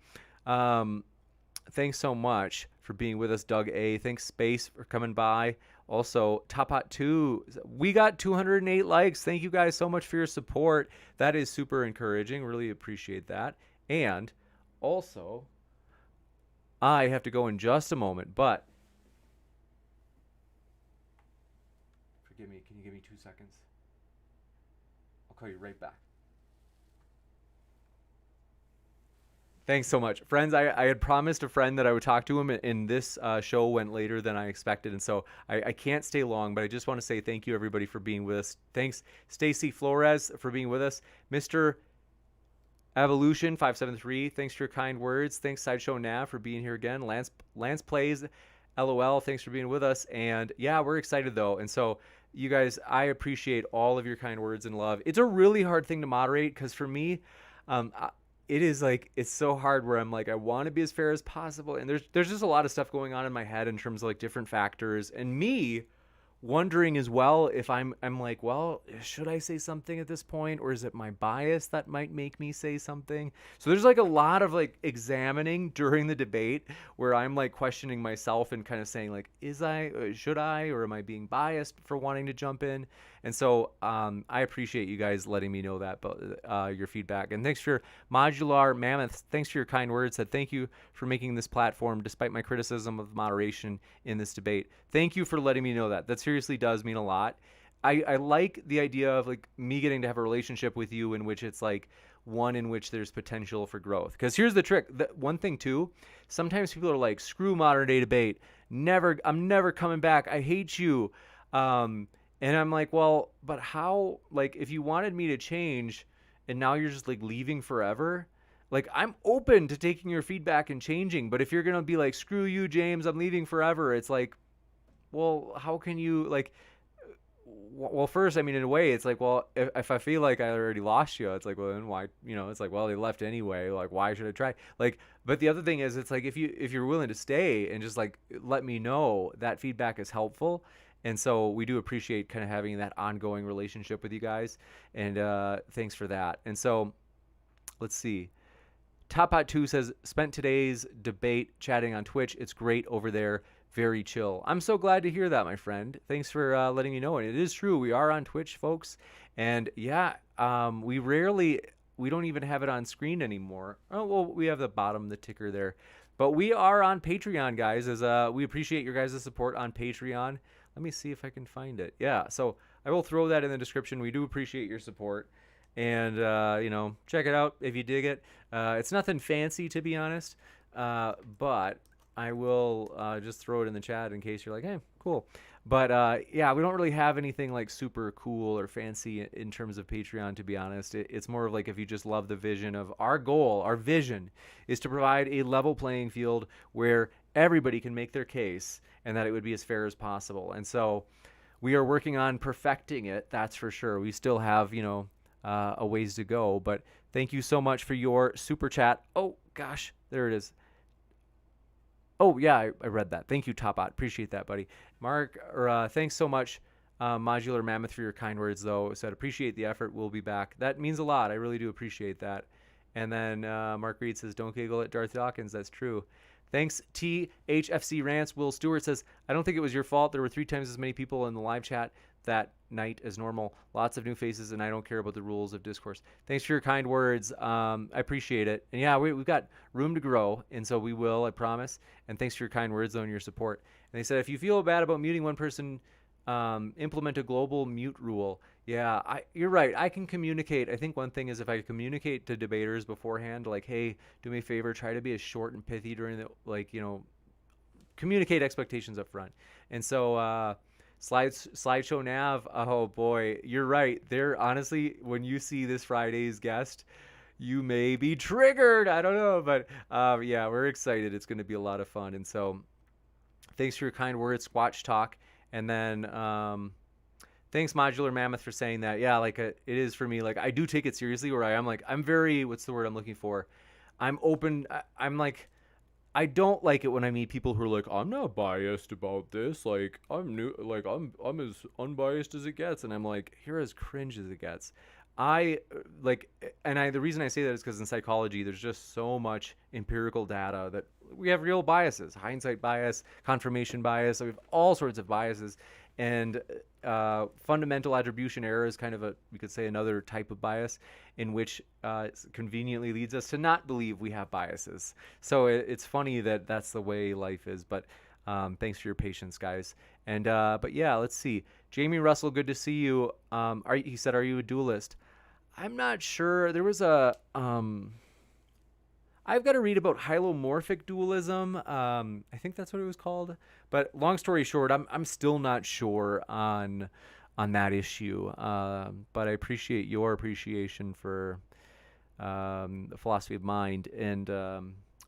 Thanks so much for being with us, Doug A. Thanks, Space, for coming by. Also, Top Hot 2, we got 208 likes. Thank you guys so much for your support. That is super encouraging. Really appreciate that. And also, I have to go in just a moment, but forgive me. Can you give me 2 seconds? I'll call you right back. Thanks so much. Friends, I had promised a friend that I would talk to him, and this show went later than I expected, and so I can't stay long, but I just want to say thank you, everybody, for being with us. Thanks, Stacy Flores, for being with us. Mr. Evolution 573, thanks for your kind words. Thanks, Sideshow Nav, for being here again. Lance Plays, LOL, thanks for being with us. And yeah, we're excited though. And so you guys, I appreciate all of your kind words and love. It's a really hard thing to moderate because for me, it is like, it's so hard where I'm like, I want to be as fair as possible. And there's just a lot of stuff going on in my head in terms of like different factors, and me wondering as well if I'm like, well, should I say something at this point, or is it my bias that might make me say something? So there's like a lot of like examining during the debate where I'm like questioning myself and kind of saying like, should I, or am I being biased for wanting to jump in? And so I appreciate you guys letting me know that, your feedback. And thanks for your Modular Mammoth. Thanks for your kind words. Said thank you for making this platform despite my criticism of moderation in this debate. Thank you for letting me know that. That seriously does mean a lot. I like the idea of like me getting to have a relationship with you in which it's like one in which there's potential for growth. Because here's the trick. One thing too, sometimes people are like, screw modern day debate. I'm never coming back. I hate you. And I'm like, well, but how, like, if you wanted me to change and now you're just like leaving forever, like I'm open to taking your feedback and changing. But if you're going to be like, screw you, James, I'm leaving forever. It's like, well, how can you like, well, first, I mean, in a way, it's like, well, if I feel like I already lost you, it's like, well, then why, it's like, well, they left anyway. Like, why should I try? Like, but the other thing is, it's like, if you're willing to stay and just like, let me know, that feedback is helpful. And so we do appreciate kind of having that ongoing relationship with you guys. And thanks for that. And so let's see. Top Hot 2 says, spent today's debate chatting on Twitch. It's great over there. Very chill. I'm so glad to hear that, my friend. Thanks for letting me know. And it is true. We are on Twitch, folks. And yeah, we rarely we don't even have it on screen anymore. Oh, well, we have the bottom, the ticker there. But we are on Patreon, guys, as we appreciate your guys' support on Patreon. Let me see if I can find it. Yeah, so I will throw that in the description. We do appreciate your support. And, check it out if you dig it. It's nothing fancy, to be honest, but I will just throw it in the chat in case you're like, hey, cool. But, we don't really have anything like super cool or fancy in terms of Patreon, to be honest. It's more of like if you just love the vision of our goal, our vision is to provide a level playing field where everybody can make their case and that it would be as fair as possible. And so we are working on perfecting it, that's for sure. We still have, a ways to go, but thank you so much for your super chat. Oh gosh, there it is. Oh yeah, I read that. Thank you, Topbot. Appreciate that, buddy. Mark, thanks so much, Modular Mammoth, for your kind words. Though said appreciate the effort. We'll be back. That means a lot. I really do appreciate that. And then Mark Reed says, "Don't giggle at Darth Dawkins." That's true. Thanks, THFC Rants. Will Stewart says, "I don't think it was your fault. There were 3 times as many people in the live chat that night as normal. Lots of new faces, and I don't care about the rules of discourse." Thanks for your kind words. I appreciate it. And yeah, we've got room to grow, and so we will, I promise. And thanks for your kind words, though, and your support. And they said, if you feel bad about muting one person, implement a global mute rule. Yeah, you're right. I can communicate. I think one thing is if I communicate to debaters beforehand, like, hey, do me a favor, try to be as short and pithy during the, communicate expectations up front. And so, Slideshow Nav, oh boy, you're right. There, honestly, when you see this Friday's guest, you may be triggered. I don't know, but we're excited. It's going to be a lot of fun. And so, thanks for your kind words, Squatch Talk. And then, thanks, Modular Mammoth, for saying that. Yeah, it is for me. Like, I do take it seriously. Where I am, I'm very, what's the word I'm looking for? I'm open. I don't like it when I meet people who are like, I'm not biased about this. Like, I'm new. Like, I'm as unbiased as it gets. And I'm like, you're as cringe as it gets. The reason I say that is because in psychology, there's just so much empirical data that we have real biases, hindsight bias, confirmation bias. So we have all sorts of biases. And fundamental attribution error is kind of we could say another type of bias in which conveniently leads us to not believe we have biases. So it's funny that that's the way life is. But thanks for your patience, guys. And but yeah, let's see. Jamie Russell, good to see you. He said, "Are you a dualist?" I'm not sure. There was I've got to read about hylomorphic dualism. I think that's what it was called. But long story short, I'm still not sure on that issue. But I appreciate your appreciation for the philosophy of mind. And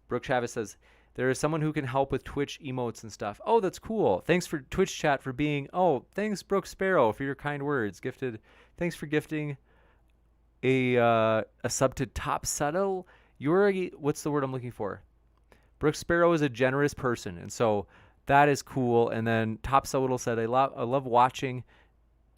Brooke Chavez says, there is someone who can help with Twitch emotes and stuff. Oh, that's cool. Thanks for Twitch chat for being. Oh, thanks, Brooke Sparrow, for your kind words. Thanks for gifting a sub to Top Settle. What's the word I'm looking for? Brooke Sparrow is a generous person, and so that is cool. And then Top Settle said, I love watching.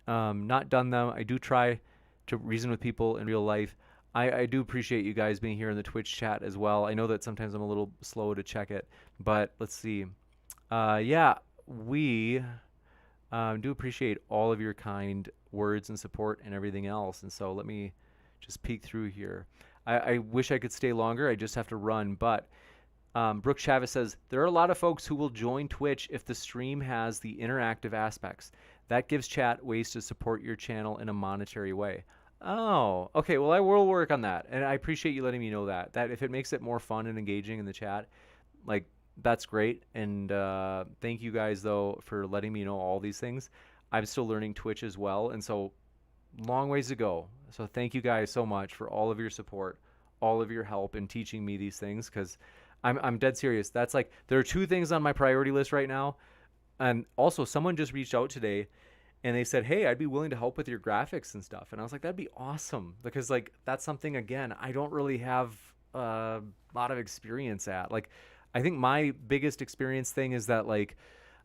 Not done them. I do try to reason with people in real life. I do appreciate you guys being here in the Twitch chat as well. I know that sometimes I'm a little slow to check it, but let's see. We do appreciate all of your kind words and support and everything else. And so let me just peek through here. I wish I could stay longer. I just have to run. But Brooke Chavez says, there are a lot of folks who will join Twitch if the stream has the interactive aspects. That gives chat ways to support your channel in a monetary way. Oh, okay. Well, I will work on that. And I appreciate you letting me know that if it makes it more fun and engaging in the chat, that's great. And thank you guys, though, for letting me know all these things. I'm still learning Twitch as well. And so long ways to go. So thank you guys so much for all of your support, all of your help in teaching me these things, because I'm dead serious. That's there are 2 things on my priority list right now. And also someone just reached out today and they said, hey, I'd be willing to help with your graphics and stuff. And I was like, that'd be awesome, because that's something, again, I don't really have a lot of experience at. I think my biggest experience thing is that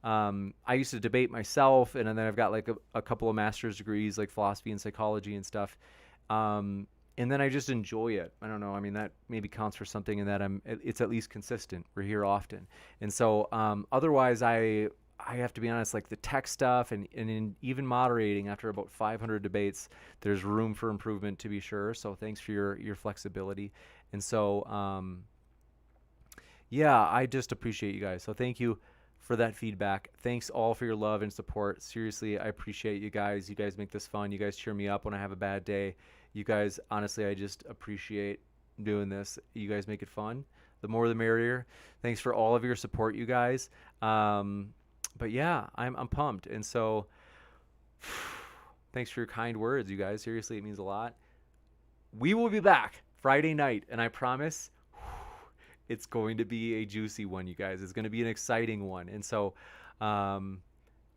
I used to debate myself, and then I've got a couple of master's degrees, philosophy and psychology and stuff. And then I just enjoy it. I don't know. I mean, that maybe counts for something in that it's at least consistent. We're here often. And so, otherwise I I have to be honest, like the tech stuff and in even moderating after about 500 debates, there's room for improvement to be sure. So thanks for your flexibility. And so, yeah, I just appreciate you guys. So thank you for that feedback. Thanks all for your love and support. Seriously, I appreciate you guys. You guys make this fun. You guys cheer me up when I have a bad day. You guys, honestly, I just appreciate doing this. You guys make it fun. The more the merrier. Thanks for all of your support, you guys. But yeah, I'm pumped. And so thanks for your kind words, you guys. Seriously, it means a lot. We will be back Friday night, and I promise it's going to be a juicy one, you guys. It's going to be an exciting one. And so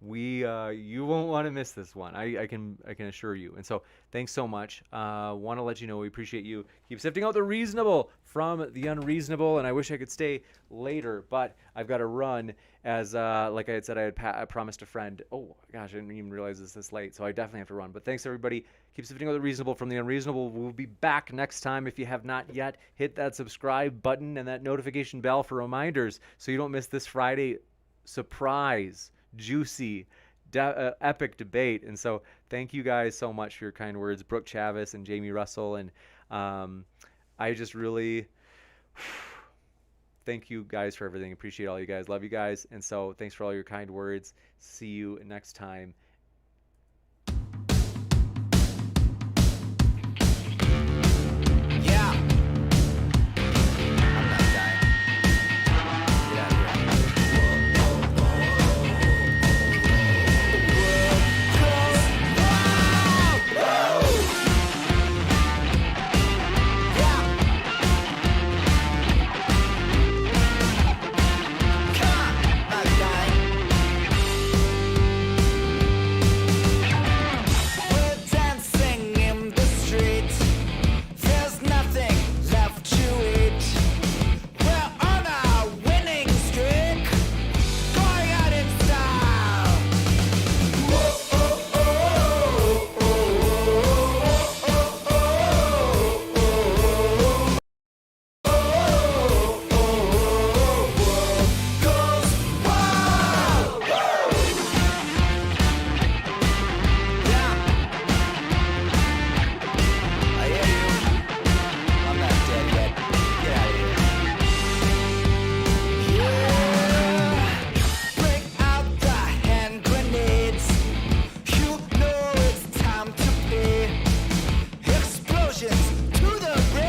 you won't want to miss this one. I can assure you. And so thanks so much. Want to let you know we appreciate you. Keep sifting out the reasonable from the unreasonable. And I wish I could stay later, but I've got to run as like I had said, I promised a friend. Oh gosh, I didn't even realize it's this late. So I definitely have to run. But thanks everybody. Keep sifting out the reasonable from the unreasonable. We'll be back next time. If you have not yet, hit that subscribe button and that notification bell for reminders so you don't miss this Friday surprise, juicy, epic debate. And so thank you guys so much for your kind words, Brooke Chavis and Jamie Russell. And I just really thank you guys for everything. Appreciate all you guys. Love you guys. And so thanks for all your kind words. See you next time.